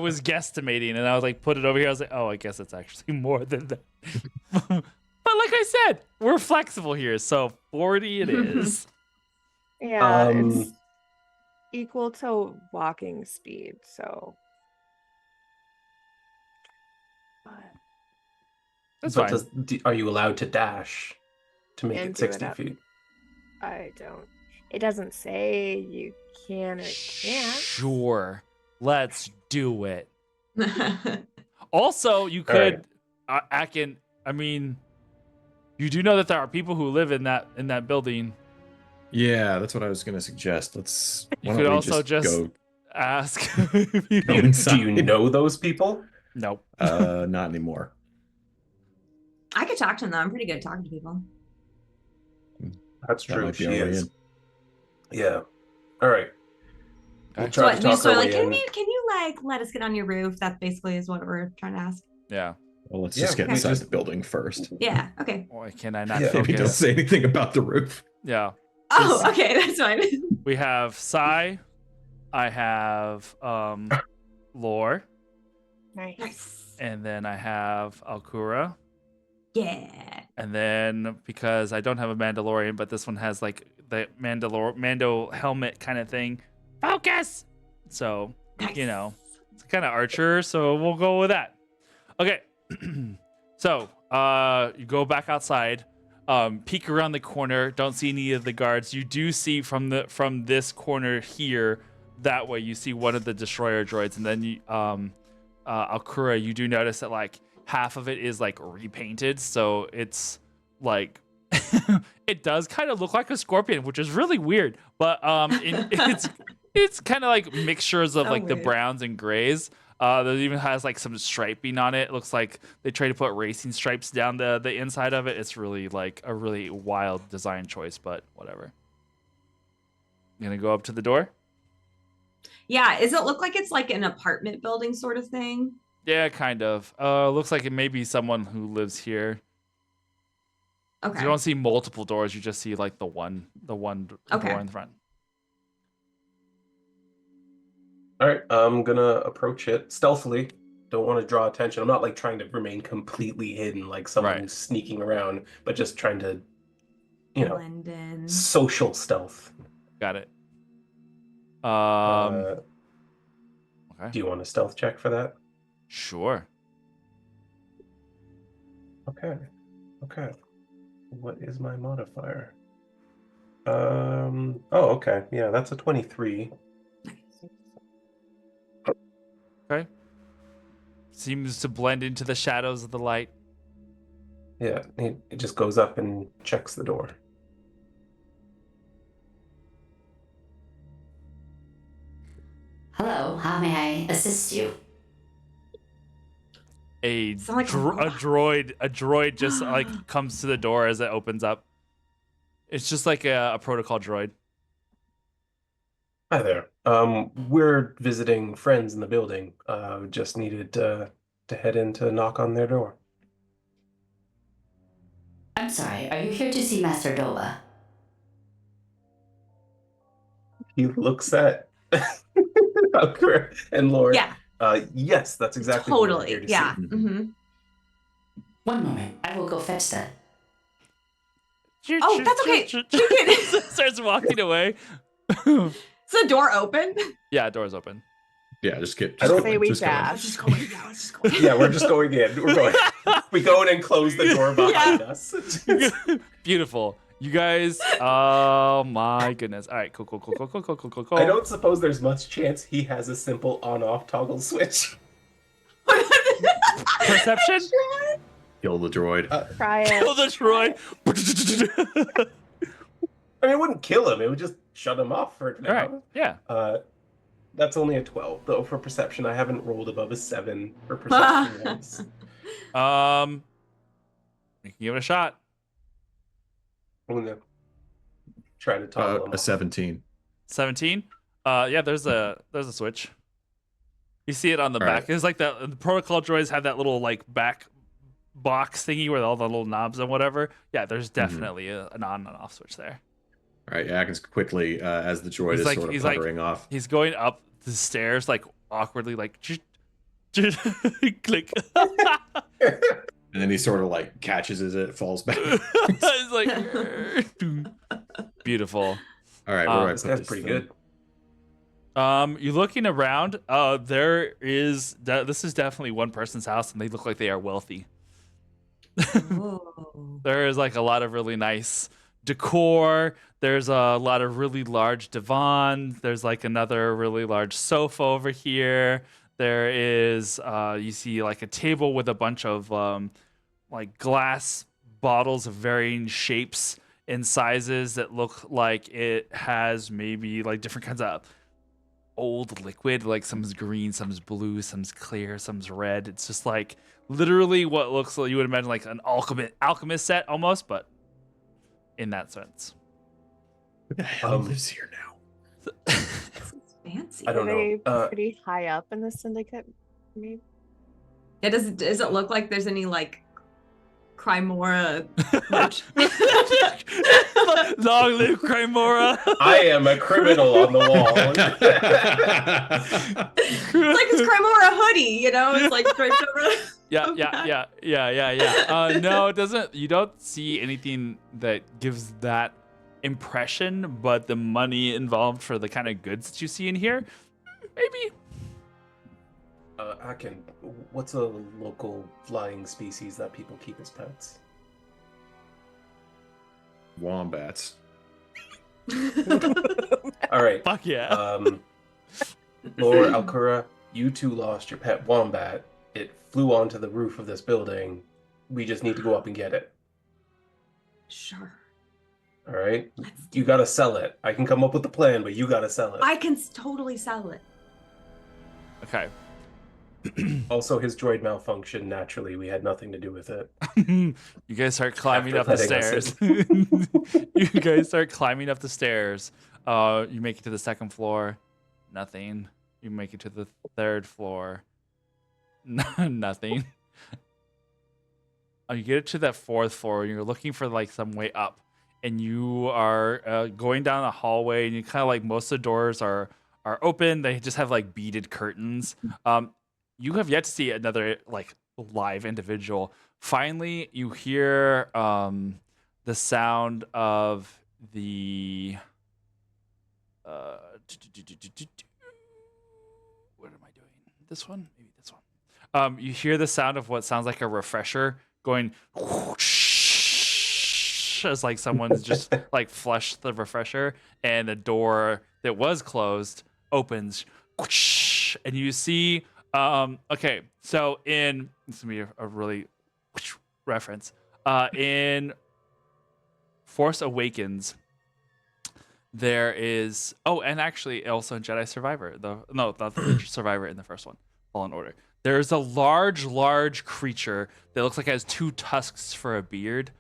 was guesstimating and I was like, put it over here. I was like, oh, I guess it's actually more than that. But like I said, we're flexible here, so 40 it is. Yeah, it's Um, equal to walking speed, so but That's but fine. are you allowed to dash to make And it do it 60 up. feet? I don't. It doesn't say you can or can't. Sure. Let's do it. Also, you All right. could, Akin. I mean, you do know that there are people who live in that building. Yeah, that's what I was going to suggest. You Why could don't we also just go ask. If you go can- inside? Do you know those people? Nope. Not anymore. I could talk to them though. I'm pretty good at talking to people. That's That true. might be She our way is. in. Yeah. All right. We'll Okay. So, try to talk so our like, way can in. you like let us get on your roof? That basically is what we're trying to ask. Yeah. Well, let's Yeah, just get we inside just- the building first. Yeah. Okay. Why can I not Yeah. Maybe don't focus? say anything about the roof. Yeah. Oh, Just- okay. That's fine. We have Sai. I have Lore, Nice. and then I have Alkura. Yeah. And then because I don't have a Mandalorian, but this one has like the Mando helmet kind of thing. Focus. So Nice. you know, it's kind of archer. So we'll go with that. Okay. So you go back outside. Peek around the corner. Don't see any of the guards. You do see from this corner here. That way, you see one of the destroyer droids, and then you, Alkura, you do notice that like half of it is like repainted, so it's like it does kind of look like a scorpion, which is really weird. But it's kind of like mixtures of So like the weird. browns and grays. There even has like some striping on it. It looks like they tried to put racing stripes down the inside of it. It's really like a really wild design choice, but whatever. You gonna go up to the door? Yeah. Does it look like it's like an apartment building sort of thing? Yeah, kind of. Looks like it may be someone who lives here. 'Cause Okay. You don't see multiple doors. You just see like the one Okay. door in the front. All right. I'm gonna approach it stealthily. Don't want to draw attention. I'm not like trying to remain completely hidden, like someone Right. who's sneaking around, but just trying to, you know, Blend in. social stealth. Got it. Okay. Do you want a stealth check for that? Sure. Okay. Okay. What is my modifier? Oh, okay. Yeah, that's a 23. Okay. Seems to blend into the shadows of the light. Yeah, it just goes up and checks the door. Hello, how may I assist you? A Sound like a droid just like comes to the door as it opens up. It's just like a protocol droid. Hi there. We're visiting friends in the building. Just needed to head in to knock on their door. I'm sorry, are you here to see Master Doba? He looks at Alcura and Lord. Yeah, Yes, that's exactly what we're here totally. to Yeah. see. hmm One moment, I will go fetch that. Oh, that's okay. We can- Starts walking away. Is the door open? Yeah, door's open. Yeah, just get. I don't- Say we just go in. dash. Let's just go in. Yeah, let's just go in. Yeah, we're just going in. We're going. We go in and close the door behind us. Beautiful. You guys, oh my goodness. All right, cool. I don't suppose there's much chance he has a simple on-off toggle switch. Perception? Kill the droid. Try Kill it. the droid. I mean, it wouldn't kill him. It would just shut him off for now. All right, yeah. That's only a 12, though, for perception. I haven't rolled above a 7 for perception once. You can give it a shot. I'm gonna try to toggle him A off. 17. 17. Yeah, there's a switch. You see it on the All back. right. It's like the protocol droids have that little like back box thingy with all the little knobs and whatever. Yeah, there's definitely an on and off switch there. All right, yeah, I can quickly, as the droid He's is like- sort of he's like- puttering off. He's going up the stairs like awkwardly, like click. And then he sort of like catches as it falls back. It's like beautiful. All right, where do I This put guy's this pretty thing? good. You're looking around. This is definitely one person's house, and they look like they are wealthy. Whoa. There is like a lot of really nice decor. There's a lot of really large divans. There's like another really large sofa over here. There is you see like a table with a bunch of like glass bottles of varying shapes and sizes that look like it has maybe like different kinds of old liquid, like some's green, some's blue, some's clear, some's red. It's just like literally what looks like you would imagine like an alchemist set almost, but in that sense. Who the hell Um, lives here now? It's fancy. I don't Are they know. pretty high up in the syndicate? Maybe. Yeah, does it look like there's any like Crymora merch? Long live Crymora. I am a criminal on the wall. It's like his Crymora hoodie, you know? It's like draped over. Yeah. No, it doesn't. You don't see anything that gives that impression, but the money involved for the kind of goods that you see in here, maybe. What's a local flying species that people keep as pets? Wombats. All right. Fuck yeah. Lord Alcura, you two lost your pet wombat. It flew onto the roof of this building. We just need to go up and get it. Sure. All right? Let's You gotta sell it. I can come up with the plan, but you gotta sell it. I can totally sell it. Okay. Also, his droid malfunctioned naturally. We had nothing to do with it. You guys start climbing After up the letting us stairs. You guys start climbing up the stairs. You make it to the second floor. Nothing. You make it to the third floor. Nothing. You get it to that fourth floor, and you're looking for like some way up. And you are going down a hallway, and you kind of like most of the doors are open. They just have like beaded curtains. You have yet to see another like live individual. Finally, you hear the sound of the what am I doing? This one? Maybe this one. You hear the sound of what sounds like a refresher going as like someone's just like flushed the refresher, and the door that was closed opens, and you see. Okay, so in this is gonna be a really reference. In Force Awakens, there is and actually also in Jedi Survivor, not the Survivor in the first one, Fallen Order. There's a large creature that looks like it has 2 tusks for a beard.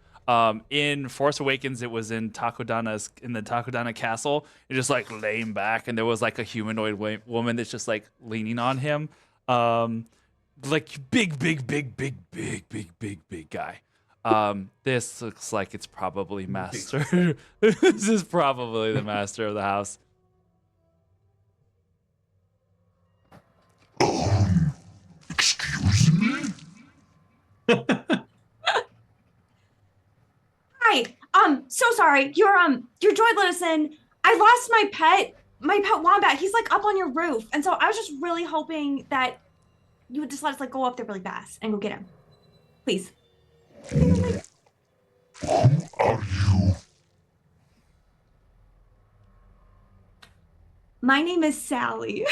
In Force Awakens, it was in the Takodana castle. It's just like laying back, and there was like a humanoid woman that's just like leaning on him. Like big guy. This looks like it's probably master. This is probably the master of the house. Excuse me? Hi. So sorry. You're Droid Listen. I lost my pet wombat. He's like up on your roof. And so I was just really hoping that you would just let us like go up there really fast and go get him. Please. Who are you? My name is Sally.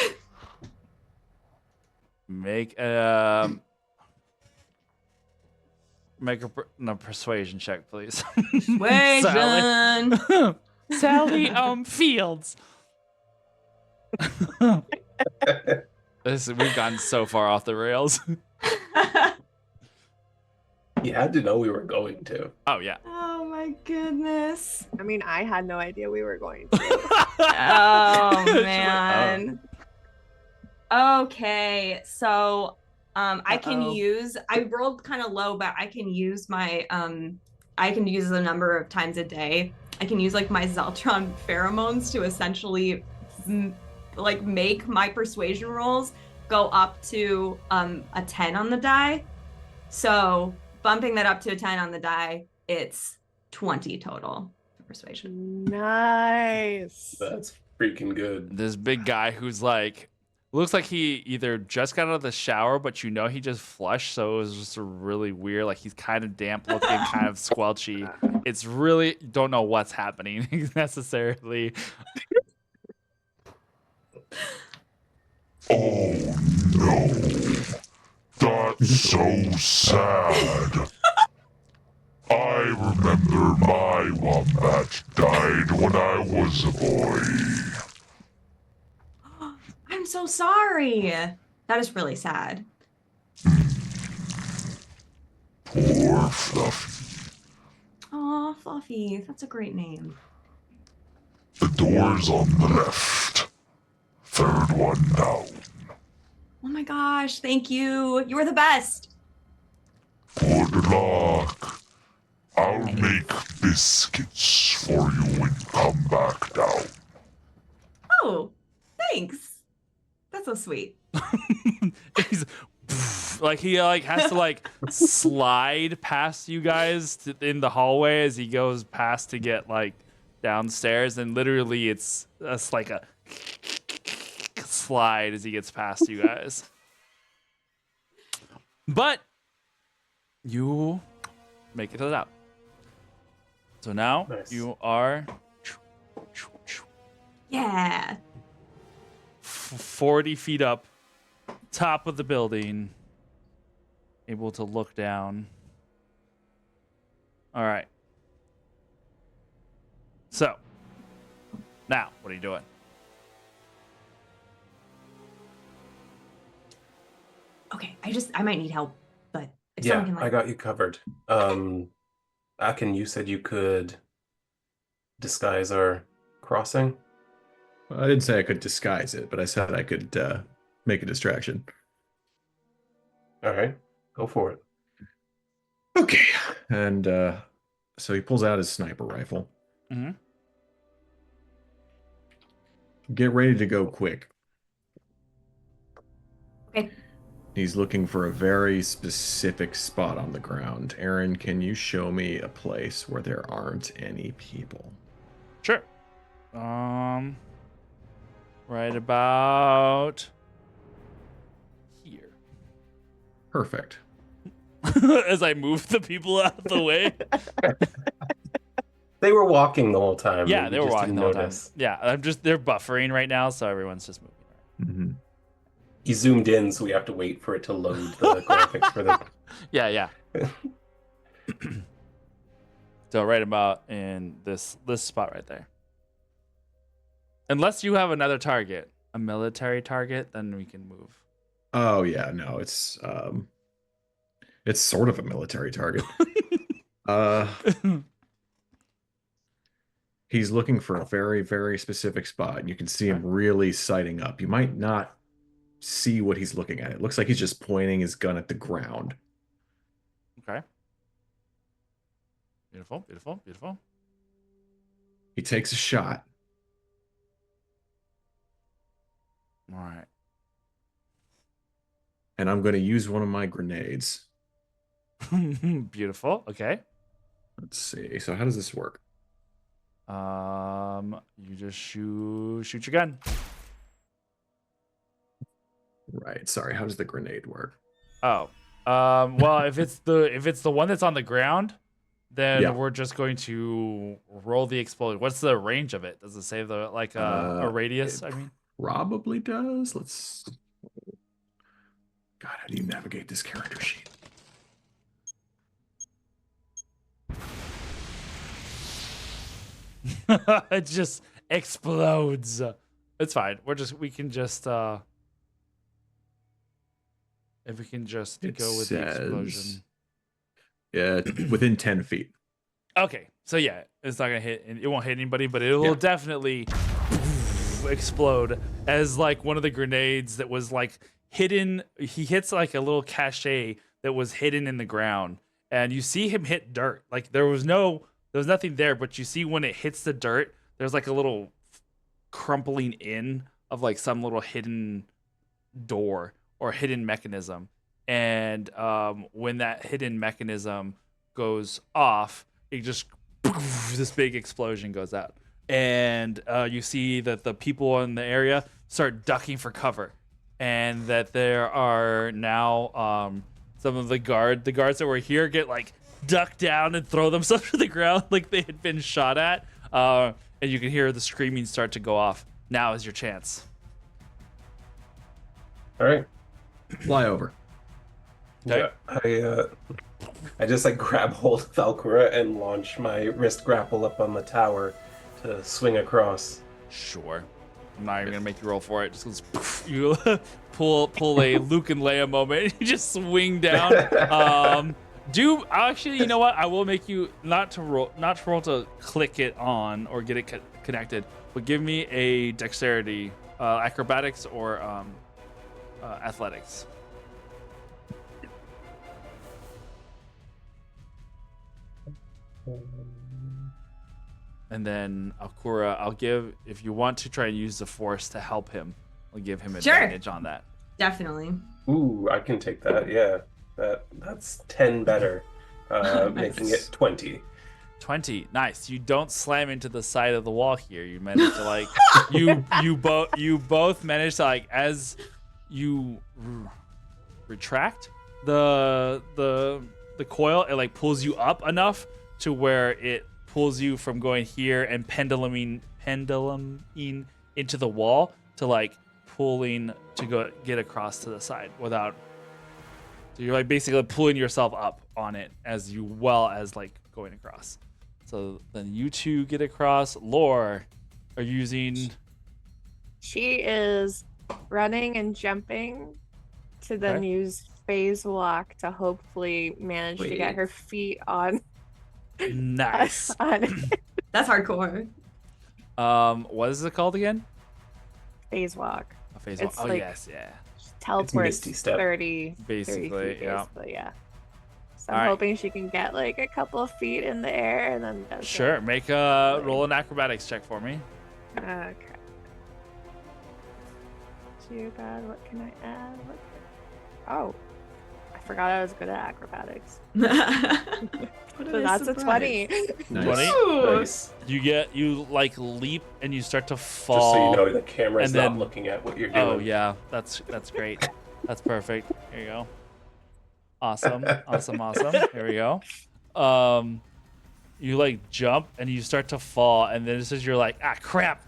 Make a persuasion check, please. Persuasion. Sally Fields. We've gotten so far off the rails. You had to know we were going to. Oh yeah. Oh my goodness. I mean, I had no idea we were going to. Oh man. Okay, so I rolled kind of low, but I can use my I can use a number of times a day. I can use like my Zeltron pheromones to essentially like make my persuasion rolls go up to a 10 on the die. So bumping that up to a 10 on the die, it's 20 total for persuasion. Nice. That's freaking good. This big guy who's like, looks like he either just got out of the shower, but you know he just flushed, so it was just really weird. Like he's kind of damp looking, kind of squelchy. It's really, don't know what's happening necessarily. Oh no. That's so sad. I remember my wombat died when I was a boy. I'm so sorry. That is really sad. Poor Fluffy. Aw, Fluffy. That's a great name. The door's on the left. 3rd one down. Oh my gosh, thank you. You were the best. Good luck. I'll make biscuits for you and come back down. Oh, thanks. That's so sweet. He's like he like has to like slide past you guys in the hallway as he goes past to get like downstairs, and literally it's like a slide as he gets past you guys. But you make it out. So now Nice. you are Yeah. 40 feet up, top of the building, able to look down. All right. So, now, what are you doing? Okay, I might need help, but if Yeah, someone can I got you covered. Akin, you said you could disguise our crossing. Well, I didn't say I could disguise it, but I said I could make a distraction. All right, go for it. Okay. And so he pulls out his sniper rifle. Mhm. Get ready to go quick. Okay. He's looking for a very specific spot on the ground. Aaron, can you show me a place where there aren't any people? Sure. Right about here. Perfect. As I move the people out of the way. They were walking the whole time. Yeah, and they we were just walking didn't the whole time. notice. Yeah, they're buffering right now, so everyone's just moving. Mm-hmm. He zoomed in, so we have to wait for it to load the graphics for the. Yeah. So right about in this spot right there. Unless you have another target, a military target, then we can move. Oh yeah, no, it's sort of a military target. He's looking for a very, very specific spot, and you can see him really sighting up. You might not see what he's looking at. It looks like he's just pointing his gun at the ground. Okay. Beautiful. He takes a shot. All right. And I'm going to use one of my grenades. Beautiful. Okay. Let's see. So how does this work? You just shoot your gun. Right. Sorry. How does the grenade work? Oh. Well, if it's the one that's on the ground, then Yeah. we're just going to roll the explosion. What's the range of it? Does it say the a radius? I mean, Probably does. Let's. God, how do you navigate this character sheet? it just explodes. It's fine. We can just if we can just It go with the explosion. Yeah, within 10 feet. Okay, so yeah, it's not gonna hit. It won't hit anybody, but it will definitely explode as like one of the grenades that was like hidden. He hits like a little cache that was hidden in the ground, and you see him hit dirt. Like there was nothing there, but you see when it hits the dirt, there's like a little crumpling in of like some little hidden door or hidden mechanism. And when that hidden mechanism goes off, it just this big explosion goes out, and you see that the people in the area start ducking for cover, and that there are now some of the guards that were here get like duck down and throw themselves to the ground like they had been shot at, and you can hear the screaming start to go off. Now is your chance. All right. Fly over. Okay. Yeah, I just like grab hold of Valkyra and launch my wrist grapple up on the tower to swing across. Sure. I'm not even gonna make you roll for it. Just goes, you pull a Luke and Leia moment. You just swing down. Actually, you know what? I will make you not to roll to click it on or get it connected, but give me a dexterity, acrobatics or athletics. And then Alkura, I'll give, if you want to try and use the force to help him, I'll give him advantage on that. Definitely. Ooh, I can take that. Yeah, that's 10 better, making it 20. 20, nice. You don't slam into the side of the wall here. You manage to like, you both manage to like, as you retract the coil, it like pulls you up enough to where it pulls you from going here and penduluming into the wall to like pulling to go get across to the side without. So you're like basically pulling yourself up on it as well as like going across. So then you two get across. Lore are using. She is running and jumping to then use phase walk to hopefully manage to get her feet on. Nice. That's hardcore. What is it called again? Phase walk. A phase It's walk. Oh like- yes, yeah. Teleports Misty Step. 30 Basically, 30 feet, yeah. basically, yeah. So All I'm right. hoping she can get like a couple of feet in the air and then does Sure. Make a roll an acrobatics check for me. Okay. Too bad. What can I add? Oh, I forgot I was good at acrobatics. So that's a 20. Nice. 20. Nice. You like leap and you start to Just fall. so you know, the camera's and then- not looking at what you're doing. Oh yeah, that's great. That's perfect. Here you go. Awesome. Here we go. you like jump and you start to fall, and then it's just you're like, ah, crap.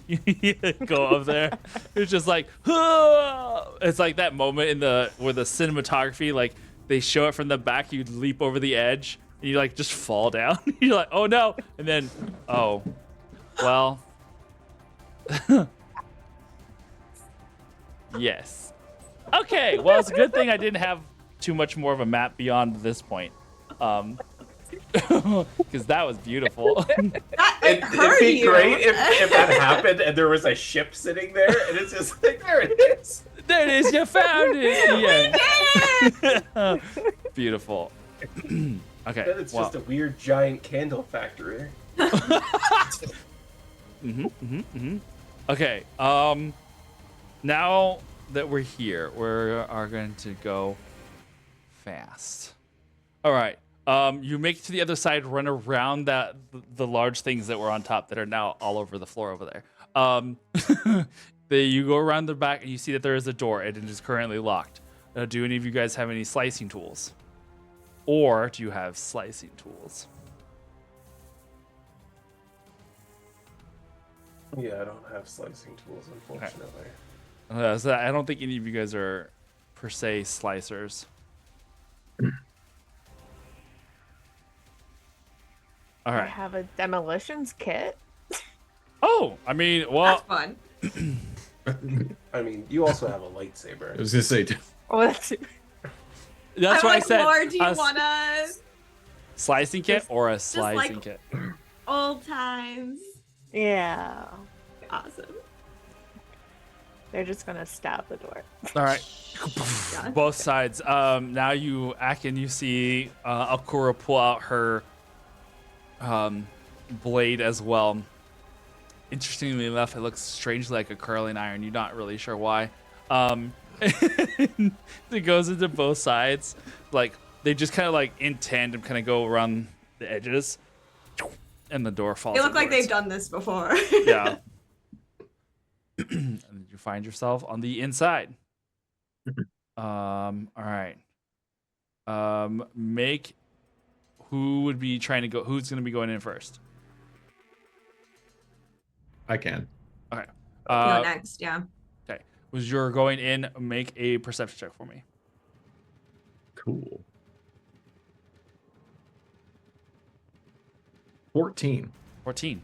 You go up there. It's just like, it's like that moment in where the cinematography, like they show it from the back, you leap over the edge and you like just fall down. You're like, oh no, and then oh, well, yes. Okay, well, it's a good thing I didn't have too much more of a map beyond this point. Because that was beautiful. It'd be great if that happened and there was a ship sitting there and it's just like, there it is. There it is, you found it. Yeah. Beautiful. Okay. Then it's just a weird giant candle factory. Okay. Now that we're here, we are going to go fast. All right. You make it to the other side, run around the large things that were on top that are now all over the floor over there. You go around the back and you see that there is a door and it is currently locked. Do any of you guys have any slicing tools? Or do you have slicing tools? Yeah, I don't have slicing tools, unfortunately. So I don't think any of you guys are per se slicers. All I right. have a demolitions kit. Oh, I mean, well, That's fun. I mean, you also have a lightsaber. I was gonna say, Oh, that's that's why I said More, do you a want a slicing kit or a like- slicing kit. old times? yeah. Awesome. They're just gonna stab the door. All right. Yeah. Both sides. Now you, Akin, you see Akura pull out her blade as well. Interestingly enough, it looks strangely like a curling iron. You're not really sure why. It goes into both sides. Like, they just kind of like in tandem kind of go around the edges. And the door falls They look like inwards. they've done this before. Yeah. And you find yourself on the inside. All right. Make who would be trying to go? Who's going to be going in first? I can. Okay. Go next, yeah. Okay. Was you're going in? Make a perception check for me. Cool. 14. 14.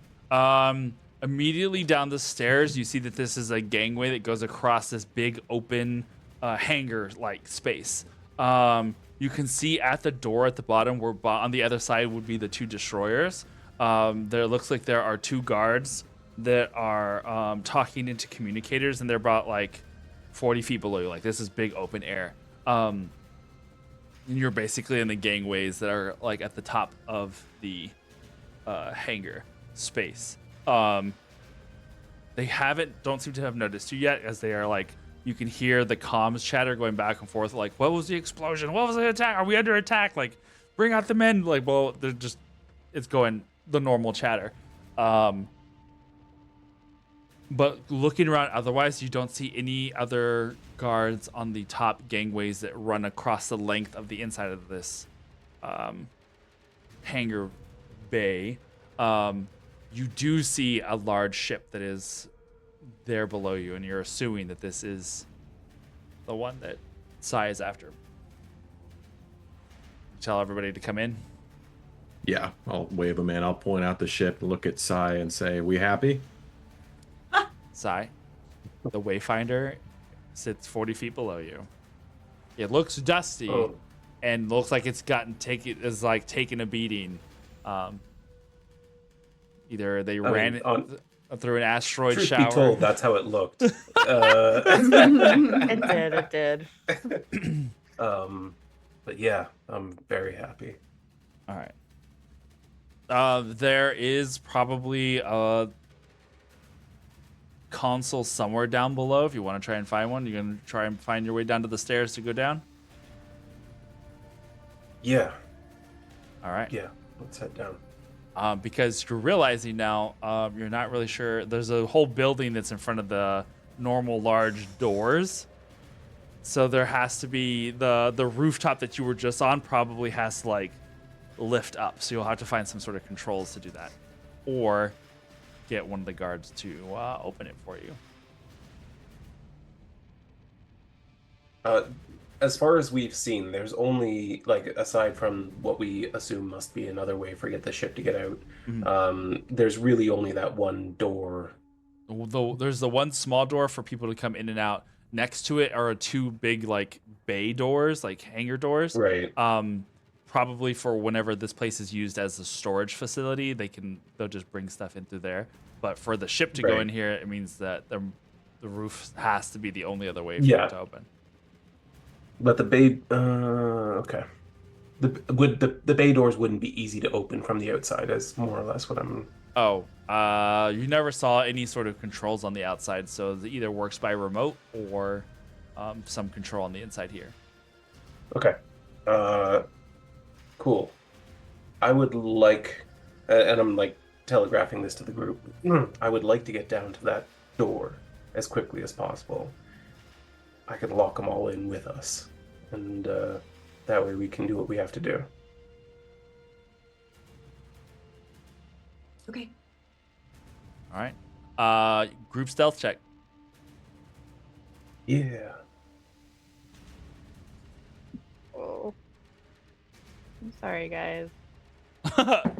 Immediately down the stairs, you see that this is a gangway that goes across this big open hangar-like space. You can see at the door at the bottom, where on the other side would be the two destroyers. There looks like there are two guards that are talking into communicators, and they're about like 40 feet below you. Like, this is big open air. And you're basically in the gangways that are like at the top of the hangar space. They don't seem to have noticed you yet, as they are like, you can hear the comms chatter going back and forth, like, what was the explosion? What was the attack? Are we under attack? Like, bring out the men. Like, well, they're just, it's going the normal chatter. But looking around otherwise, you don't see any other guards on the top gangways that run across the length of the inside of this hangar bay. You do see a large ship that is there below you, and you're assuming that this is the one that Sai is after. Tell everybody to come in. Yeah, I'll wave them in. I'll point out the ship, look at Sai, and say, "We happy?" Sai, the Wayfinder sits 40 feet below you. It looks dusty and looks like it's taken a beating. Either they ran it through an asteroid Truth shower. be told, that's how it looked. It did. But yeah, I'm very happy. All right. There is probably a console somewhere down below. If you want to try and find one, you're gonna try and find your way down to the stairs to go down. Yeah, All right. yeah. Let's head down. Because you're realizing now, you're not really sure. There's a whole building that's in front of the normal large doors. So there has to be the rooftop that you were just on probably has to like lift up. So you'll have to find some sort of controls to do that, or get one of the guards to open it for you. As far as we've seen, there's only, like, aside from what we assume must be another way for the ship to get out, there's really only that one door. There's the one small door for people to come in and out. Next to it are two big, like, bay doors, like hangar doors. Right. Probably for whenever this place is used as a storage facility, they'll just bring stuff in through there. But for the ship to go Right. in here, it means that the roof has to be the only other way for Yeah. it to open. But the bay, okay. The bay doors wouldn't be easy to open from the outside, is more or less what I'm. Oh, you never saw any sort of controls on the outside, so it either works by remote or some control on the inside here. Okay. Cool. I would like, and I'm like telegraphing this to the group, I would like to get down to that door as quickly as possible. I could lock them all in with us, and that way we can do what we have to do. Okay. All right. Group stealth check. Yeah. Oh. I'm sorry, guys. What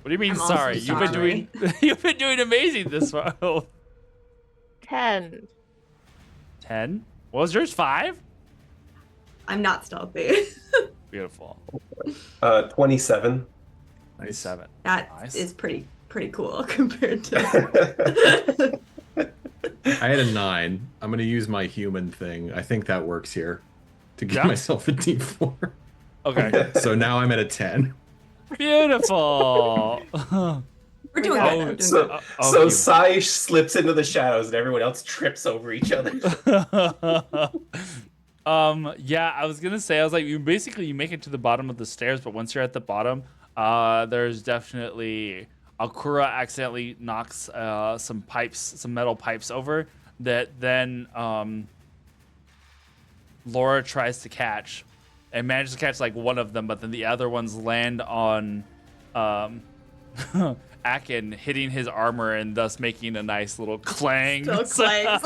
do you mean? I'm also Sorry, you've been doing you've been doing amazing this far. 10. 10. What was yours? 5. I'm not stealthy. Beautiful. 27. 97. That Nice. is pretty cool compared to. I had a 9. I'm going to use my human thing. I think that works here to give Yeah. myself a D4. Okay. So now I'm at a 10. Beautiful. We're doing got good. it. I'm doing So, good. so Sai slips into the shadows, and everyone else trips over each other. Yeah, I was gonna say, I was like, you make it to the bottom of the stairs, but once you're at the bottom, there's definitely Alkura accidentally knocks some metal pipes over that then Laura tries to catch and manages to catch like one of them, but then the other ones land on Akin, hitting his armor and thus making a nice little clang. So clangs.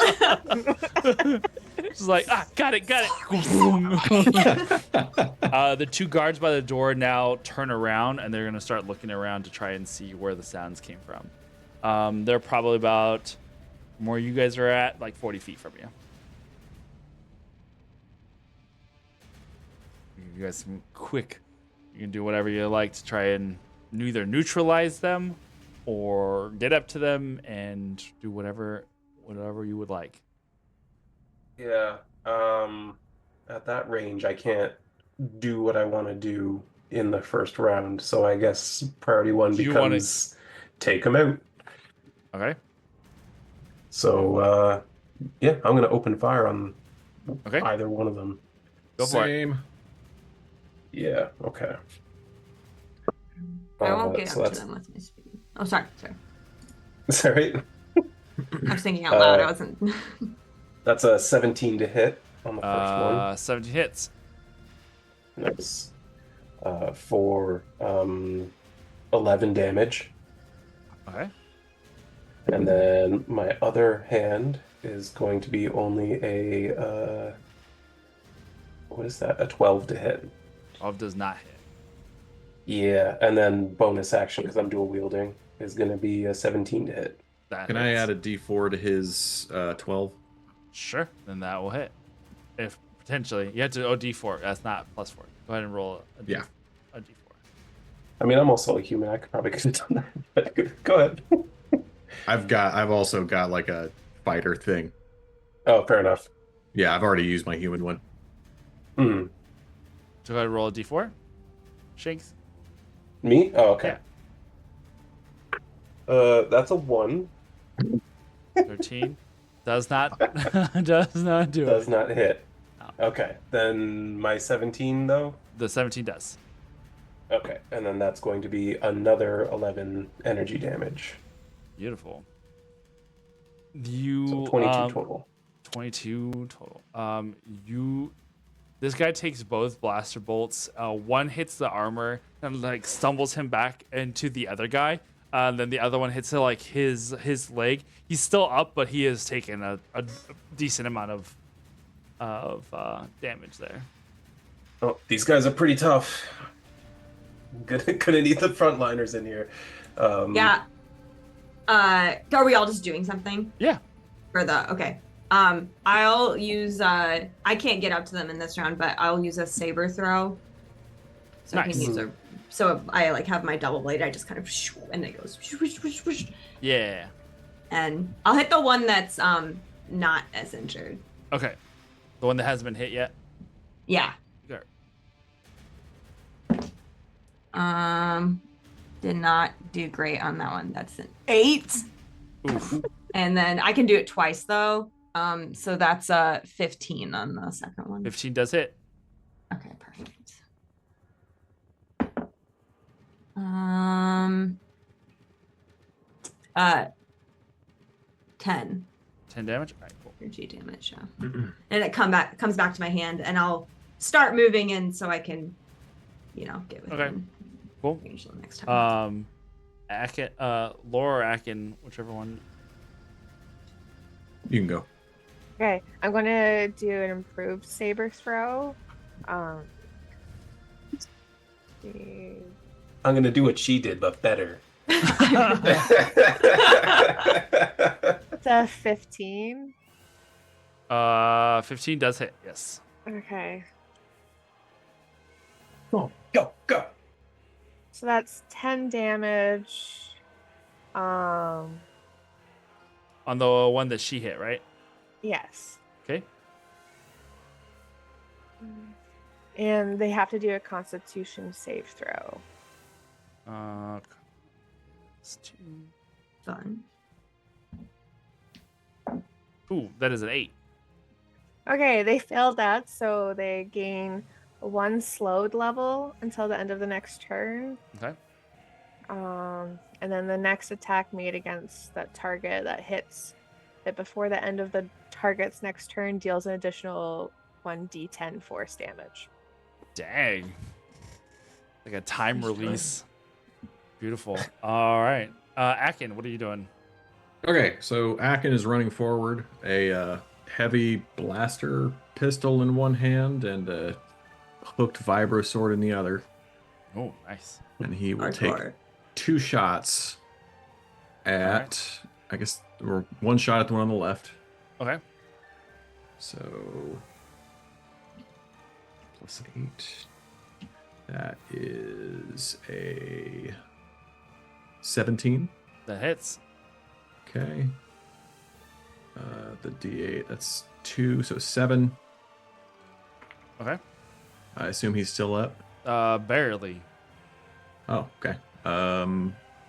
She's like, got it. The two guards by the door now turn around and they're gonna start looking around to try and see where the sounds came from. They're probably about, from where you guys are at, like 40 feet from you. You guys some quick. You can do whatever you like to try and either neutralize them or get up to them and do whatever you would like. Yeah. At that range, I can't do what I want to do in the first round. So I guess priority one Do you wanna- becomes take them out. Okay. So yeah, I'm gonna open fire on Okay. either one of them. Go for it. Same. Yeah. Okay. I won't get so up to them with my speed. Oh, sorry. Sorry. I was thinking out loud. I wasn't. That's a 17 to hit on the first 17 hits. one. That's for 11 damage. Okay. And then my other hand is going to be only a what is that? A 12 to hit. 12 does not hit. Yeah, and then bonus action because I'm dual wielding is going to be a 17 to hit. That Can I hits. add a D4 to his 12? Sure, then that will hit. If potentially you have to D4. That's not +4. Go ahead and roll a Yeah. D4. I mean, I'm also a human. I could have done that. But go ahead. I've also got like a fighter thing. Oh, fair enough. Yeah, I've already used my human one. Hmm. So go ahead and roll a D4. Shanks. Me? Oh, okay. That's a 1. 13. Does not does not do Does it. not hit. No. Okay. Then my 17 though. The 17 does. Okay, and then that's going to be another 11 energy damage. Beautiful. You So 22 total. 22 total. You This guy takes both blaster bolts. One hits the armor and like stumbles him back into the other guy. Then the other one hits like his leg. He's still up, but he has taken a decent amount of damage there. Oh, these guys are pretty tough. Gonna need the frontliners in here. Yeah. Are we all just doing something? Yeah. Okay. I'll use I can't get up to them in this round, but I'll use a saber throw. So I Nice. can use so I like have my double blade, I just kind of and it goes Yeah. and I'll hit the one that's not as injured. Okay. The one that hasn't been hit yet. Yeah. Okay. Did not do great on that one. That's an 8. Oof. And then I can do it twice though. So that's 15 on the second one. 15 does hit. Okay, perfect. 10 10 damage. All right, cool. energy damage, yeah. And it comes back to my hand, and I'll start moving in so I can, get within Okay. Cool. range the next time. Akin, Laura or Akin, whichever one. You can go. Okay, I'm gonna do an improved saber throw. See. I'm gonna do what she did, but better. It's a 15. 15 does hit. Yes. Okay, Go, go. so that's 10 damage. On the one that she hit, right? Yes. Okay. And they have to do a Constitution save throw. It's 2. Fun. Ooh, that is an 8. Okay, they failed that, so they gain 1 slowed level until the end of the next turn. Okay. And then the next attack made against that target that hits it before the end of the target's next turn deals an additional 1d10 force damage. Dang. Like a time Nice try. release. Beautiful. All right. Akin, what are you doing? Okay, so Akin is running forward, a heavy blaster pistol in one hand and a hooked vibro sword in the other, Oh, nice. and he will take Hardcore. 2 shots at, I guess, or 1 shot at the one on the left. Okay. So +8. That is a 17. That hits. Okay. The D8, that's 2, so 7. Okay. I assume he's still up. Barely. Oh, okay.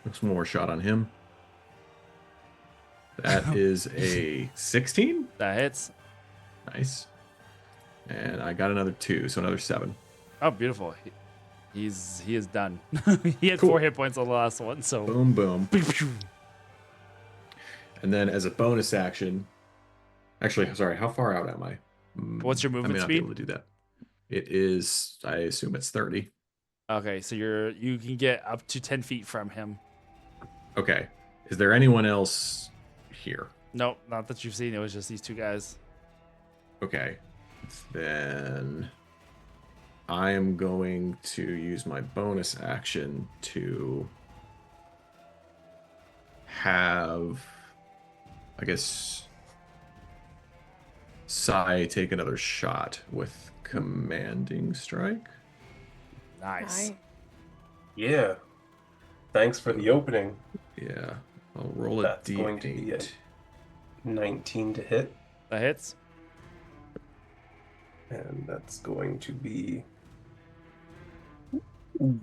Looks one more shot on him. That is a 16. That hits. Nice. And I got another 2, so another 7. Oh, beautiful. He is done. He had Cool. 4 hit points on the last one, so. Boom, boom. And then as a bonus action, actually, sorry, how far out am I? What's your I may movement not be speed? able to do that. It is, I assume it's 30. Okay, so you can get up to 10 feet from him. Okay. Is there anyone else here? Nope, not that you've seen. It was just these 2 guys. Okay. Then I am going to use my bonus action to have, I guess, Sai take another shot with commanding strike. Nice. Yeah. Thanks for the opening. Yeah. I'll roll a That's going to be a D8. 19 to hit, That hits. and that's going to be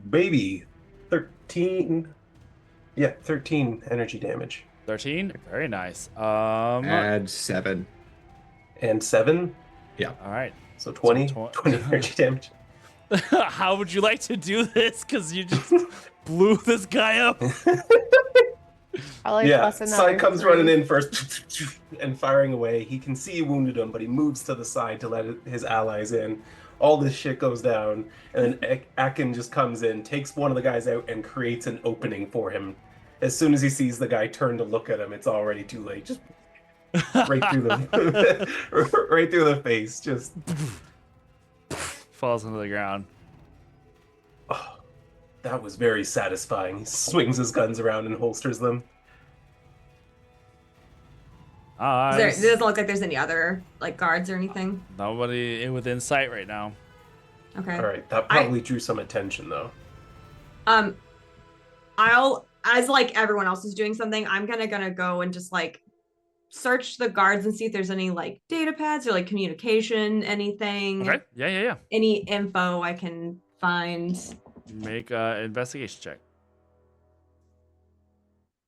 baby 13. Yeah, 13 energy damage. 13. Very nice. Add 7. And 7, All right. so 20, So 20 energy damage. How would you like to do this? Because you just blew this guy up. Probably Yeah, plus Sai another comes 3. running in first and firing away. He can see you wounded him, but he moves to the side to let his allies in. all this shit goes down, and then Akin just comes in, takes one of the guys out, and creates an opening for him. As soon as he sees the guy turn to look at him, it's already too late. Just right through the right through the face. Just falls into the ground. oh, that was very satisfying. He swings his guns around and holsters them. It doesn't look like there's any other like guards or anything. Nobody within sight right now. Okay. All right, that probably drew some attention though. I'll, as like everyone else is doing something, I'm gonna go and just like search the guards and see if there's any like data pads or like communication, anything. Okay. Yeah. Any info I can find. Make an investigation check.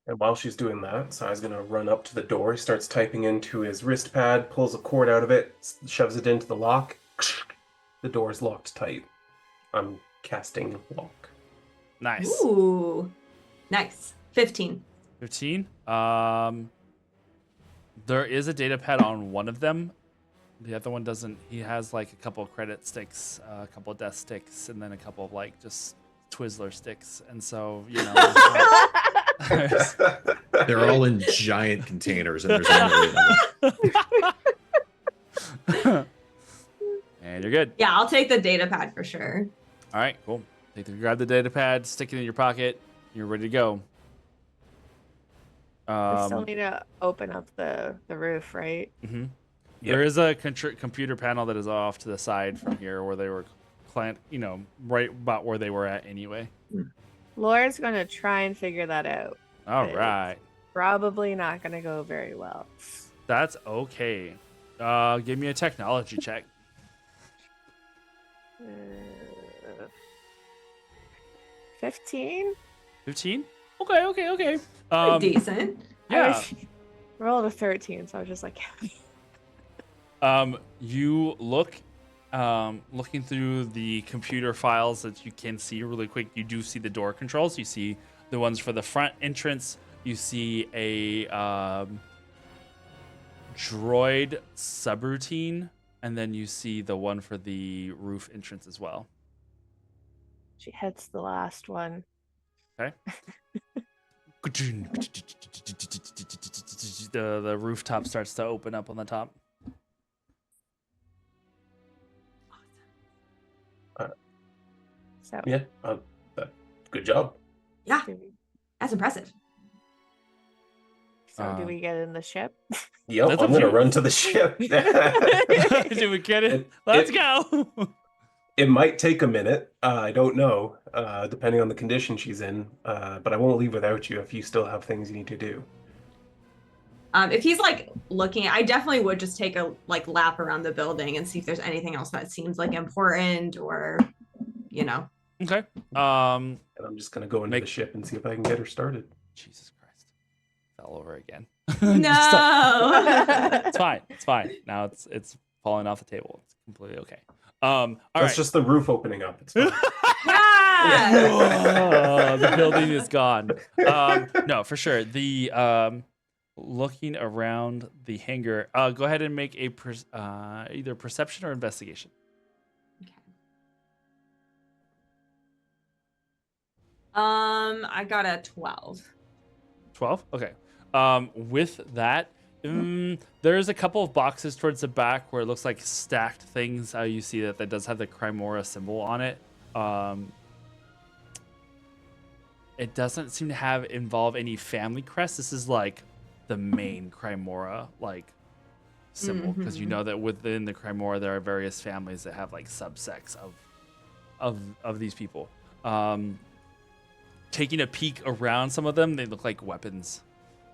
And while she's doing that, Sai's gonna run up to the door. He starts typing into his wrist pad, pulls a cord out of it, shoves it into the lock. The door's locked tight. I'm casting lock. Nice. Ooh, nice. 15. 15. There is a data pad on one of them. The other one doesn't. He has like a couple of credit sticks, a couple of death sticks, and then a couple of like just Twizzler sticks. And so, you know, They're all in giant containers, and there's only and you're good. Yeah, I'll take the data pad for sure. All right, cool. Grab the data pad, stick it in your pocket. You're ready to go. We still need to open up the roof, right? Mm-hmm. There is a computer panel that is off to the side from here where they were, right about where they were at anyway. Laura's gonna try and figure that out. All It's right. Probably not gonna go very well. That's okay. Give me a technology check. 15? 15? Okay. Decent. Yeah. Rolled a 13, so I was just like, You look, looking through the computer files that you can see really quick. You do see the door controls. You see the ones for the front entrance. You see a droid subroutine, and then you see the one for the roof entrance as well. she hits the last one. Okay. The rooftop starts to open up on the top. So Yeah, good job. Yeah, do we, that's impressive. do we get in the ship? Yep, That's I'm up gonna to you. run to the ship. Did we get it? Let's go. It might take a minute. I don't know, depending on the condition she's in. But I won't leave without you if you still have things you need to do. If he's like looking, I definitely would just take a like lap around the building and see if there's anything else that seems like important or, Okay. And I'm just gonna go into Make- the ship and see if I can get her started. Jesus Christ. Fell over again. No. It's fine. It's fine. Now it's falling off the table. It's completely okay. All That's right. just the roof opening up. It's fine. Yeah. Oh, the building is gone. No, for sure. The looking around the hangar. Go ahead and make a either perception or investigation. I got a 12. 12. Okay. With that, there's a couple of boxes towards the back where it looks like stacked things. You see that does have the Crymora symbol on it. It doesn't seem to involve any family crest. This is like the main Crymora like symbol, because you know that within the Crymora there are various families that have like subsects of these people. Taking a peek around some of them, they look like weapons.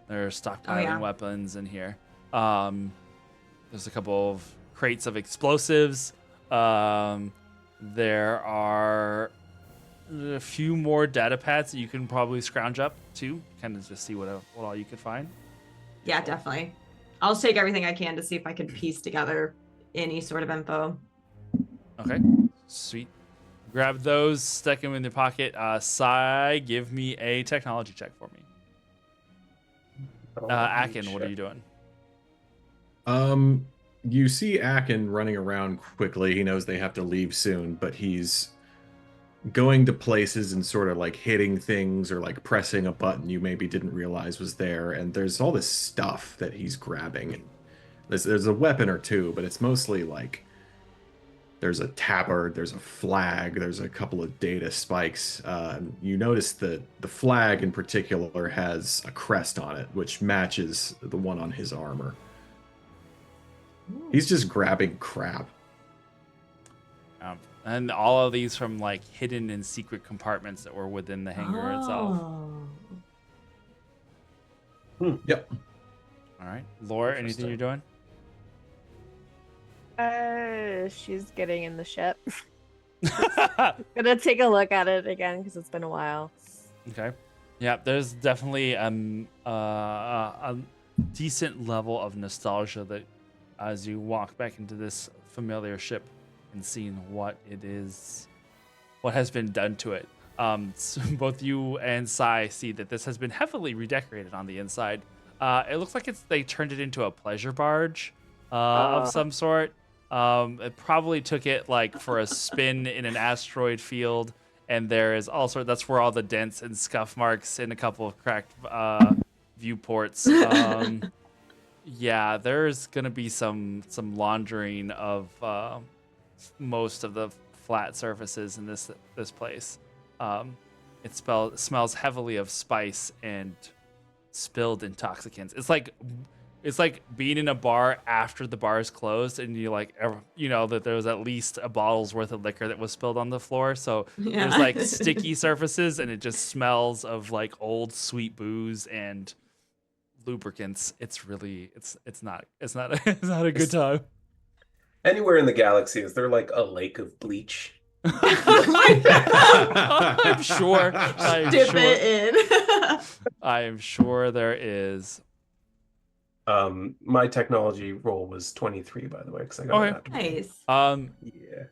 They're stockpiling weapons in here. There's a couple of crates of explosives. There are a few more data pads that you can probably scrounge up too, kind of just see what all you could find. Yeah, definitely. I'll just take everything I can to see if I can piece together any sort of info. Okay, sweet. Grab those, stick them in your pocket. Sai, give me a technology check for me. Akin, what are you doing? You see Akin running around quickly. He knows they have to leave soon, but he's going to places and sort of like hitting things or like pressing a button you maybe didn't realize was there. And there's all this stuff that he's grabbing. There's a weapon or two, but it's mostly like there's a tabard, there's a flag, there's a couple of data spikes. You notice that the flag in particular has a crest on it, which matches the one on his armor. He's just grabbing crap. And all of these from like hidden and secret compartments that were within the hangar itself. Yep. All right, Laura, anything you're doing? She's getting in the ship. Gonna take a look at it again because it's been a while. Okay. Yeah, there's definitely a decent level of nostalgia that as you walk back into this familiar ship and seeing what it is, what has been done to it. So both you and Sai see that this has been heavily redecorated on the inside. It looks like they turned it into a pleasure barge of some sort. It probably took it like for a spin in an asteroid field, and there is also that's where all the dents and scuff marks and a couple of cracked viewports. Yeah, there's gonna be some laundering of most of the flat surfaces in this place. It smells heavily of spice and spilled intoxicants. It's like being in a bar after the bar is closed and you know that there was at least a bottle's worth of liquor that was spilled on the floor. So there's like sticky surfaces and it just smells of like old sweet booze and lubricants. It's not a good time. Anywhere in the galaxy, is there like a lake of bleach? I'm sure. Dip it in. I am sure there is. My technology roll was 23, by the way, because I got Okay. that. Nice. Yeah.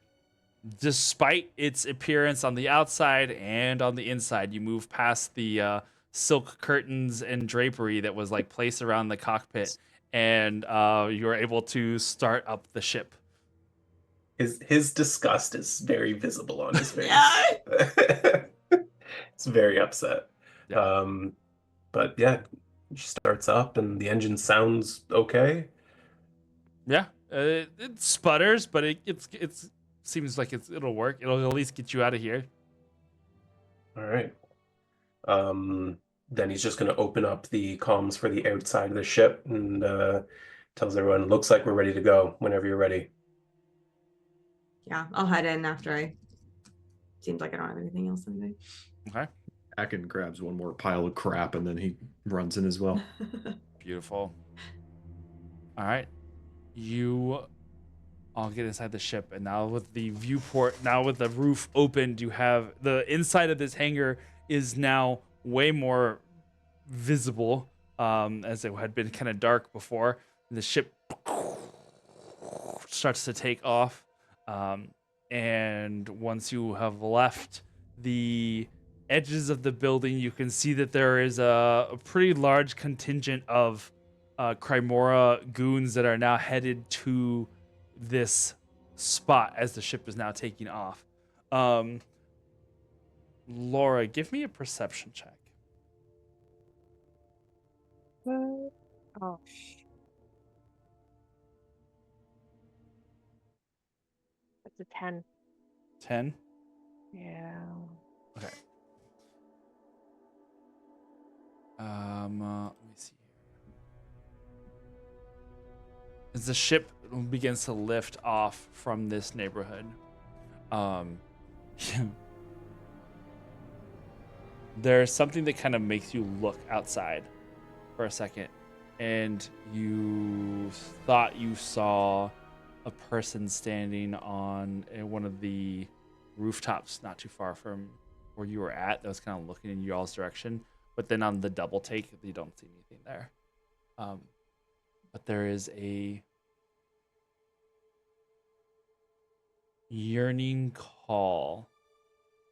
Despite its appearance on the outside and on the inside, you move past the silk curtains and drapery that was like placed around the cockpit, and you're able to start up the ship. His disgust is very visible on his face. Yeah. It's very upset. Yeah. But yeah, she starts up and the engine sounds okay. Yeah, it sputters, but it seems like it'll work. It'll at least get you out of here. All right. Then he's just going to open up the comms for the outside of the ship and tells everyone, looks like we're ready to go whenever you're ready. Yeah, I'll head in after I. Seems like I don't have anything else to do. Okay. Akin grabs one more pile of crap and then he runs in as well. Beautiful. All right. You all get inside the ship, and now with the viewport, now with the roof opened, you have the inside of this hangar is now way more visible, as it had been kind of dark before. The ship starts to take off, and once you have left the edges of the building, you can see that there is a pretty large contingent of Crymora goons that are now headed to this spot as the ship is now taking off. Laura, give me a perception check. Oh. That's a 10. 10? Yeah. Okay. Let me see here. As the ship begins to lift off from this neighborhood, there's something that kind of makes you look outside for a second, and you thought you saw a person standing on one of the rooftops not too far from where you were at that was kind of looking in y'all's direction. But then on the double take, you don't see anything there. But there is a yearning call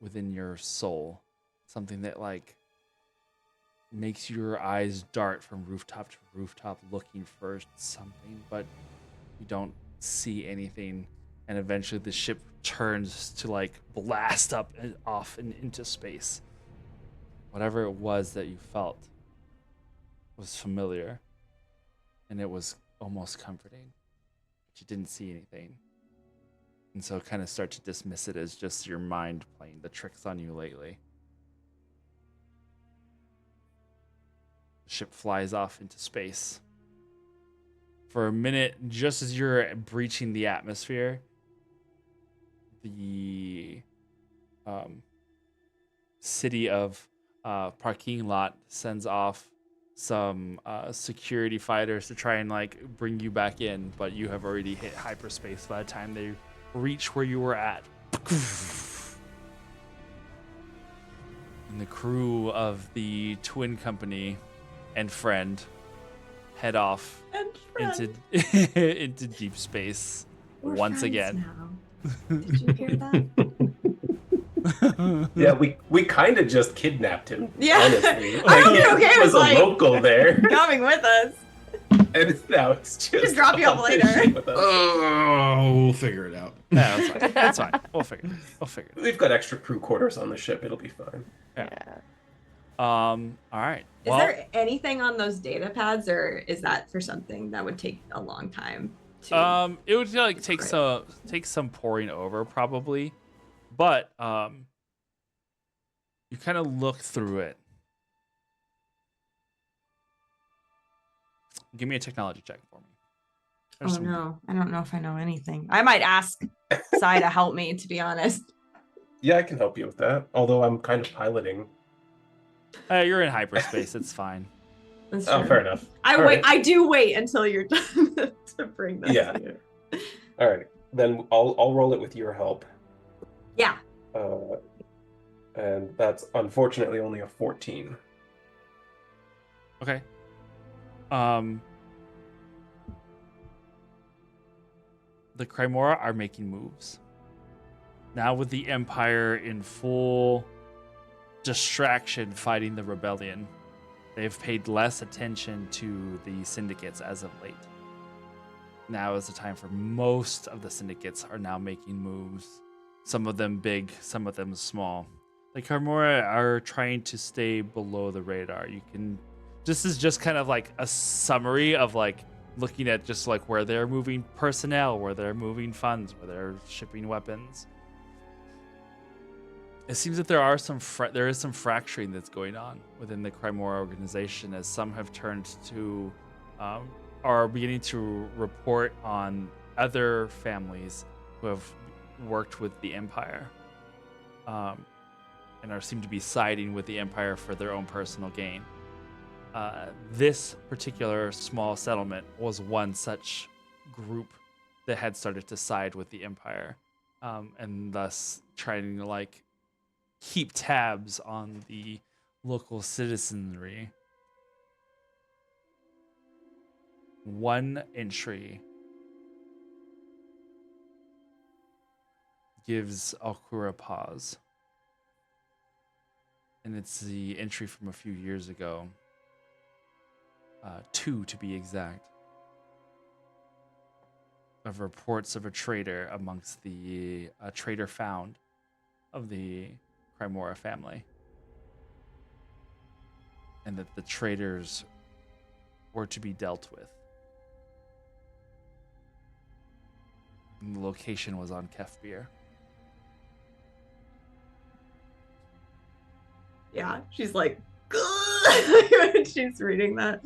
within your soul. Something that like makes your eyes dart from rooftop to rooftop looking for something. But You don't see anything, and eventually the ship turns to like blast up and off and into space. Whatever it was that you felt was familiar, and it was almost comforting. But you didn't see anything. And so kind of start to dismiss it as just your mind playing the tricks on you lately. The ship flies off into space. For a minute, just as you're breaching the atmosphere, the city of parking lot sends off some security fighters to try and like bring you back in, but you have already hit hyperspace by the time they reach where you were at. And the crew of the twin company and friend head off into into deep space once again. Did you hear that? Yeah, we kind of just kidnapped him. Yeah. Honestly. I would be okay he was with, a like, local there, Coming with us. and now it's just drop you off on this later. ship with us. Oh, we'll figure it out. Yeah, that's fine. That's fine. We'll figure it. We've got extra crew quarters on the ship. It'll be fine. All right. Is there anything on those data pads, or is that for something that would take a long time to It would like take Great. some pouring over probably, but you kind of look through it. Give me a technology check for me. There's Oh some- no, I don't know if I know anything. I might ask Sai to help me, to be honest. Yeah, I can help you with that. Although I'm kind of piloting. You're in hyperspace. It's fine. That's Oh, true. fair enough. I All wait. right. I do wait until you're done to bring this. Yeah. here. All right, then I'll roll it with your help. Yeah. And that's unfortunately only a 14. Okay. The Crymora are making moves. Now with the Empire in full distraction fighting the rebellion, they've paid less attention to the syndicates as of late. Now is the time for most of the syndicates are now making moves. Some of them big, some of them small. The Crymora are trying to stay below the radar. This is just kind of like a summary of like looking at just like where they're moving personnel, where they're moving funds, where they're shipping weapons. It seems that there is some fracturing that's going on within the Crymora organization, as some have turned to are beginning to report on other families who have worked with the Empire, and seem to be siding with the Empire for their own personal gain. This particular small settlement was one such group that had started to side with the Empire, and thus trying to like keep tabs on the local citizenry. One entry gives Alkura pause. And it's the entry from a few years ago. 2 to be exact. Of reports of a traitor amongst the traitor found of the Crymora family. And that the traitors were to be dealt with. And the location was on Kefbir. Yeah. She's like, when she's reading that.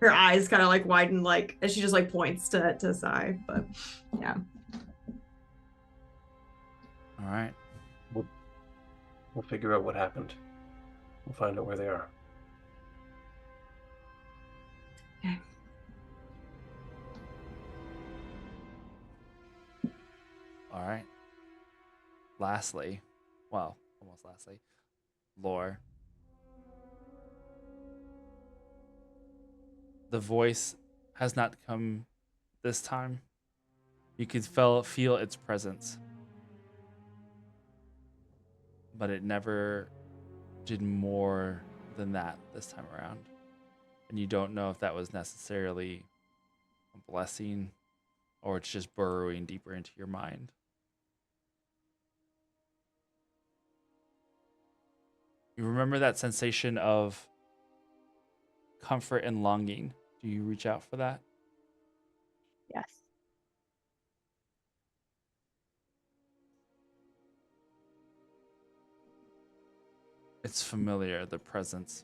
Her eyes kind of like widen, like as she just like points to Sai. But yeah. All right. We'll figure out what happened. We'll find out where they are. Okay. All right. Lastly, well, almost lastly, Lore. The voice has not come this time. You could feel its presence. But it never did more than that this time around. And you don't know if that was necessarily a blessing, or it's just burrowing deeper into your mind. You remember that sensation of comfort and longing. Do you reach out for that? Yes. It's familiar, the presence.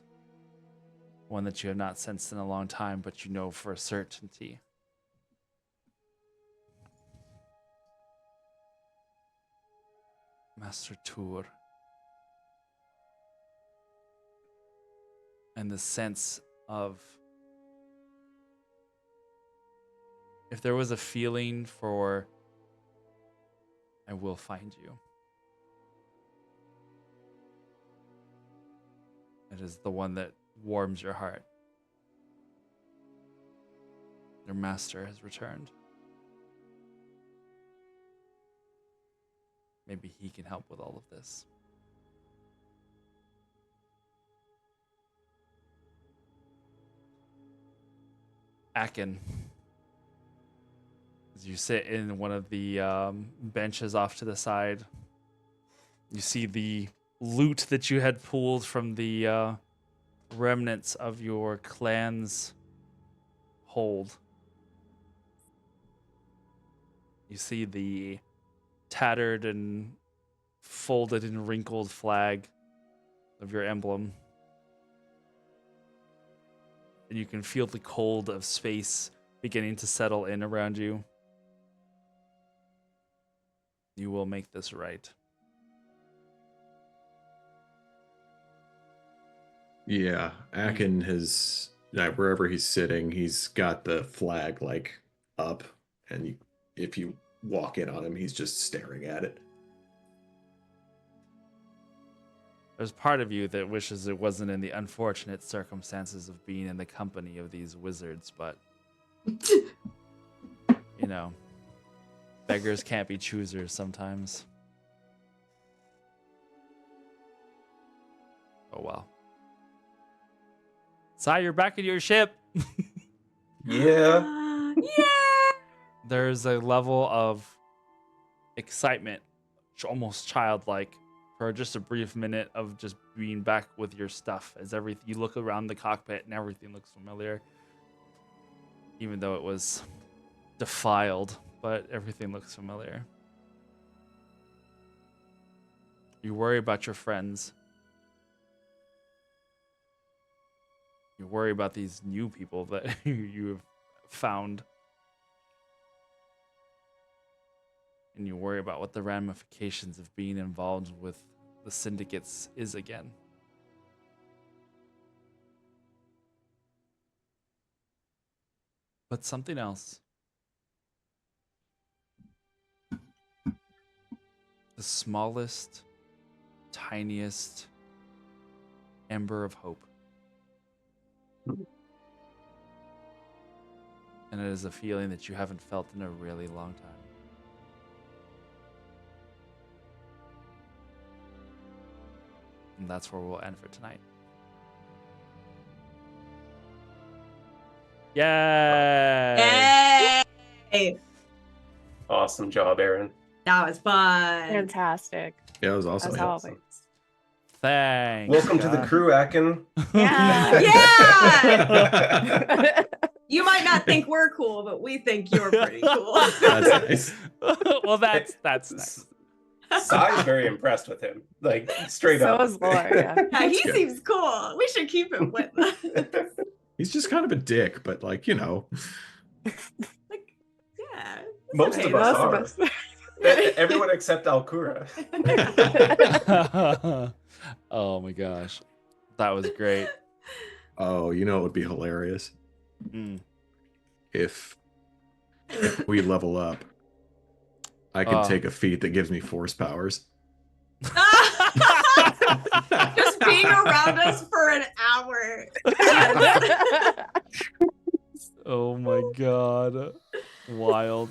One that you have not sensed in a long time, but you know for a certainty. Master Tur. And the sense of, if there was a feeling for, I will find you, it is the one that warms your heart. Your master has returned. Maybe he can help with all of this. Akin, as you sit in one of the benches off to the side, you see the loot that you had pulled from the remnants of your clan's hold. You see the tattered and folded and wrinkled flag of your emblem. And you can feel the cold of space beginning to settle in around you. You will make this right. Yeah, Akin has, wherever he's sitting, he's got the flag like up, and if you walk in on him, he's just staring at it. There's part of you that wishes it wasn't in the unfortunate circumstances of being in the company of these wizards, but you know, beggars can't be choosers sometimes. Oh well. Sai, you're back in your ship. Yeah. Yeah. There's a level of excitement, almost childlike, for just a brief minute of just being back with your stuff. As you look around the cockpit and everything looks familiar, even though it was defiled, but everything looks familiar. You worry about your friends. You worry about these new people that you have found. And you worry about what the ramifications of being involved with the syndicates is again. But something else. The smallest, tiniest ember of hope. And it is a feeling that you haven't felt in a really long time. And that's where we'll end for tonight. Yay! Yay! Awesome job, Aaron. That was fun. Fantastic. Yeah, it was awesome. As Yeah. always. Thanks. Welcome to the God. crew, Akin. Yeah. Yeah. You might not think we're cool, but we think you're pretty cool. That's nice. Well, that's nice. Sai's very impressed with him. Like, straight So up. is Laura, yeah. Yeah, he good. seems cool. We should keep him with us. He's just kind of a dick, but like, you know. Like, yeah. Most of Most us are. Everyone except Alkura. Oh my gosh. That was great. Oh, you know it would be hilarious Mm. if we level up. I could take a feat that gives me force powers. Just being around us for an hour. Oh my god. Wild.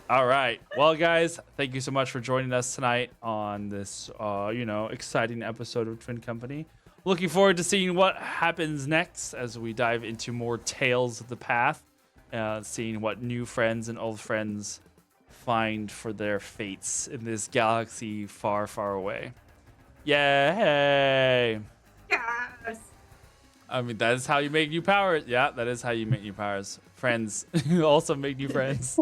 All right. Well, guys, thank you so much for joining us tonight on this exciting episode of Twin Company. looking forward to seeing what happens next as we dive into more Tales of the Path, seeing what new friends and old friends find for their fates in this galaxy far, far away. Yay! Yes. I mean, that is how you make new powers. Yeah, that is how you make new powers. Friends also make new friends.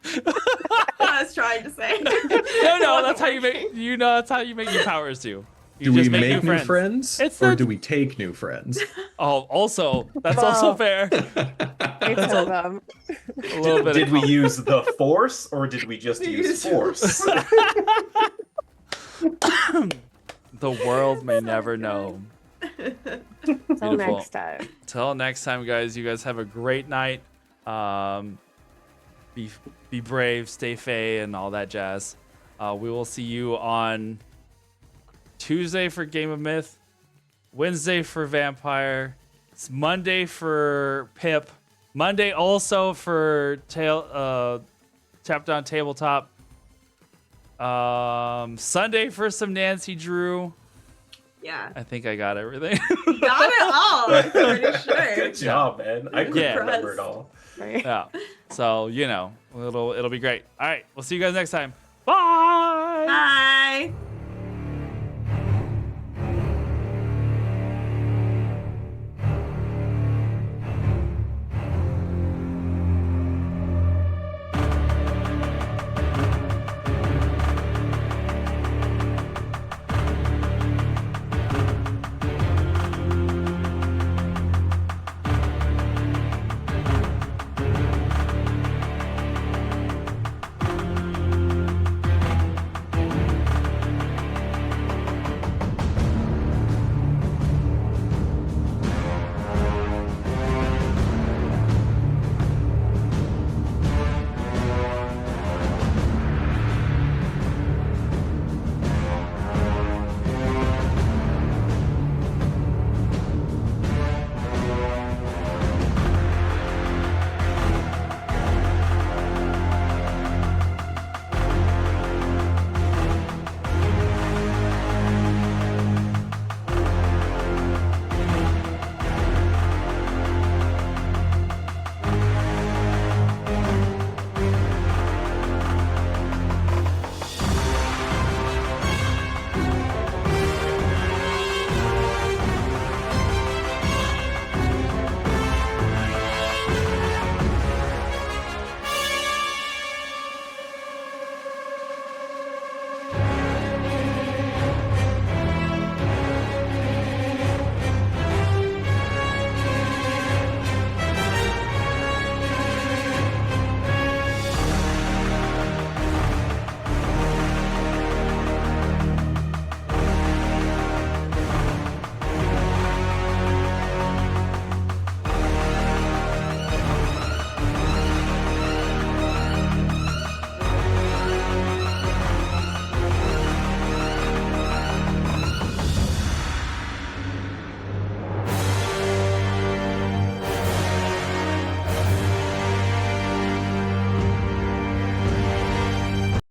I was trying to say. No, that's how you make. That's how you make new powers too. You Do we just make new friends, It's or not- do we take new friends? Oh, also that's also Well- fair. Each of them. A little bit. Did of we use the Force or did we just use Force? The world may never know. Till Beautiful. next time. Till next time, guys. You guys have a great night. Be brave, stay fey, and all that jazz. We will see you on Tuesday for Game of Myth, Wednesday for Vampire, it's Monday for Pip, Monday also for Tap Down Tabletop, Sunday for some Nancy Drew. Yeah. I think I got everything. You got it all. I'm pretty sure. Good job, man. I couldn't Yeah. remember it all. Right. Yeah. So, it'll be great. All right. We'll see you guys next time. Bye. Bye.